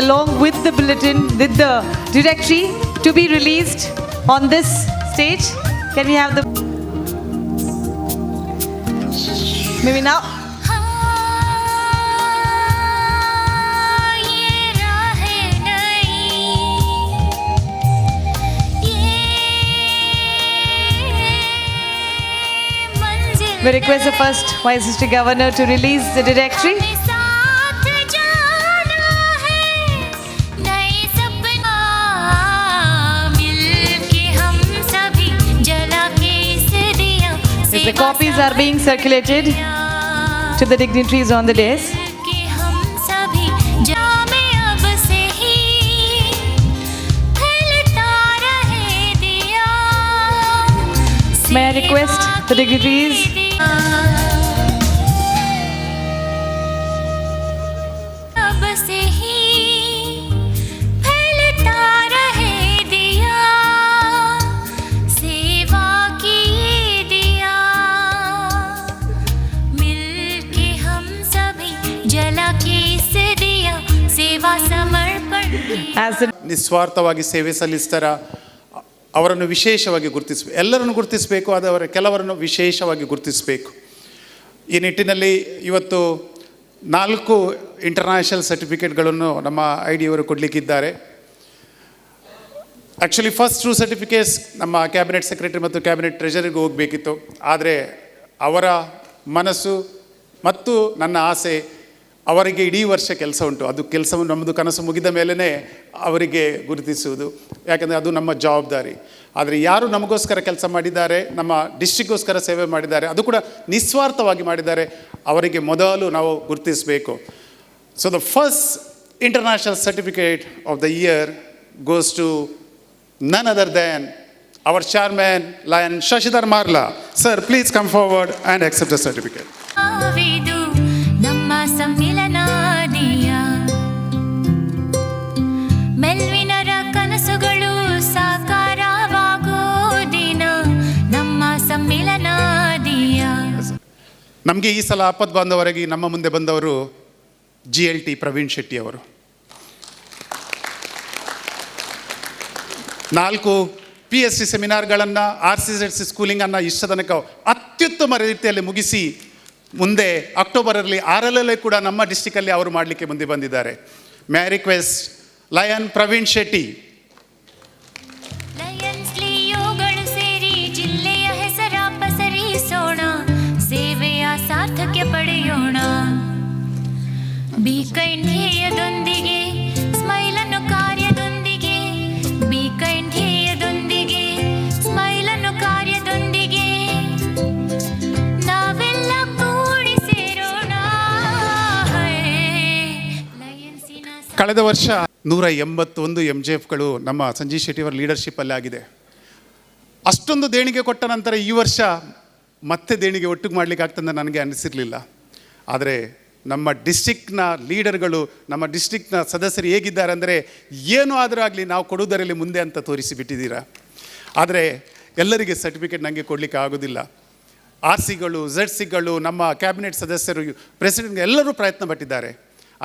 Along with the bulletin, with the directory to be released on this stage. Can we have the... Maybe now. We request the first Vice District Governor to release the directory. साथ जाना है नए सपना मिलके हम सभी जला के इस दिया As the copies are being circulated to the dignitaries on the dais. के हम सभी जामे अब से ही फैलता रहे दिया May I request the dignitaries अब से ही फैलता रहे दिया सेवा की ये दिया मिलके हम सभी जला के इस दिया सेवा समर्पण as the ನಿಸ್ವಾರ್ಥವಾಗಿ ಸೇವೆ ಸಲ್ಲಿಸ್ತಾರ ಅವರನ್ನು ವಿಶೇಷವಾಗಿ ಗುರುತಿಸಬೇಕು. ಎಲ್ಲರನ್ನು ಗುರುತಿಸಬೇಕು, ಅದವರ ಕೆಲವರನ್ನು ವಿಶೇಷವಾಗಿ ಗುರುತಿಸಬೇಕು. ಈ ನಿಟ್ಟಿನಲ್ಲಿ ಇವತ್ತು 4 ಇಂಟರ್ನ್ಯಾಷನಲ್ ಸರ್ಟಿಫಿಕೇಟ್ಗಳನ್ನು ನಮ್ಮ IDಯವರು ಕೊಡಲಿಕ್ಕಿದ್ದಾರೆ. ಆ್ಯಕ್ಚುಲಿ ಫಸ್ಟ್ 2 ಸರ್ಟಿಫಿಕೇಟ್ಸ್ ನಮ್ಮ ಕ್ಯಾಬಿನೆಟ್ ಸೆಕ್ರೆಟರಿ ಮತ್ತು ಕ್ಯಾಬಿನೆಟ್ ಟ್ರೆಜರಿಗೆ ಹೋಗಬೇಕಿತ್ತು. ಆದರೆ ಅವರ ಮನಸ್ಸು ಮತ್ತು ನನ್ನ ಆಸೆ ಅವರಿಗೆ ಇಡೀ ವರ್ಷ ಕೆಲಸ ಉಂಟು. ಅದು ಕೆಲಸವನ್ನು ನಮ್ಮದು ಕನಸು ಮುಗಿದ ಮೇಲೇ ಅವರಿಗೆ ಗುರುತಿಸುವುದು, ಯಾಕಂದರೆ ಅದು ನಮ್ಮ ಜವಾಬ್ದಾರಿ. ಆದರೆ ಯಾರು ನಮಗೋಸ್ಕರ ಕೆಲಸ ಮಾಡಿದ್ದಾರೆ, ನಮ್ಮ ಡಿಸ್ಟ್ರಿಕ್ಗೋಸ್ಕರ ಸೇವೆ ಮಾಡಿದ್ದಾರೆ, ಅದು ಕೂಡ ನಿಸ್ವಾರ್ಥವಾಗಿ ಮಾಡಿದ್ದಾರೆ, ಅವರಿಗೆ ಮೊದಲು ನಾವು ಗುರುತಿಸಬೇಕು. So the first international certificate of the year goes to none other than our chairman, Lion Shashidhar Marla. Sir, please come forward and accept the certificate. ಆವಿದು ನಮ್ಮ ಸಮ್ಮಿಲನ ದಿಯ ಮೆಲ್ವಿನರ ಕನಸುಗಳು ಸಾಕಾರವಾಗೋ ದಿನ ನಮ್ಮ ಸಮ್ಮಿಲನ ದಿಯ. ನಮಗೆ ಈ ಸಲ ಆಪತ್ ಬಾಂಧವರಾಗಿ ನಮ್ಮ ಮುಂದೆ ಬಂದವರು GLT ಪ್ರವೀಣ್ ಶೆಟ್ಟಿ ಅವರು. 4 PSC ಸೆಮಿನಾರ್ಗಳನ್ನು, RCZC ಸ್ಕೂಲಿಂಗನ್ನು ಇಷ್ಟ ತನಕ ಅತ್ಯುತ್ತಮ ರೀತಿಯಲ್ಲಿ ಮುಗಿಸಿ ಮುಂದೆ ಅಕ್ಟೋಬರಲ್ಲಿ RLLA ಕೂಡ ನಮ್ಮ ಡಿಸ್ಟಿಕಲ್ಲಿ ಅವರು ಮಾಡಲಿಕ್ಕೆ ಮುಂದೆ ಬಂದಿದ್ದಾರೆ. May I request Lion Praveen Shetty. Lions ಲಿಯೋಗಳು ಸೇರಿ ಜಿಲ್ಲೆಯ ಹೆಸರ ಪಸರಿಸೋಣ, ಸೇವೆಯ ಸಾರ್ಥಕ್ಯ ಪಡೆಯೋಣ. ಬಿ ಕೈಂಡ್ ಧ್ಯೇಯದೊಂದಿಗೆ ಸ್ಮೈಲನ್ನು ಕಾರ್ಯದೊಂದಿಗೆ, ಬಿ ಕೈಂಡ್ ಧ್ಯೇಯದೊಂದಿಗೆ ಸ್ಮೈಲನ್ನು ಕಾರ್ಯದೊಂದಿಗೆ ನಾವೆಲ್ಲ ಕೂಡಿ ಸೇರೋಣ. ಲಯನ್ಸಿನ ಕಳೆದ ವರ್ಷ 181 MJFಗಳು ನಮ್ಮ ಸಂಜೀವ್ ಶೆಟ್ಟಿಯವರ ಲೀಡರ್ಶಿಪ್ಪಲ್ಲಿ ಆಗಿದೆ. ಅಷ್ಟೊಂದು ದೇಣಿಗೆ ಕೊಟ್ಟ ನಂತರ ಈ ವರ್ಷ ಮತ್ತೆ ದೇಣಿಗೆ ಒಟ್ಟಿಗೆ ಮಾಡಲಿಕ್ಕೆ ಆಗ್ತದೆ ನನಗೆ ಅನಿಸಿರಲಿಲ್ಲ. ಆದರೆ ನಮ್ಮ ಡಿಸ್ಟಿಕ್ನ ಲೀಡರ್ಗಳು, ನಮ್ಮ ಡಿಸ್ಟಿಕ್ನ ಸದಸ್ಯರು ಹೇಗಿದ್ದಾರೆ ಅಂದರೆ, ಏನೂ ಆದರೂ ಆಗಲಿ ನಾವು ಕೊಡುವುದರಲ್ಲಿ ಮುಂದೆ ಅಂತ ತೋರಿಸಿಬಿಟ್ಟಿದ್ದೀರಾ. ಆದರೆ ಎಲ್ಲರಿಗೆ ಸರ್ಟಿಫಿಕೇಟ್ ನನಗೆ ಕೊಡಲಿಕ್ಕೆ ಆಗೋದಿಲ್ಲ. RCಗಳು, ZCಗಳು, ನಮ್ಮ ಕ್ಯಾಬಿನೆಟ್ ಸದಸ್ಯರು, ಪ್ರೆಸಿಡೆಂಟ್ ಎಲ್ಲರೂ ಪ್ರಯತ್ನ ಪಟ್ಟಿದ್ದಾರೆ.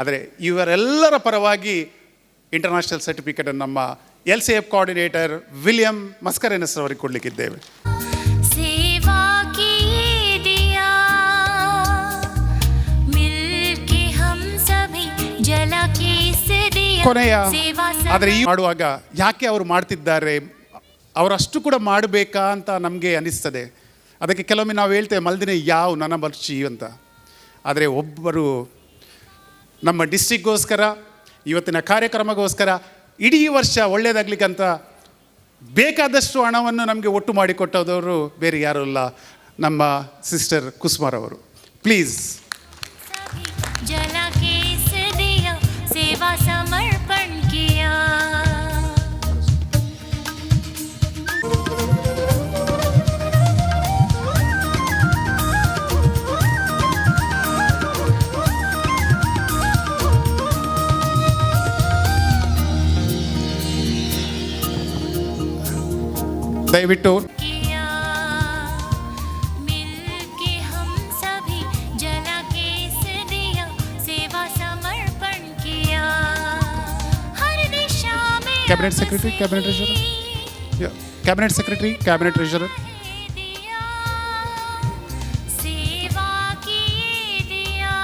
ಆದರೆ ಇವರೆಲ್ಲರ ಪರವಾಗಿ ಇಂಟರ್ನ್ಯಾಷನಲ್ ಸರ್ಟಿಫಿಕೇಟನ್ನು ನಮ್ಮ LCF ಕೋಆರ್ಡಿನೇಟರ್ ವಿಲಿಯಂ ಮಸ್ಕರೇನಸ್ ಅವರಿಗೆ ಕೊಡಲಿಕ್ಕಿದ್ದೇವೆ. सेवा की दिया मिलके हम सभी जला के इस दिया ಕೊನೆಯ सेवा ಆದರೆ ಈ ಮಾಡುವಾಗ ಯಾಕೆ ಅವರು ಮಾಡ್ತಿದ್ದಾರೆ, ಅವರಷ್ಟು ಕೂಡ ಮಾಡಬೇಕಾ ಅಂತ ನಮಗೆ ಅನಿಸ್ತದೆ. ಅದಕ್ಕೆ ಕೆಲವೊಮ್ಮೆ ನಾವು ಹೇಳ್ತೇವೆ ಮಲ್ದಿನ ಯಾವ ನನ್ನ ಬರ್ಚಿ ಅಂತ. ಆದರೆ ಒಬ್ಬರು ನಮ್ಮ ಡಿಸ್ಟ್ರಿಕ್ಗೋಸ್ಕರ, ಇವತ್ತಿನ ಕಾರ್ಯಕ್ರಮಗೋಸ್ಕರ ಇಡೀ ವರ್ಷ ಒಳ್ಳೆಯದಾಗಲಿಕ್ಕಂತ ಬೇಕಾದಷ್ಟು ಹಣವನ್ನು ನಮಗೆ ಒಟ್ಟು ಮಾಡಿಕೊಟ್ಟದವರು ಬೇರೆ ಯಾರೂ ಅಲ್ಲ, ನಮ್ಮ ಸಿಸ್ಟರ್ ಕುಸುಮಾರ್ ಅವರು. ಪ್ಲೀಸ್. जला के इस दिया सेवा समर्पण किया. ದಯವಿಟ್ಟು मिलके हम सभी जला के इस दिया सेवा समर्पण किया. हर दिशा में cabinet secretary, cabinet treasurer, cabinet secretary, cabinet treasurer. सेवा की दिया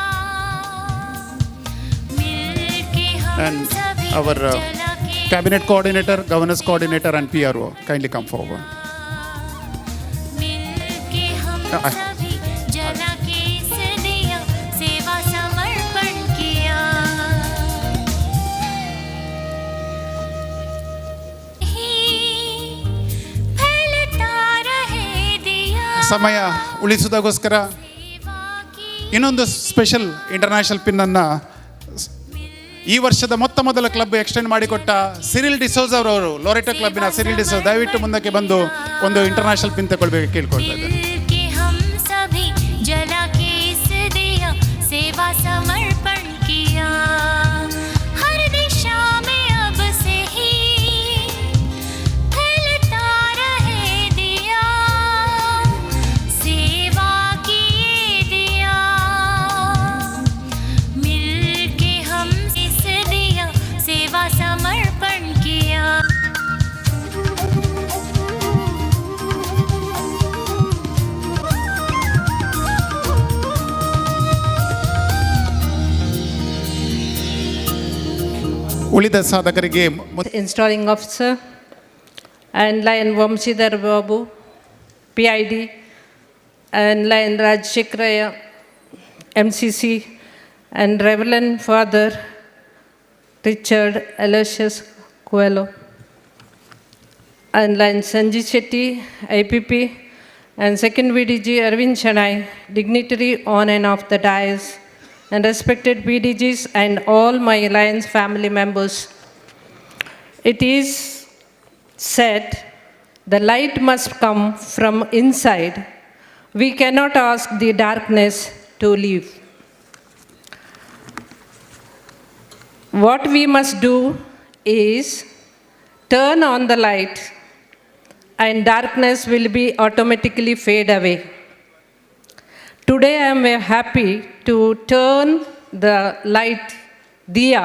मिलके हम And सभी our जला के cabinet coordinator, governance coordinator and PRO, kindly come forward. मिलके हम सभी ಸಮಯ ಉಳಿಸೋದಕ್ಕೋಸ್ಕರ ಇನ್ನೊಂದು ಸ್ಪೆಷಲ್ ಇಂಟರ್ನ್ಯಾಷನಲ್ ಪಿನ್ನನ್ನು ಈ ವರ್ಷದ ಮೊದಲ ಕ್ಲಬ್ ಎಕ್ಸ್ಟೆಂಡ್ ಮಾಡಿಕೊಟ್ಟ ಸಿರಿಲ್ ಡಿಸೋಜ್ ಅವರು ಲೋರೆಟೋ ಕ್ಲಬ್ಬಿನ ಸಿರಿಲ್ ಡಿಸೋಜ್ ದಯವಿಟ್ಟು ಮುಂದಕ್ಕೆ ಬಂದು ಒಂದು ಇಂಟರ್ನ್ಯಾಷನಲ್ ಪಿನ್ ತಗೊಳ್ಬೇಕು ಕೇಳ್ಕೊಳ್ತಾ ಇದ್ದಾರೆ. सेवा समर्पण किया हर दिशा में अब से ही फैलता रहे दिया सेवा की दिया मिलके हम इस दिया सेवा समर्पण किया. ಉಳಿದ ಸಾಧಕರಿಗೆ installing officer and Lion Vamshidhar Babu, PID, and Lion Rajshekraya, MCC, and Reverend Father Richard Aloysius Coelho, and Lion Sanjay Shetty, IPP, and second VDG Arvind Chanai, dignitary on and off the dais, and respected PDGs and all my Alliance family members. It is said the light must come from inside. We cannot ask the darkness to leave. What we must do is turn on the light and darkness will be automatically fade away. Today I am happy to turn the light Diya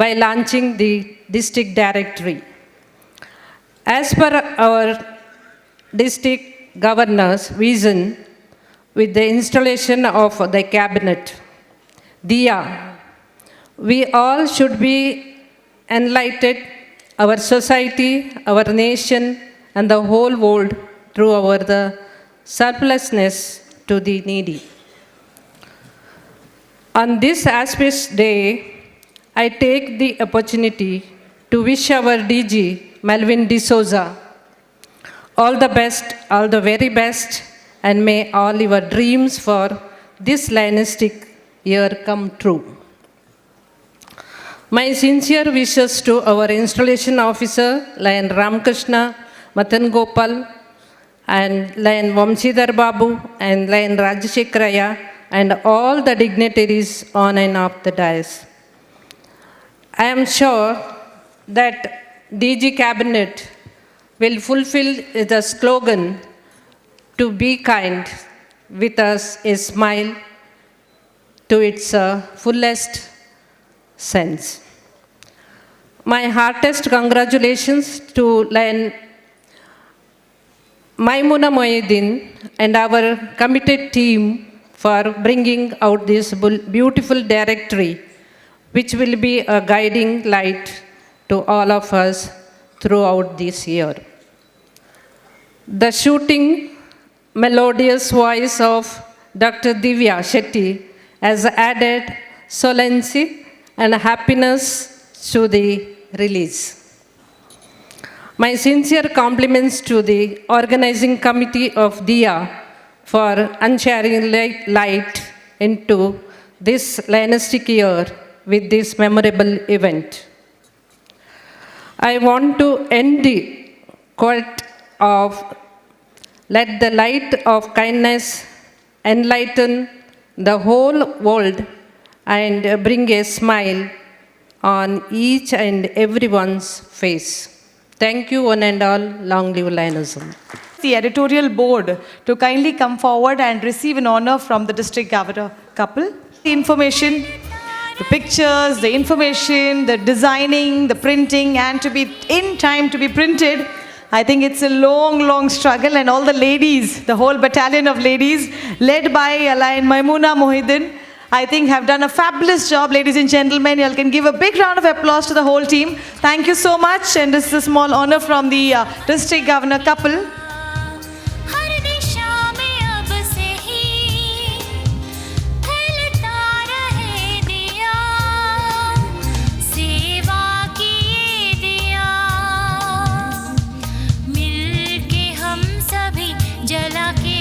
by launching the district directory. As per our district governor's vision with the installation of the cabinet, Diya, we all should be enlightened, our society, our nation, and the whole world through our the selflessness to the needy. On this Auspicious Day, I take the opportunity to wish our DG, Melvin D'Souza, all the best, all the very best, and may all your dreams for this Lionistic year come true. My sincere wishes to our installation officer, Lion Ramkrishna Matan Gopal, and Lion Vamshidhar Babu, and Lion Rajshekraya, and all the dignitaries on and off the dais. I am sure that DG Cabinet will fulfill the slogan, to be kind, with us a smile, to its fullest sense. My heartiest congratulations to Lion Maimuna Moeddin and our committed team for bringing out this beautiful directory, which will be a guiding light to all of us throughout this year. The shooting, melodious voice of Dr. Diya Shetty has added solemnity and happiness to the release. My sincere compliments to the organizing committee of Diya for unsharing light into this Lionistic year with this memorable event. I want to end the quote of let the light of kindness enlighten the whole world and bring a smile on each and everyone's face. Thank you one and all. Long live Lionism. The editorial board to kindly come forward and receive an honor from the district governor couple. The information, the pictures, the information, the designing, the printing, and to be in time to be printed. I think it's a long, long struggle, and all the ladies, the whole battalion of ladies, led by Lion Maimuna Moeddin, I think have done a fabulous job, ladies and gentlemen. You all can give a big round of applause to the whole team. Thank you so much, and this is a small honor from the district governor couple. हर दिशा में अब से ही फैलता रहे दिया सेवा की दिया मिलके हम सभी जला के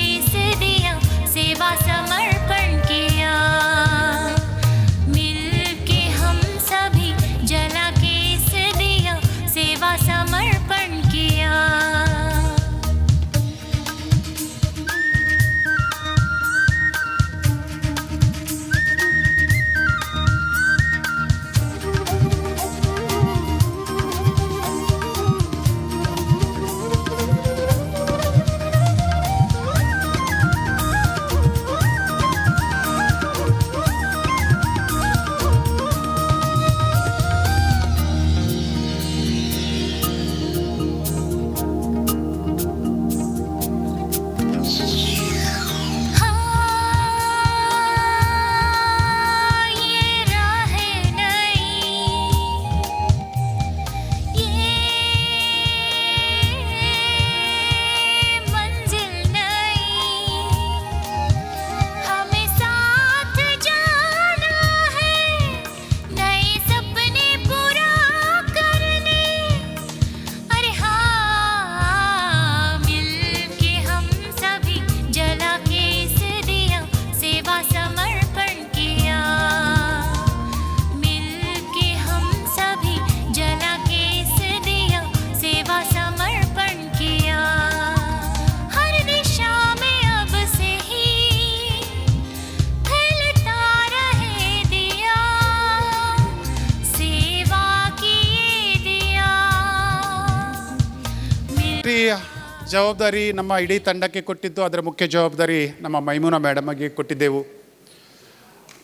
ಆ್ಯಕ್ಚುಲಿ ಜವಾಬ್ದಾರಿ ನಮ್ಮ ಇಡೀ ತಂಡಕ್ಕೆ ಕೊಟ್ಟಿದ್ದು, ಅದರ ಮುಖ್ಯ ಜವಾಬ್ದಾರಿ ನಮ್ಮ ಮೈಮೂನಾ ಮೇಡಮ್ಗೆ ಕೊಟ್ಟಿದ್ದೆವು.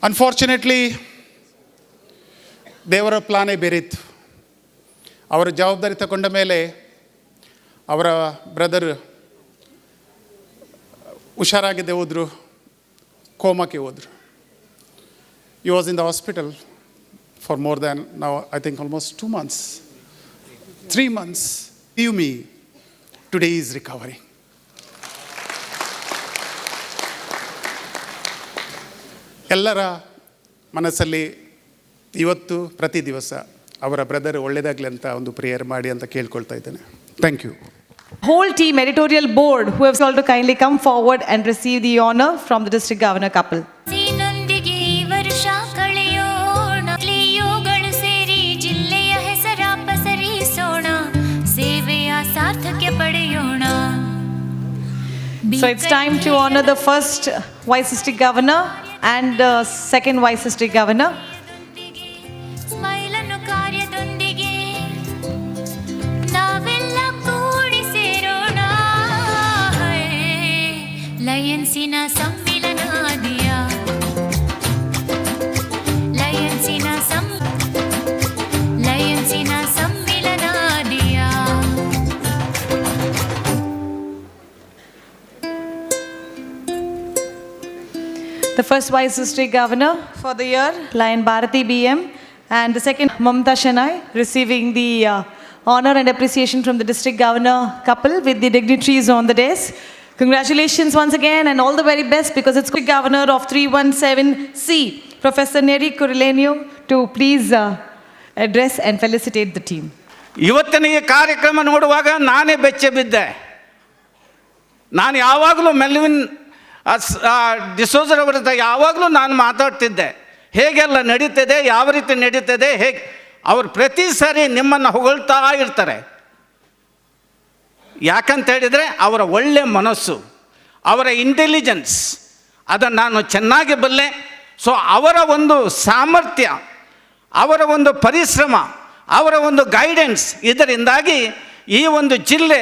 ಅನ್ಫಾರ್ಚುನೇಟ್ಲಿ ದೇವರ ಪ್ಲಾನೇ ಬೇರೆ ಇತ್ತು. ಅವರ ಜವಾಬ್ದಾರಿ ತಗೊಂಡ ಮೇಲೆ ಅವರ ಬ್ರದರ್ ಹುಷಾರಾಗಿದ್ದೆ ಹೋದರು, ಕೋಮಾಕ್ಕೆ ಹೋದರು. He was in the hospital for more than, now I think almost 2 months, 3 months. Believe me, today he is recovering. ಎಲ್ಲರ ಮನಸ್ಸಲ್ಲಿ ಇವತ್ತು ಪ್ರತಿ ದಿವಸ ಅವರ ಬ್ರದರ್ ಒಳ್ಳೆಯದಾಗಲಿ ಅಂತ ಒಂದು ಪ್ರೇಯರ್ ಮಾಡಿ ಅಂತ ಕೇಳ್ಕೊಳ್ತಾ ಇದ್ದೇನೆ. Thank you. Whole team, editorial board, who have also kindly come forward and receive the honor from the district governor couple. ನೊಂದಿಗೆ ವರ್ಷ ಕಳೆಯೋಣ, ಕ್ಲಿಯೋಗಳು ಸೇರಿ ಜಿಲ್ಲೆಯ ಹೆಸರ ಪಸರಿಸೋಣ, ಸೇವೆಯ ಸಾರ್ಥಕ್ಯ ಪಡೆಯೋಣ. So it's time to honor the first vice district governor and the second vice district governor. ಸ್ಮೈಲನ್ನು ಕಾರ್ಯದೊಂದಿಗೆ ನಾವೆಲ್ಲ ಕೂಡಿ ಸೇರೋಣ, ಲಯನ್ಸಿನ ಸಮ್ಮಿಲನ ದಿಯಾ, ಲಯನ್ಸಿನ ಸಮ್ಮಿಲನ Diya. The first vice district governor for the year, Lion Bharati BM, and the second Mamta Shanai, receiving the honor and appreciation from the district governor couple with the dignitaries on the dais. Congratulations once again and all the very best, because it's the governor of 317C, Professor Neri Kurilenio, to please address and felicitate the team. ಇವತ್ತಿನ ಈ ಕಾರ್ಯಕ್ರಮ ನೋಡುವಾಗ ನಾನೇ ಬೆಚ್ಚ ಬಿದ್ದೆ. ನಾನು ಯಾವಾಗಲೂ Melvin ಡಿಸೋಜರ್ ಅವರ ಯಾವಾಗಲೂ ನಾನು ಮಾತಾಡ್ತಿದ್ದೆ, ಹೇಗೆಲ್ಲ ನಡೀತದೆ, ಯಾವ ರೀತಿ ನಡೀತದೆ, ಹೇಗೆ. ಅವರು ಪ್ರತಿ ಸಾರಿ ನಿಮ್ಮನ್ನು ಹೊಗಳ್ತಾ ಇರ್ತಾರೆ. ಯಾಕಂತ ಹೇಳಿದರೆ ಅವರ ಒಳ್ಳೆಯ ಮನಸ್ಸು, ಅವರ ಇಂಟೆಲಿಜೆನ್ಸ್ ಅದನ್ನು ನಾನು ಚೆನ್ನಾಗಿ ಬಲ್ಲೆ. ಸೊ ಅವರ ಒಂದು ಸಾಮರ್ಥ್ಯ, ಅವರ ಒಂದು ಪರಿಶ್ರಮ, ಅವರ ಒಂದು ಗೈಡೆನ್ಸ್, ಇದರಿಂದಾಗಿ ಈ ಒಂದು ಜಿಲ್ಲೆ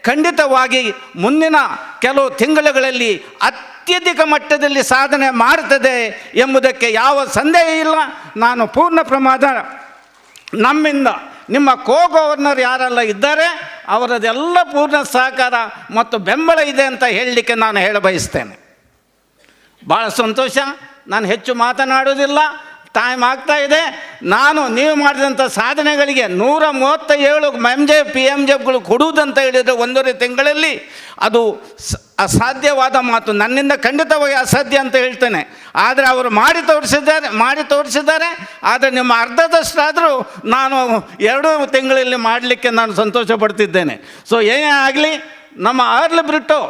ಖಂಡಿತವಾಗಿ ಮುಂದಿನ ಕೆಲವು ತಿಂಗಳುಗಳಲ್ಲಿ ಅತ್ಯಧಿಕ ಮಟ್ಟದಲ್ಲಿ ಸಾಧನೆ ಮಾಡುತ್ತದೆ ಎಂಬುದಕ್ಕೆ ಯಾವ ಸಂದೇಹ ಇಲ್ಲ. ನಾನು ಪೂರ್ಣ ಪ್ರಮಾಣ ನಮ್ಮಿಂದ ನಿಮ್ಮ ಗವರ್ನರ್ ಯಾರೆಲ್ಲ ಇದ್ದಾರೆ ಅವರದೆಲ್ಲ ಪೂರ್ಣ ಸಹಕಾರ ಮತ್ತು ಬೆಂಬಲ ಇದೆ ಅಂತ ಹೇಳಲಿಕ್ಕೆ ನಾನು ಹೇಳಬಯಸ್ತೇನೆ. ಭಾಳ ಸಂತೋಷ. ನಾನು ಹೆಚ್ಚು ಮಾತನಾಡೋದಿಲ್ಲ, ಟೈಮ್ ಆಗ್ತಾ ಇದೆ. ನೀವು ಮಾಡಿದಂಥ ಸಾಧನೆಗಳಿಗೆ 137 PMJಗಳು ಕೊಡುವುದಂತ ಹೇಳಿದರೆ 1.5 ತಿಂಗಳಲ್ಲಿ ಅದು ಅಸಾಧ್ಯವಾದ ಮಾತು. ನನ್ನಿಂದ ಖಂಡಿತವಾಗಿ ಅಸಾಧ್ಯ ಅಂತ ಹೇಳ್ತೇನೆ. ಆದರೆ ಅವರು ಮಾಡಿ ತೋರಿಸಿದ್ದಾರೆ. ಆದರೆ ನಿಮ್ಮ ಅರ್ಧದಷ್ಟಾದರೂ ನಾನು 2 ತಿಂಗಳಲ್ಲಿ ಮಾಡಲಿಕ್ಕೆ ನಾನು ಸಂತೋಷ ಪಡ್ತಿದ್ದೇನೆ. ಸೊ ಏನೇ ಆಗಲಿ, ನಮ್ಮ ಅರ್ಲ್ ಬ್ರಿಟೋ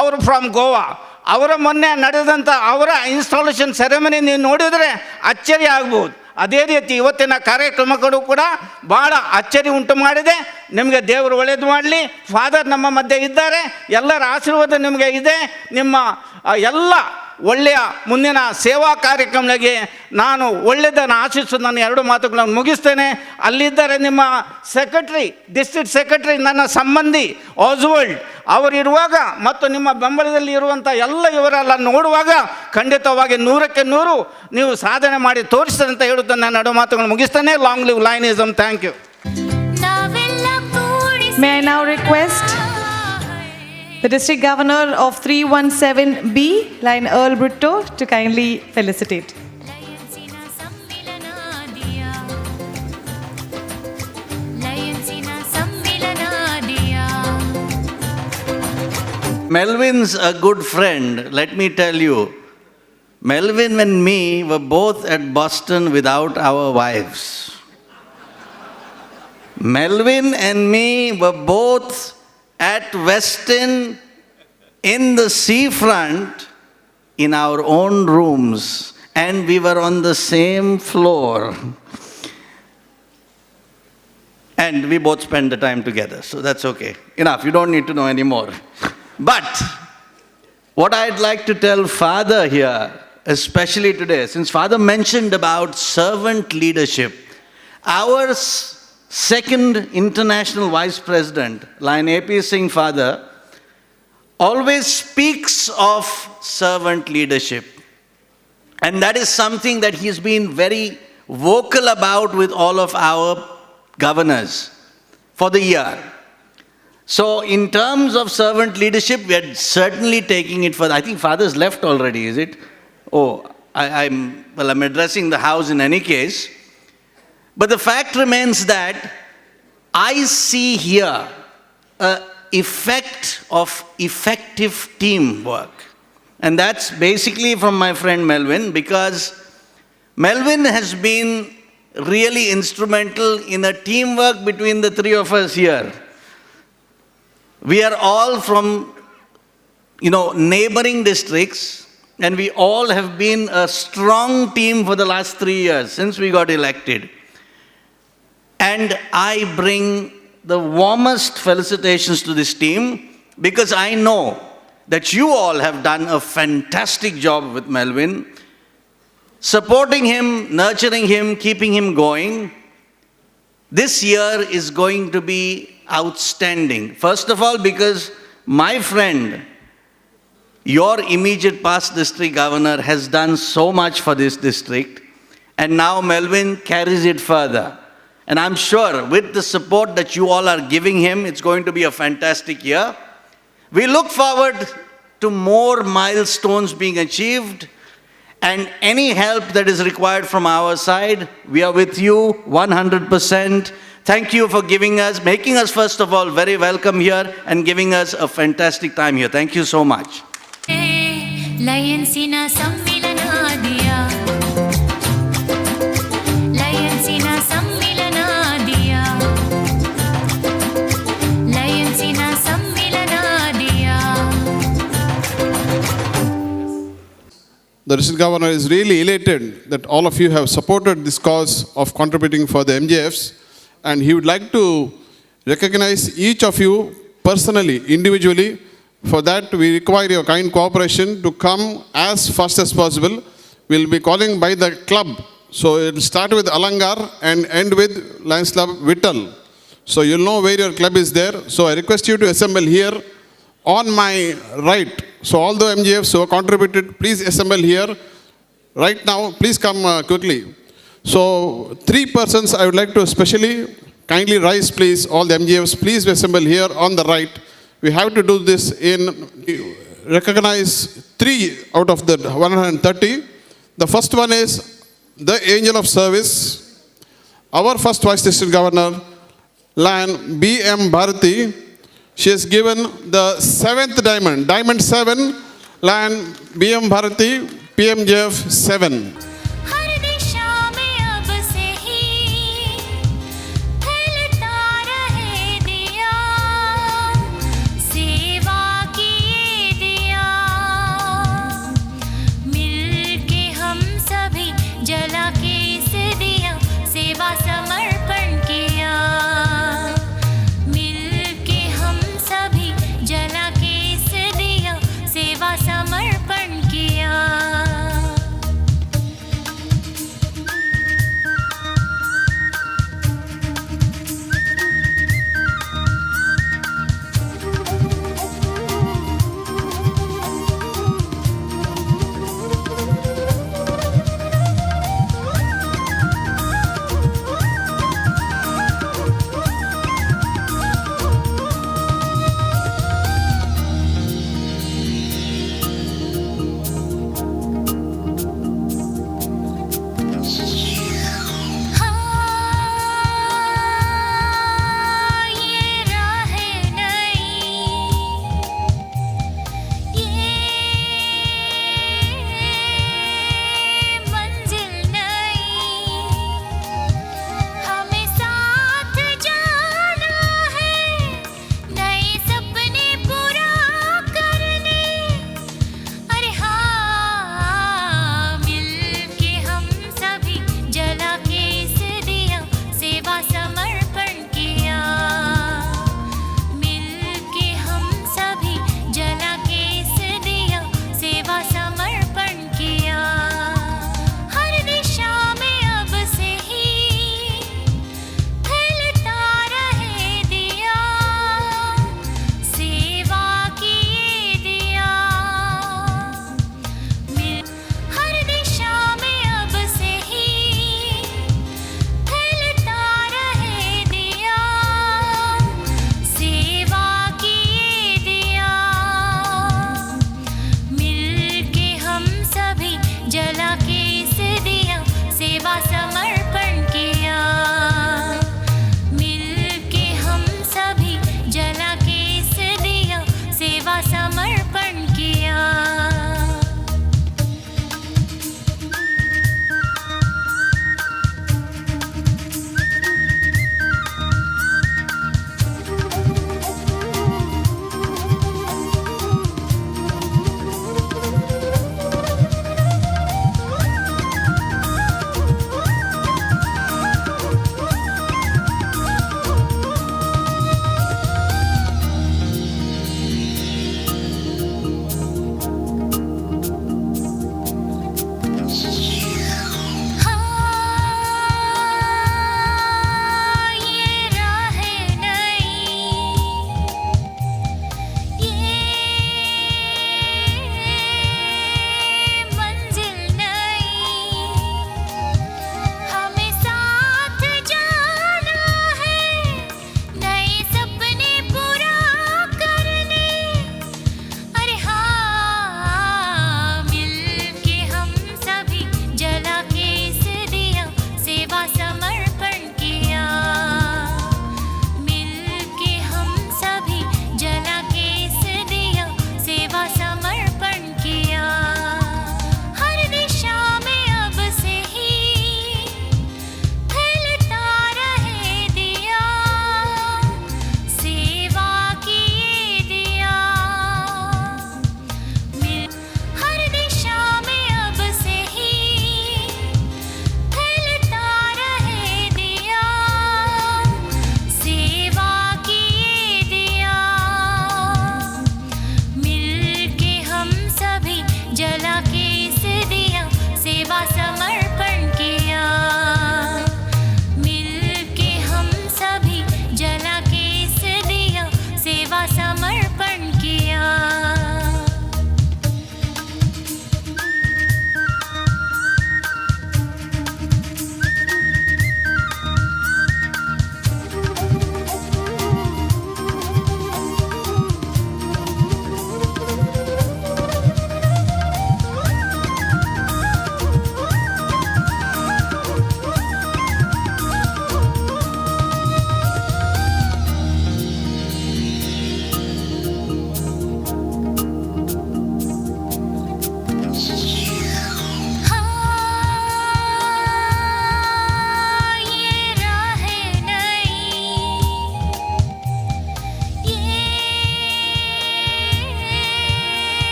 ಅವರು ಫ್ರಮ್ ಗೋವಾ, ಅವರ ಮೊನ್ನೆ ನಡೆದಂಥ ಅವರ ಇನ್ಸ್ಟಾಲೇಷನ್ ಸೆರೆಮನಿ ನೀವು ನೋಡಿದರೆ ಅಚ್ಚರಿ ಆಗ್ಬೋದು. ಅದೇ ರೀತಿ ಇವತ್ತಿನ ಕಾರ್ಯಕ್ರಮಗಳು ಕೂಡ ಭಾಳ ಅಚ್ಚರಿ ಉಂಟು ಮಾಡಿದೆ. ನಿಮಗೆ ದೇವರು ಒಳ್ಳೆಯದು ಮಾಡಲಿ. ಫಾದರ್ ನಮ್ಮ ಮಧ್ಯೆ ಇದ್ದಾರೆ, ಎಲ್ಲರ ಆಶೀರ್ವಾದ ನಿಮಗೆ ಇದೆ. ನಿಮ್ಮ ಎಲ್ಲ ಒಳ್ಳೆಯ ಮುಂದಿನ ಸೇವಾ ಕಾರ್ಯಕ್ರಮಗಳಿಗೆ ನಾನು ಒಳ್ಳೆಯದನ್ನು ಆಶಿಸು ನನ್ನ 2 ಮಾತುಗಳನ್ನು ಮುಗಿಸ್ತೇನೆ. ಅಲ್ಲಿದ್ದಾರೆ ನಿಮ್ಮ ಸೆಕ್ರೆಟ್ರಿ, ಡಿಸ್ಟ್ರಿಕ್ಟ್ ಸೆಕ್ರೆಟ್ರಿ, ನನ್ನ ಸಂಬಂಧಿ ಆಸ್ವಲ್ಡ್ ಅವರಿರುವಾಗ ಮತ್ತು ನಿಮ್ಮ ಬೆಂಬಲದಲ್ಲಿ ಇರುವಂಥ ಎಲ್ಲ ಇವರೆಲ್ಲ ನೋಡುವಾಗ ಖಂಡಿತವಾಗಿ 100ಕ್ಕೆ 100 ನೀವು ಸಾಧನೆ ಮಾಡಿ ತೋರಿಸ್ತಾರೆ ಅಂತ ಹೇಳುತ್ತಾ ನನ್ನ 2 ಮಾತುಗಳನ್ನು ಮುಗಿಸ್ತೇನೆ. Long live Lionism. Thank you. May I now request the district governor of 317B, Lion Earl Brito, to kindly felicitate. Melvin's a good friend, let me tell you. Melvin and me were both at Boston without our wives. Melvin and me were both at Westin in the seafront in our own rooms, and we were on the same floor. And we both spent the time together, so that's okay. Enough, you don't need to know any more. But what I'd like to tell Father here, especially today, since Father mentioned about servant leadership, our second international vice president, Lion A.P. Singh father, always speaks of servant leadership. And that is something that he's been very vocal about with all of our governors for the year. So in terms of servant leadership, we are certainly taking it further. I think father's left already, is it? Oh, I'm addressing the house in any case. But the fact remains that I see here an effect of effective teamwork. And that's basically from my friend Melvin, because Melvin has been really instrumental in a teamwork between the three of us here. We are all from, neighboring districts, and we all have been a strong team for the last 3 years since we got elected. And I bring the warmest felicitations to this team, because I know that you all have done a fantastic job with Melvin, supporting him, nurturing him, keeping him going. This year is going to be outstanding. First of all, because my friend, your immediate past district governor, has done so much for this district, and now Melvin carries it further. And I'm sure with the support that you all are giving him, it's going to be a fantastic year. We look forward to more milestones being achieved, and any help that is required from our side, we are with you 100%. Thank you for making us first of all very welcome here and giving us a fantastic time here. Thank you so much. ಲಯನ್ಸಿನ ಸಮ್ಮಿಲನ ದಿಯಾ ಲಯನ್ಸಿನ ಸಮ್ಮಿಲನ ದಿಯಾ ಲಯನ್ಸಿನ ಸಮ್ಮಿಲನ Diya. The District Governor is really elated that all of you have supported this cause of contributing for the MJFs, and he would like to recognize each of you personally, individually. For that, we require your kind cooperation to come as fast as possible. We'll be calling by the club. So it will start with Alangar and end with Lions Club Vittal. So you'll know where your club is there. So I request you to assemble here on my right. So all the MJFs who have contributed, please assemble here. Right now, please come quickly. So 3 persons I would like to especially kindly rise, please. All the MJFs, please assemble here on the right. We have to do this recognize 3 out of the 130. The first one is the Angel of Service, our first Vice District Governor, Lion B.M. Bharati. She has given the 7th diamond, Diamond 7, Lion B.M. Bharati, PMJF 7. हर दिशा में अब से ही फैलता रहे दिया, सेवा की ये दिया, मिलके हम सभी जला के इस दिया, सेवा समर्पण किया, मिलके हम सभी जला के इस दिया, सेवा समर्पण किया.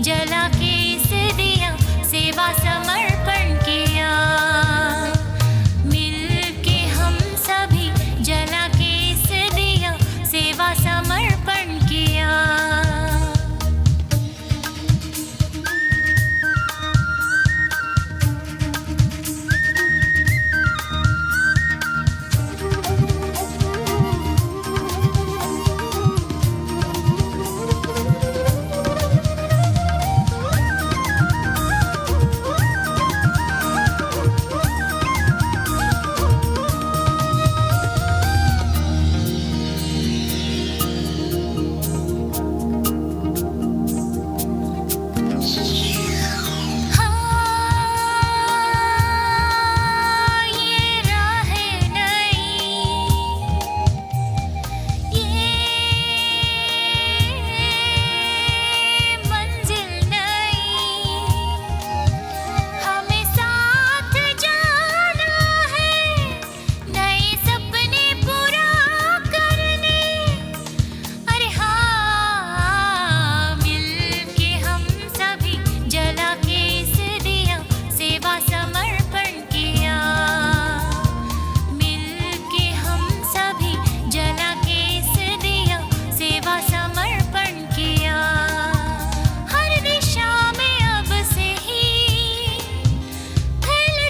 जला के इस दिया सेवा समर्पण किया। मिल के हम सभी जला के इस दिया सेवा समर्पण किया।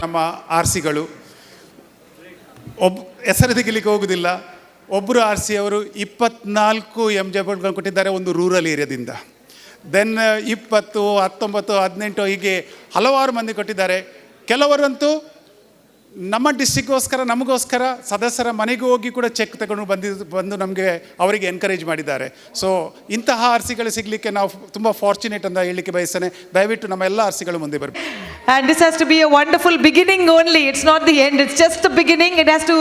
ನಮ್ಮ ಆರ್ ಸಿಗಳು ಹೆಸರು ತೆಗಿಲಿಕ್ಕೆ ಹೋಗೋದಿಲ್ಲ. ಒಬ್ಬರು ಆರ್ ಸಿ ಅವರು 24 MJಗಳನ್ನು ಕೊಟ್ಟಿದ್ದಾರೆ ಒಂದು ರೂರಲ್ ಏರಿಯಾದಿಂದ. ದೆನ್ 20, 19, 18 ಹೀಗೆ ಹಲವಾರು ಮಂದಿ ಕೊಟ್ಟಿದ್ದಾರೆ. ಕೆಲವರಂತೂ ನಮ್ಮ ಡಿಸ್ಟಿಕ್ಗೋಸ್ಕರ ನಮಗೋಸ್ಕರ ಸದಸ್ಯರ ಮನೆಗೆ ಹೋಗಿ ಕೂಡ ಚೆಕ್ ತಗೊಂಡು ಬಂದು ನಮಗೆ ಅವರಿಗೆ ಎನ್ಕರೇಜ್ ಮಾಡಿದ್ದಾರೆ. ಸೊ ಇಂತಹ ಆರ್ ಸಿಗಳು ಸಿಗಲಿಕ್ಕೆ ನಾವು ತುಂಬ ಫಾರ್ಚುನೇಟ್ ಅಂತ ಹೇಳಲಿಕ್ಕೆ ಬಯಸ್ತೇನೆ. ದಯವಿಟ್ಟು ನಮ್ಮ ಎಲ್ಲ ಆರ್ ಸಿಗಳು ಮುಂದೆ ಬರಬೇಕು. And this has to be a wonderful beginning only. It's not the end. It's just the beginning. It has to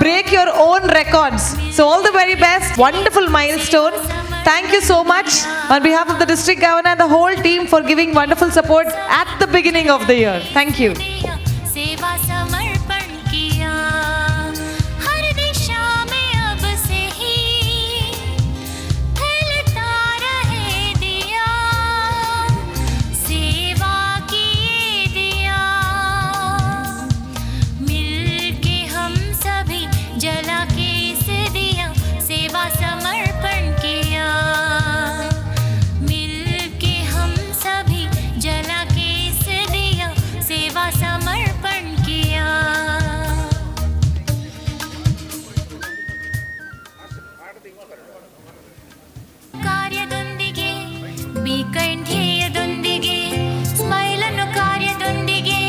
break your own records. So all the very best. Wonderful milestone. Thank you so much on behalf of the district governor and the whole team for giving wonderful support at the beginning of the year. Thank you. सेवा समर्पण किया। हर दिशा में अब से ही फैलता रहे दिया, सेवा की ये दिया। मिल के हम सभी जला के इस दिया सेवा समर्पण किया। मिल के हम सभी जला के इस दिया सेवा समर्पण किया। ಕಾರ್ಯದೊಂದಿಗೆ ಬಿ ಕೈಂಡ್ ಧ್ಯೇಯದೊಂದಿಗೆ ಸ್ಮೈಲ್ ಅನ್ನು ಕಾರ್ಯದೊಂದಿಗೆ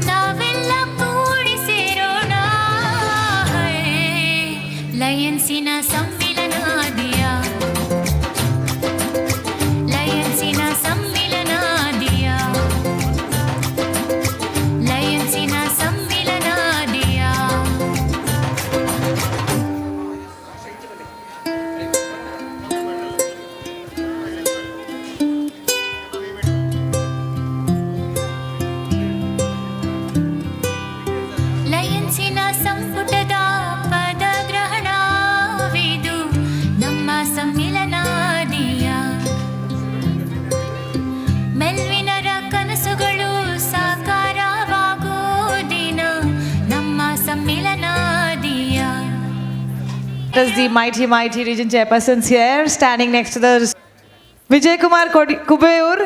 ನಾವೆಲ್ಲ ಕೂಡಿ ಸೇರೋಣ. ಲಯನ್ಸಿನ ಸಮ್ಮಿಲನ ದಿಯಾ, ಲಯನ್ಸಿನ ಸಮ್ಮಿಲನ ದಿಯಾ, ಲಯನ್ಸಿನ ಸಮ್ಮಿಲನ ದಿಯಾ. ಲಯನ್ಸಿನ ಸಂಪುಟದ ಪದಗ್ರಹಣವಿದು ನಮ್ಮ ಸಮ್ಮಿಲನ ದಿಯಾ. ಮೆಲ್ವಿನರ ಕನಸುಗಳು ಸಾಕಾರವಾಗೋ ದಿನ ನಮ್ಮ ಸಮ್ಮಿಲನ Diya. As the mighty region chairpersons here standing next to the Vijay Kumar Kubeur.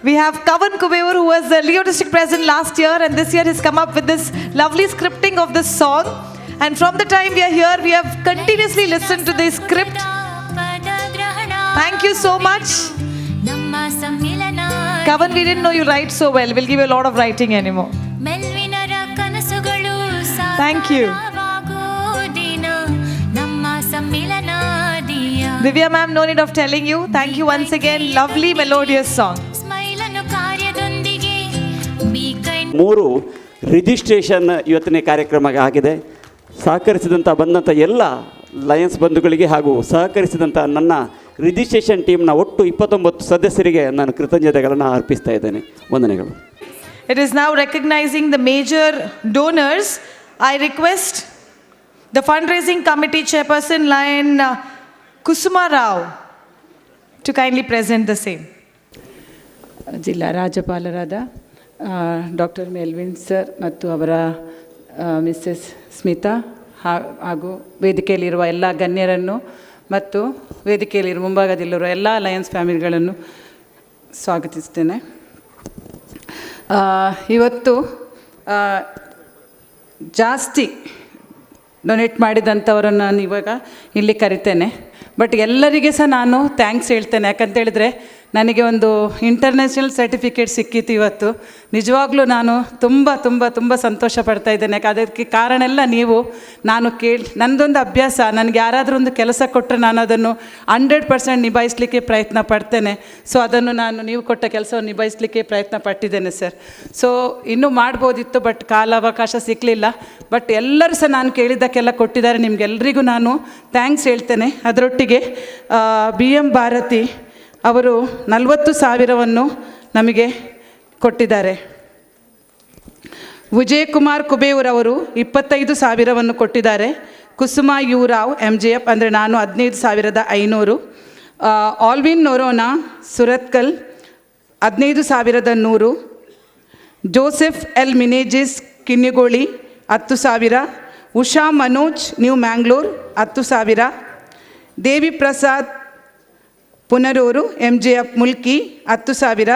We have Kavan Kubeur, who was the Leo district president last year, and this year has come up with this lovely scripting of this song. And from the time we are here, we have continuously listened to this script. Thank you so much. ನಮ್ಮ ಸಮ್ಮಿಲನ Kavan, we didn't know you write so well. We'll give you a lot of writing anymore. ಮೆಲ್ವಿನರ ಕನಸುಗಳು Thank you. ಸಾಕಾರವಾಗೋ ದಿನ ನಮ್ಮ ಸಮ್ಮಿಲನ Diya. Divya ma'am, no need of telling you. Thank you once again. Lovely melodious song. Smile ಅನ್ನು ಕಾರ್ಯದೊಂದಿಗೆ be kind 3 registration ಇವತ್ತಿನ ಕಾರ್ಯಕ್ರಮ ಆಗಿದೆ. ಸಹಕರಿಸಿದಂಥ ಬಂದಂಥ ಎಲ್ಲ ಲಯನ್ಸ್ ಬಂಧುಗಳಿಗೆ ಹಾಗೂ ಸಹಕರಿಸಿದಂಥ ನನ್ನ ರಿಜಿಸ್ಟ್ರೇಷನ್ ಟೀಮ್ನ ಒಟ್ಟು 29 ಸದಸ್ಯರಿಗೆ ನಾನು ಕೃತಜ್ಞತೆಗಳನ್ನು ಅರ್ಪಿಸ್ತಾ ಇದ್ದೇನೆ. ವಂದನೆಗಳು. It is now recognizing the major donors. I request the fundraising committee chairperson, Lion Kusuma Rao, to kindly present the same. ಜಿಲ್ಲಾ ರಾಜ್ಯಪಾಲರಾದ ಡಾಕ್ಟರ್ ಮೆಲ್ವಿನ್ ಸರ್ ಮತ್ತು ಅವರ ಮಿಸ್ಸೆಸ್ ಸ್ಮಿತಾ ಹಾಗೂ ವೇದಿಕೆಯಲ್ಲಿರುವ ಎಲ್ಲ ಗಣ್ಯರನ್ನು ಮತ್ತು ವೇದಿಕೆಯಲ್ಲಿರುವ ಮುಂಭಾಗದಲ್ಲಿರುವ ಎಲ್ಲ ಲಯನ್ಸ್ ಫ್ಯಾಮಿಲಿಗಳನ್ನು ಸ್ವಾಗತಿಸ್ತೇನೆ. ಇವತ್ತು ಜಾಸ್ತಿ ಡೊನೇಟ್ ಮಾಡಿದಂಥವರನ್ನು ನಾನು ಇವಾಗ ಇಲ್ಲಿ ಕರಿತೇನೆ. ಬಟ್ ಎಲ್ಲರಿಗೆ ಸಹ ನಾನು ಥ್ಯಾಂಕ್ಸ್ ಹೇಳ್ತೇನೆ. ಯಾಕಂತೇಳಿದರೆ ನನಗೆ ಒಂದು ಇಂಟರ್ನ್ಯಾಷನಲ್ ಸರ್ಟಿಫಿಕೇಟ್ ಸಿಕ್ಕಿತ್ತು ಇವತ್ತು. ನಿಜವಾಗ್ಲೂ ನಾನು ತುಂಬ ತುಂಬ ತುಂಬ ಸಂತೋಷ ಪಡ್ತಾ ಇದ್ದೇನೆ. ಅದಕ್ಕೆ ಕಾರಣ ಎಲ್ಲ ನೀವು. ನನ್ನದೊಂದು ಅಭ್ಯಾಸ, ನನಗೆ ಯಾರಾದರೂ ಒಂದು ಕೆಲಸ ಕೊಟ್ಟರೆ ನಾನು ಅದನ್ನು 100% ನಿಭಾಯಿಸಲಿಕ್ಕೆ ಪ್ರಯತ್ನ ಪಡ್ತೇನೆ. ಸೊ ಅದನ್ನು ನಾನು ನೀವು ಕೊಟ್ಟ ಕೆಲಸವನ್ನು ನಿಭಾಯಿಸಲಿಕ್ಕೆ ಪ್ರಯತ್ನ ಪಟ್ಟಿದ್ದೇನೆ ಸರ್. ಸೊ ಇನ್ನೂ ಮಾಡ್ಬೋದಿತ್ತು, ಬಟ್ ಕಾಲಾವಕಾಶ ಸಿಗಲಿಲ್ಲ. ಬಟ್ ಎಲ್ಲರೂ ಸಹ ನಾನು ಕೇಳಿದ್ದಕ್ಕೆಲ್ಲ ಕೊಟ್ಟಿದ್ದಾರೆ. ನಿಮಗೆಲ್ಲರಿಗೂ ನಾನು ಥ್ಯಾಂಕ್ಸ್ ಹೇಳ್ತೇನೆ. ಅದರೊಟ್ಟಿಗೆ BM ಭಾರತಿ ಅವರು 40,000 ನಮಗೆ ಕೊಟ್ಟಿದ್ದಾರೆ. ವಿಜಯಕುಮಾರ್ ಕುಬೇರ್ ಅವರು 25,000 ಕೊಟ್ಟಿದ್ದಾರೆ. ಕುಸುಮಾ ಯು ರಾವ್ MJF ಅಂದರೆ ನಾನು 15,500. Alvin Noronha Surathkal 15,100. Joseph L Menezes Kinnigoli 10,000. Usha Manoj new Mangalore 10,000. Devi Prasad Punarur MJF Mulki 10,000.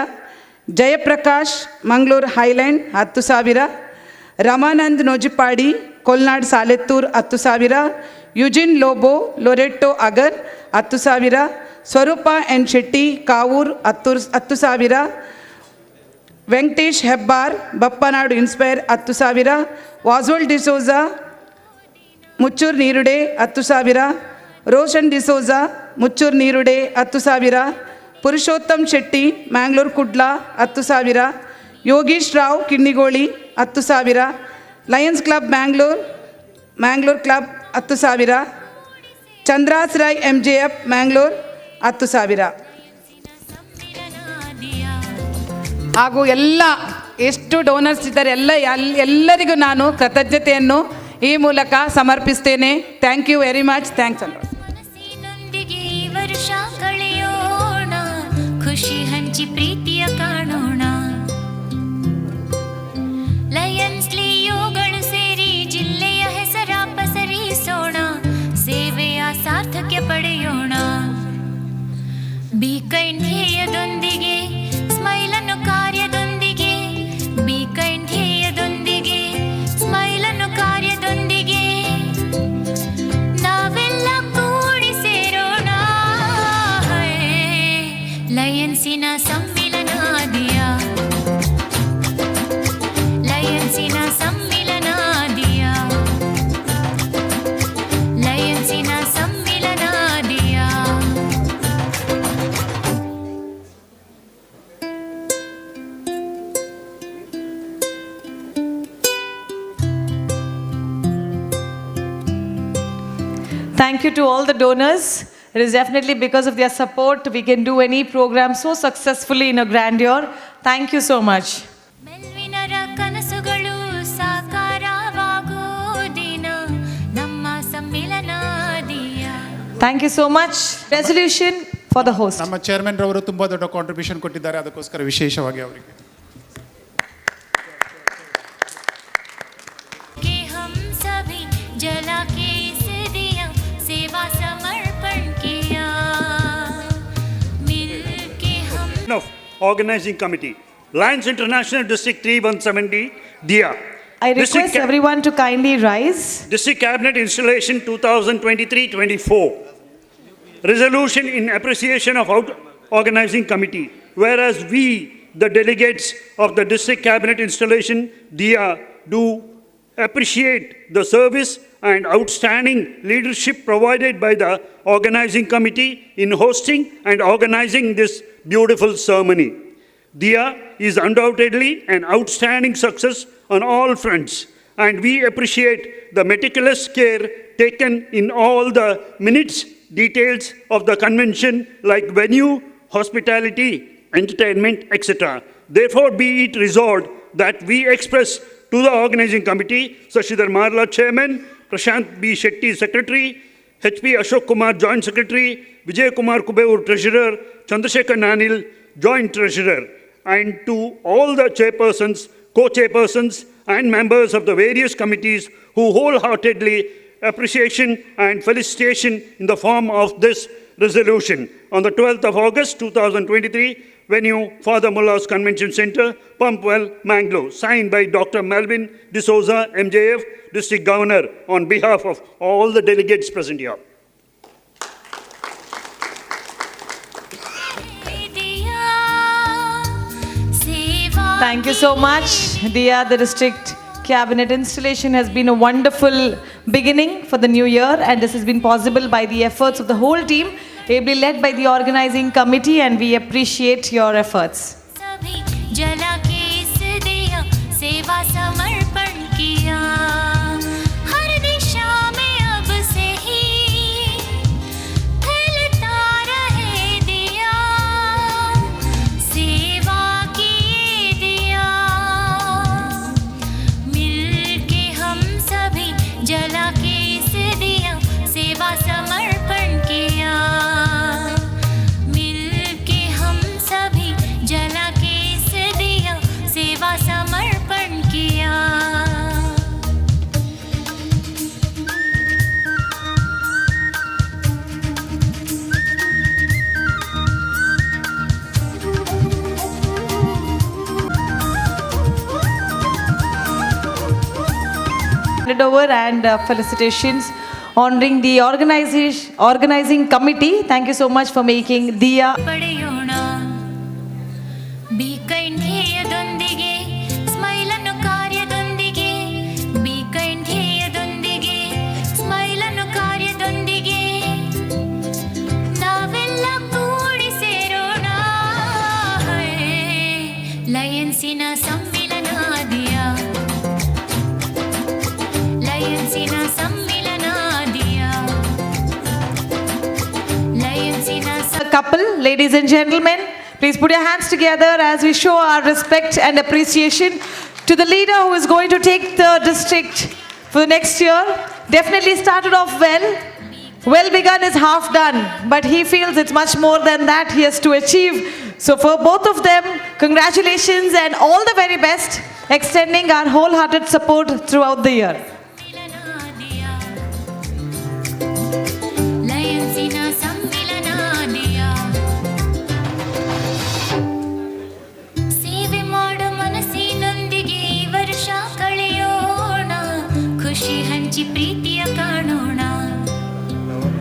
Jayaprakash Mangaluru highland 10,000. Ramanand Nojipadi Kolnad Saletur 10,000. Eugene Lobo Loretto Agar 10,000. Swaroopa N Shetty Kavoor 10,000. Venkatesh Hebbar Bappanadu inspire 10,000. ವಾಸ್ವಲ್ D'Souza Muchur Neerude 10,000. Roshan D'Souza Muchur Neerude 10,000. Purushottam Shetty Mangalore Kudla 10,000. Yogish Rao Kinnigoli 10,000. Lions club Mangalore club 10,000. Chandra's Roy MJF Mangalore 10,000. ಹಾಗೂ ಎಲ್ಲ ಎಷ್ಟು ಡೋನರ್ಸ್ ಇದ್ದಾರೆ ಎಲ್ಲರಿಗೂ ನಾನು ಕೃತಜ್ಞತೆಯನ್ನು ಈ ಮೂಲಕ ಸಮರ್ಪಿಸ್ತೇನೆ. Thank you very much. Thanks ಅಲ್ಲ. ವರ್ಷ ಕಳೆಯೋಣ, ಖುಷಿ ಹಂಚಿ ಪ್ರೀತಿಯ ಕಾಣೋಣ. ಲಯನ್ಸ್ ಲಿಯೋಗಳು ಸೇರಿ ಜಿಲ್ಲೆಯ ಹೆಸರ ಪಸರಿಸೋಣ, ಸೇವೆಯ ಸಾರ್ಥಕ್ಯ ಪಡೆಯೋಣ. ಬಿ ಕೈಂಡ್ ಧ್ಯೇಯದೊಂದಿಗೆ, ಸ್ಮೈಲನ್ನು ಕಾರ್ಯದೊಂದಿಗೆ, ಬಿ ಕೈಂಡ್ ಧ್ಯೇಯದೊಂದಿಗೆ, ಸ್ಮೈಲನ್ನು ಕಾರ್ಯದೊಂದಿಗೆ ನಾವೆಲ್ಲ ಕೂಡಿ ಸೇರೋಣ. ಲಯನ್ಸಿನ ಸಮ್ಮಿಲನ ದಿಯಾ, ಲಯನ್ಸಿನ ಸಮ್ಮಿಲನ ದಿಯಾ, ಲಯನ್ಸಿನ ಸಮ್ಮಿಲನ ದಿಯಾ. Thank you to all the donors. It is definitely because of their support we can do any program so successfully in a grandeur. Thank you so much. ಮೆಲ್ವಿನರ ಕನಸುಗಳು ಸಾಕಾರವಾಗೋ ದಿನ ನಮ್ಮ ಸಮ್ಮಿಲನ ದಿಯಾ. Thank you so much. Resolution for the host. ನಮ್ಮ chairman ರವರು ತುಂಬಾ ದೊಡ್ಡ contribution ಕೊಟ್ಟಿದ್ದಾರೆ. ಅದಕ್ಕೋಸ್ಕರ ವಿಶೇಷವಾಗಿ ಅವರಿಗೆ हम सभी जला के इस दिया सेवा समर्पण किया, मिलके हम of organizing committee, Lions International District 3170, Diya. I request everyone to kindly rise. District Cabinet Installation 2023-24. Resolution in appreciation of organizing committee. Whereas we, the delegates of the District Cabinet Installation, Diya, do appreciate the service and outstanding leadership provided by the organizing committee in hosting and organizing this beautiful ceremony. Diya is undoubtedly an outstanding success on all fronts, and we appreciate the meticulous care taken in all the minutes, details of the convention like venue, hospitality, entertainment, etc. Therefore, be it resolved that we express to the organizing committee, Sashidhar Marla, Chairman, Prashant B. Shetty, Secretary, HP Ashok Kumar, Joint Secretary, Vijay Kumar Kubeur, Treasurer, Chandrasekhar Nanil, Joint Treasurer, and to all the chairpersons, co-chairpersons, and members of the various committees who wholeheartedly appreciation and felicitation in the form of this resolution. On the 12th of August 2023, venue Fr.Muller's Convention Center, Pumpwell, Mangalore, signed by Dr. Melvin D'Souza, MJF, District Governor, on behalf of all the delegates present here. Thank you so much, Diya. The district cabinet installation has been a wonderful beginning for the new year, and this has been possible by the efforts of the whole team, ably led by the organizing committee, and we appreciate your efforts. जला के इस दिया सेवा समर्पण किया हर दिशा में अब से ही फैलता रहे दिया सेवा की दिया मिलके हम सभी जला के इस दिया सेवा समर्पण किया मिलके हम सभी जला के सेवा समर्पण किया Hand over and felicitations honoring the organizing committee. Thank you so much for making Diya. ಬೀಕೈಂಢೇಯದೊಂದಿಗೆ ಸ್ಮೈಲನ್ನು ಕಾರ್ಯದೊಂದಿಗೆ ಬೀಕೈಂಢೇಯದೊಂದಿಗೆ ಸ್ಮೈಲನ್ನು ಕಾರ್ಯದೊಂದಿಗೆ ನಾವೆಲ್ಲ ಕೂಡಿ ಸೇರೋಣ ಲಯನ್ಸಿನ ಸಮ್ಮಿಲನ ದಿಯ ಲಯನ್ಸಿನ ಸಮ್ಮಿಲನ ದಿಯ ಲಯನ್ಸಿನ Couple, ladies and gentlemen, please put your hands together as we show our respect and appreciation to the leader who is going to take the district for the next year. Definitely started off well. Well begun is half done, but he feels it's much more than that he has to achieve. So for both of them, congratulations and all the very best, extending our wholehearted support throughout the year. ಖುಷಿ ಹಂಚಿ ಪ್ರೀತಿಯ ಕಾಣೋಣ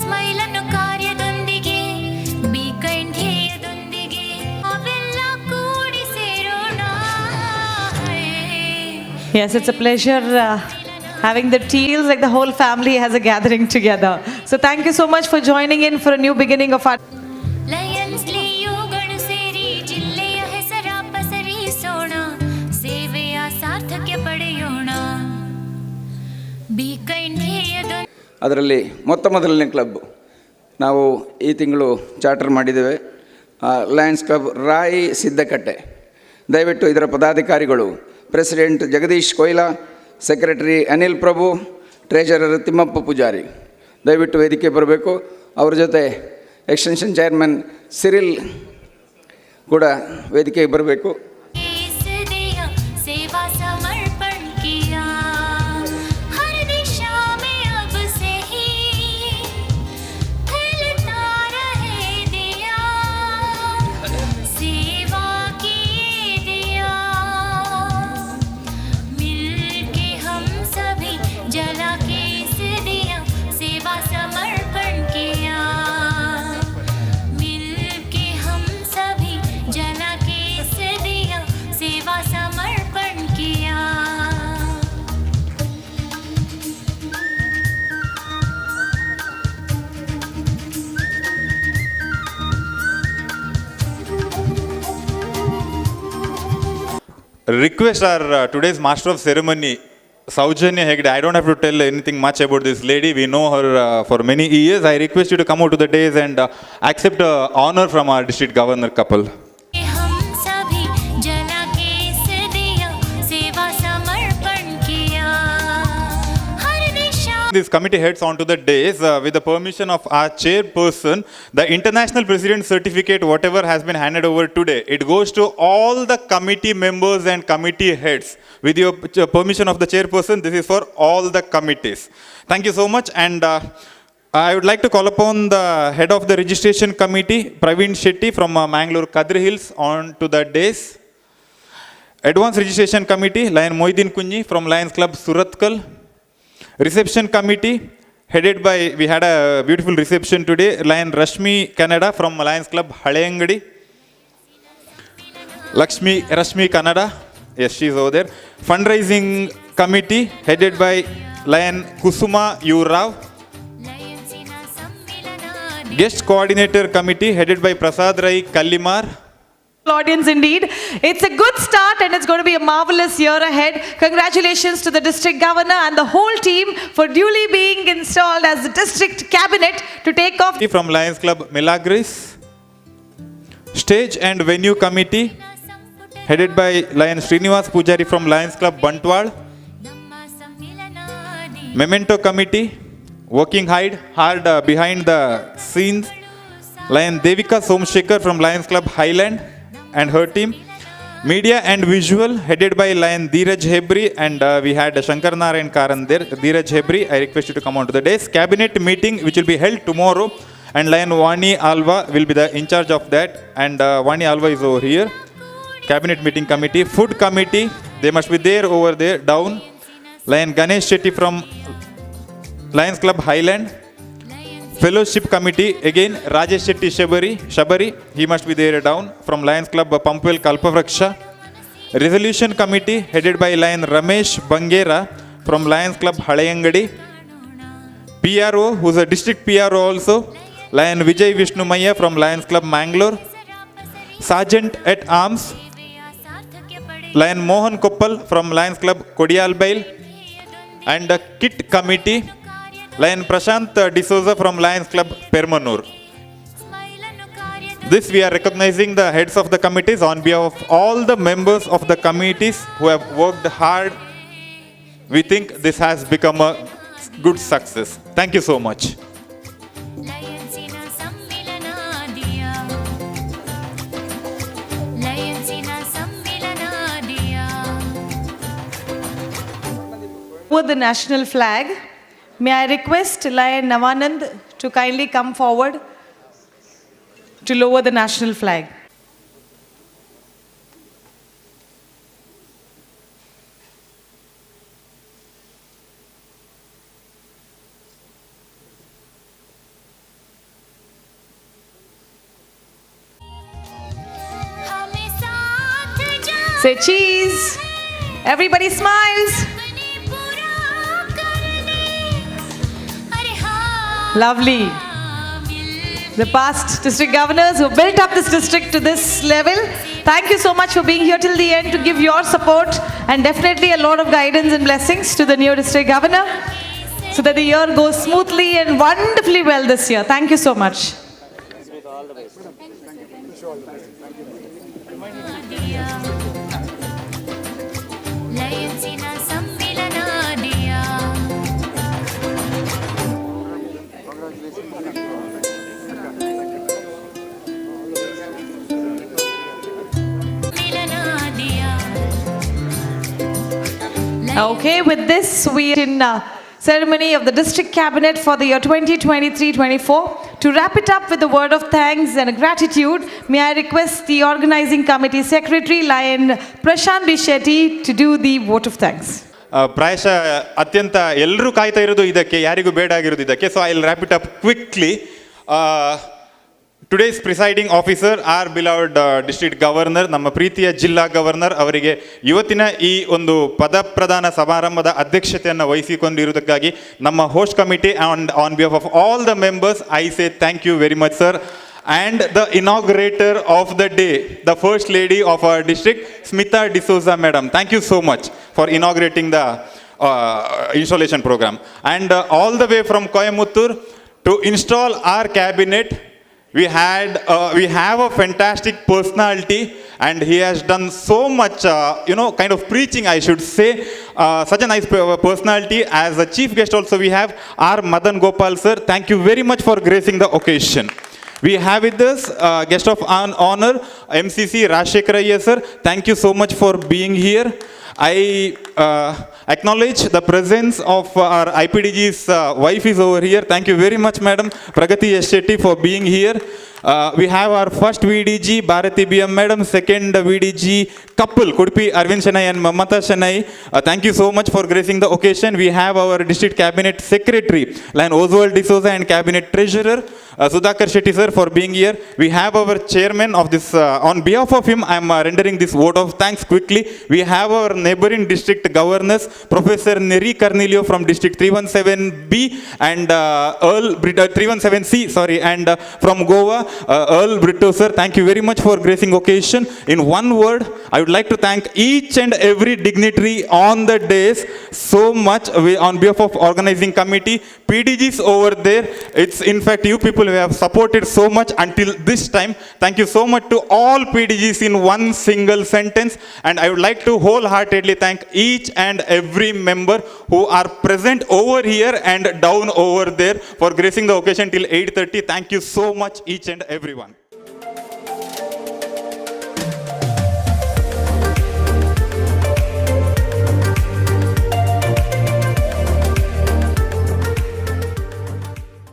ಸ್ಮೈಲನ್ನು ಕಾರ್ಯದೊಂದಿಗೆ ಬೀಕೈಂಢೇಯದೊಂದಿಗೆ ಅವೆಲ್ಲ ಕೂಡಿ ಸೇರೋಣ Yes, it's a pleasure having the teals like the whole family has a gathering together. So thank you so much for joining in for a new beginning of our Lions ಲಿಯೋಗಳು ಸೇರಿ ಜಿಲ್ಲೆಯ ಹೆಸರ ಪಸರಿಸೋಣ ಸೇವೆಯ ಸಾರ್ಥಕ್ಯ ಪಡೆಯೋಣ ಅದರಲ್ಲಿ ಮೊದಲನೇ ಕ್ಲಬ್ ನಾವು ಈ ತಿಂಗಳು ಚಾರ್ಟರ್ ಮಾಡಿದ್ದೇವೆ ಲಯನ್ಸ್ ಕ್ಲಬ್ ರಾಯಿ ಸಿದ್ದಕಟ್ಟೆ. ದಯವಿಟ್ಟು ಇದರ ಪದಾಧಿಕಾರಿಗಳು ಪ್ರೆಸಿಡೆಂಟ್ ಜಗದೀಶ್ ಕೊಯ್ಲಾ, ಸೆಕ್ರೆಟರಿ ಅನಿಲ್ ಪ್ರಭು, ಟ್ರೆಜರರ್ ತಿಮ್ಮಪ್ಪ ಪೂಜಾರಿ ದಯವಿಟ್ಟು ವೇದಿಕೆ ಬರಬೇಕು. ಅವ್ರ ಜೊತೆ ಎಕ್ಸ್ಟೆನ್ಷನ್ ಚೇರ್ಮನ್ ಸಿರಿಲ್ ಕೂಡ ವೇದಿಕೆಗೆ ಬರಬೇಕು. Request our today's master of ceremony, Saujanya Hegde. I don't have to tell anything much about this lady. We know her for many years. I request you to come out to the dais and accept honor from our district governor couple. हम सभी जला के इस दिया सेवा समर्पण किया हर दिशा This committee heads on to the days with the permission of our chairperson. The international president certificate, whatever has been handed over today, it goes to all the committee members and committee heads. With your permission of the chairperson, this is for all the committees. Thank you so much. And I would like to call upon the head of the registration committee, Praveen Shetty from Mangalore, Kadri Hills, on to the days. Advanced registration committee, Lion Moidin Kunji from Lions Club, Suratkal. Reception committee, headed by, we had a beautiful reception today, Lion Rashmi Canada from Lions Club, Haleyangadi. Rashmi Canada, yes, she's over there. Fundraising committee, headed by Lion Kusuma U. Rao. Guest coordinator committee, headed by Prasad Rai Kallimar. Audience indeed. It's a good start and it's going to be a marvelous year ahead. Congratulations to the district governor and the whole team for duly being installed as the district cabinet to take off. From Lions Club Milagris. Stage and venue committee, headed by Lion Srinivas Pujari from Lions Club Bantwal. Memento committee, working hard behind the scenes, Lion Devika Somshekar from Lions Club Highland and her team. Media and visual, headed by Lion Dheeraj Hebri, and we had Shankar Narayan Karan there. Dheeraj Hebri, I request you to come on to the days. Cabinet meeting, which will be held tomorrow, and Lion Vani Alva will be the in charge of that, and Vani Alva is over here. Cabinet meeting committee. Food committee, they must be there over there, down. Lion Ganesh Shetty from Lions Club Highland. Fellowship committee, again Rajesh Shetty Shabari, he must be there down from Lions Club Pampwell Kalpavraksha. Resolution committee, headed by Lion Ramesh Bangera from Lions Club Haleyangadi. PRO, who's a district PRO also, Lion Vijay Vishnu Maya from Lions Club Mangalore. Sergeant at Arms, Lion Mohan Koppal from Lions Club Kodialbail. And the kit committee, Lion Prashant D'Souza from Lions Club Permanur. This we are recognizing the heads of the committees on behalf of all the members of the committees who have worked hard. We think this has become a good success. Thank you so much. With the national flag, may I request Lion Navanand to kindly come forward to lower the national flag. Say cheese. Everybody smiles. Lovely. The past district governors who built up this district to this level, thank you so much for being here till the end to give your support and definitely a lot of guidance and blessings to the new district governor so that the year goes smoothly and wonderfully well this year. Thank you so much. Okay, with this we are in ceremony of the district cabinet for the year 2023-24. To wrap it up with a word of thanks and gratitude, may I request the organizing committee secretary, Lion Prashant B. Shetty, to do the vote of thanks. ಪ್ರಾಯಶಃ ಅತ್ಯಂತ ಎಲ್ಲರೂ ಕಾಯ್ತಾ ಇರೋದು ಇದಕ್ಕೆ, ಯಾರಿಗೂ ಬೇಡ ಆಗಿರೋದು ಇದಕ್ಕೆ. So I will wrap it up quickly. Today's presiding officer our beloved district governor, ನಮ್ಮ ಪ್ರೀತಿಯ ಜಿಲ್ಲಾ ಗವರ್ನರ್ ಅವರಿಗೆ ಇವತ್ತಿನ ಈ ಒಂದು ಪದಪ್ರದಾನ ಸಮಾರಂಭದ ಅಧ್ಯಕ್ಷತೆಯನ್ನು ವಹಿಸಿಕೊಂಡಿರುವುದಕ್ಕಾಗಿ ನಮ್ಮ host committee and on behalf of all the members I say thank you very much sir. And the inaugurator of the day, the first lady of our district, Smita D'Souza madam. Thank you so much for inaugurating the installation program. And all the way from Coimbatore to install our cabinet, we have a fantastic personality, and he has done so much, kind of preaching, I should say. Such a nice personality. As a chief guest also, we have R. Madan Gopal sir. Thank you very much for gracing the occasion. We have with us guest of honor, MCC Rajshekhar sir. Thank you so much for being here. I acknowledge the presence of our IPDG's wife is over here. Thank you very much, Madam Pragati S. Shetty, for being here. We have our first VDG, Bharati BM Madam, second VDG couple, Kudupi Arvind Shanai and Mamata Shanai. Thank you so much for gracing the occasion. We have our District Cabinet Secretary, Lion Oswald D'Souza, and Cabinet Treasurer, Sudhakar Shetty sir, for being here. We have our chairman of this, on behalf of him, I am rendering this vote of thanks quickly. We have our neighboring district governors, Professor Neri Carnelio from District 317B and 317C, sorry, and from Goa, Earl Brito sir. Thank you very much for gracing occasion. In one word, I would like to thank each and every dignitary on the days so much on behalf of organizing committee, PDGs over there. It's in fact you people who have supported so much until this time. Thank you so much to all PDGs in one single sentence. And I would like to wholeheartedly thank each and every member who are present over here and down over there for gracing the occasion till 8:30. Thank you so much, each and everyone.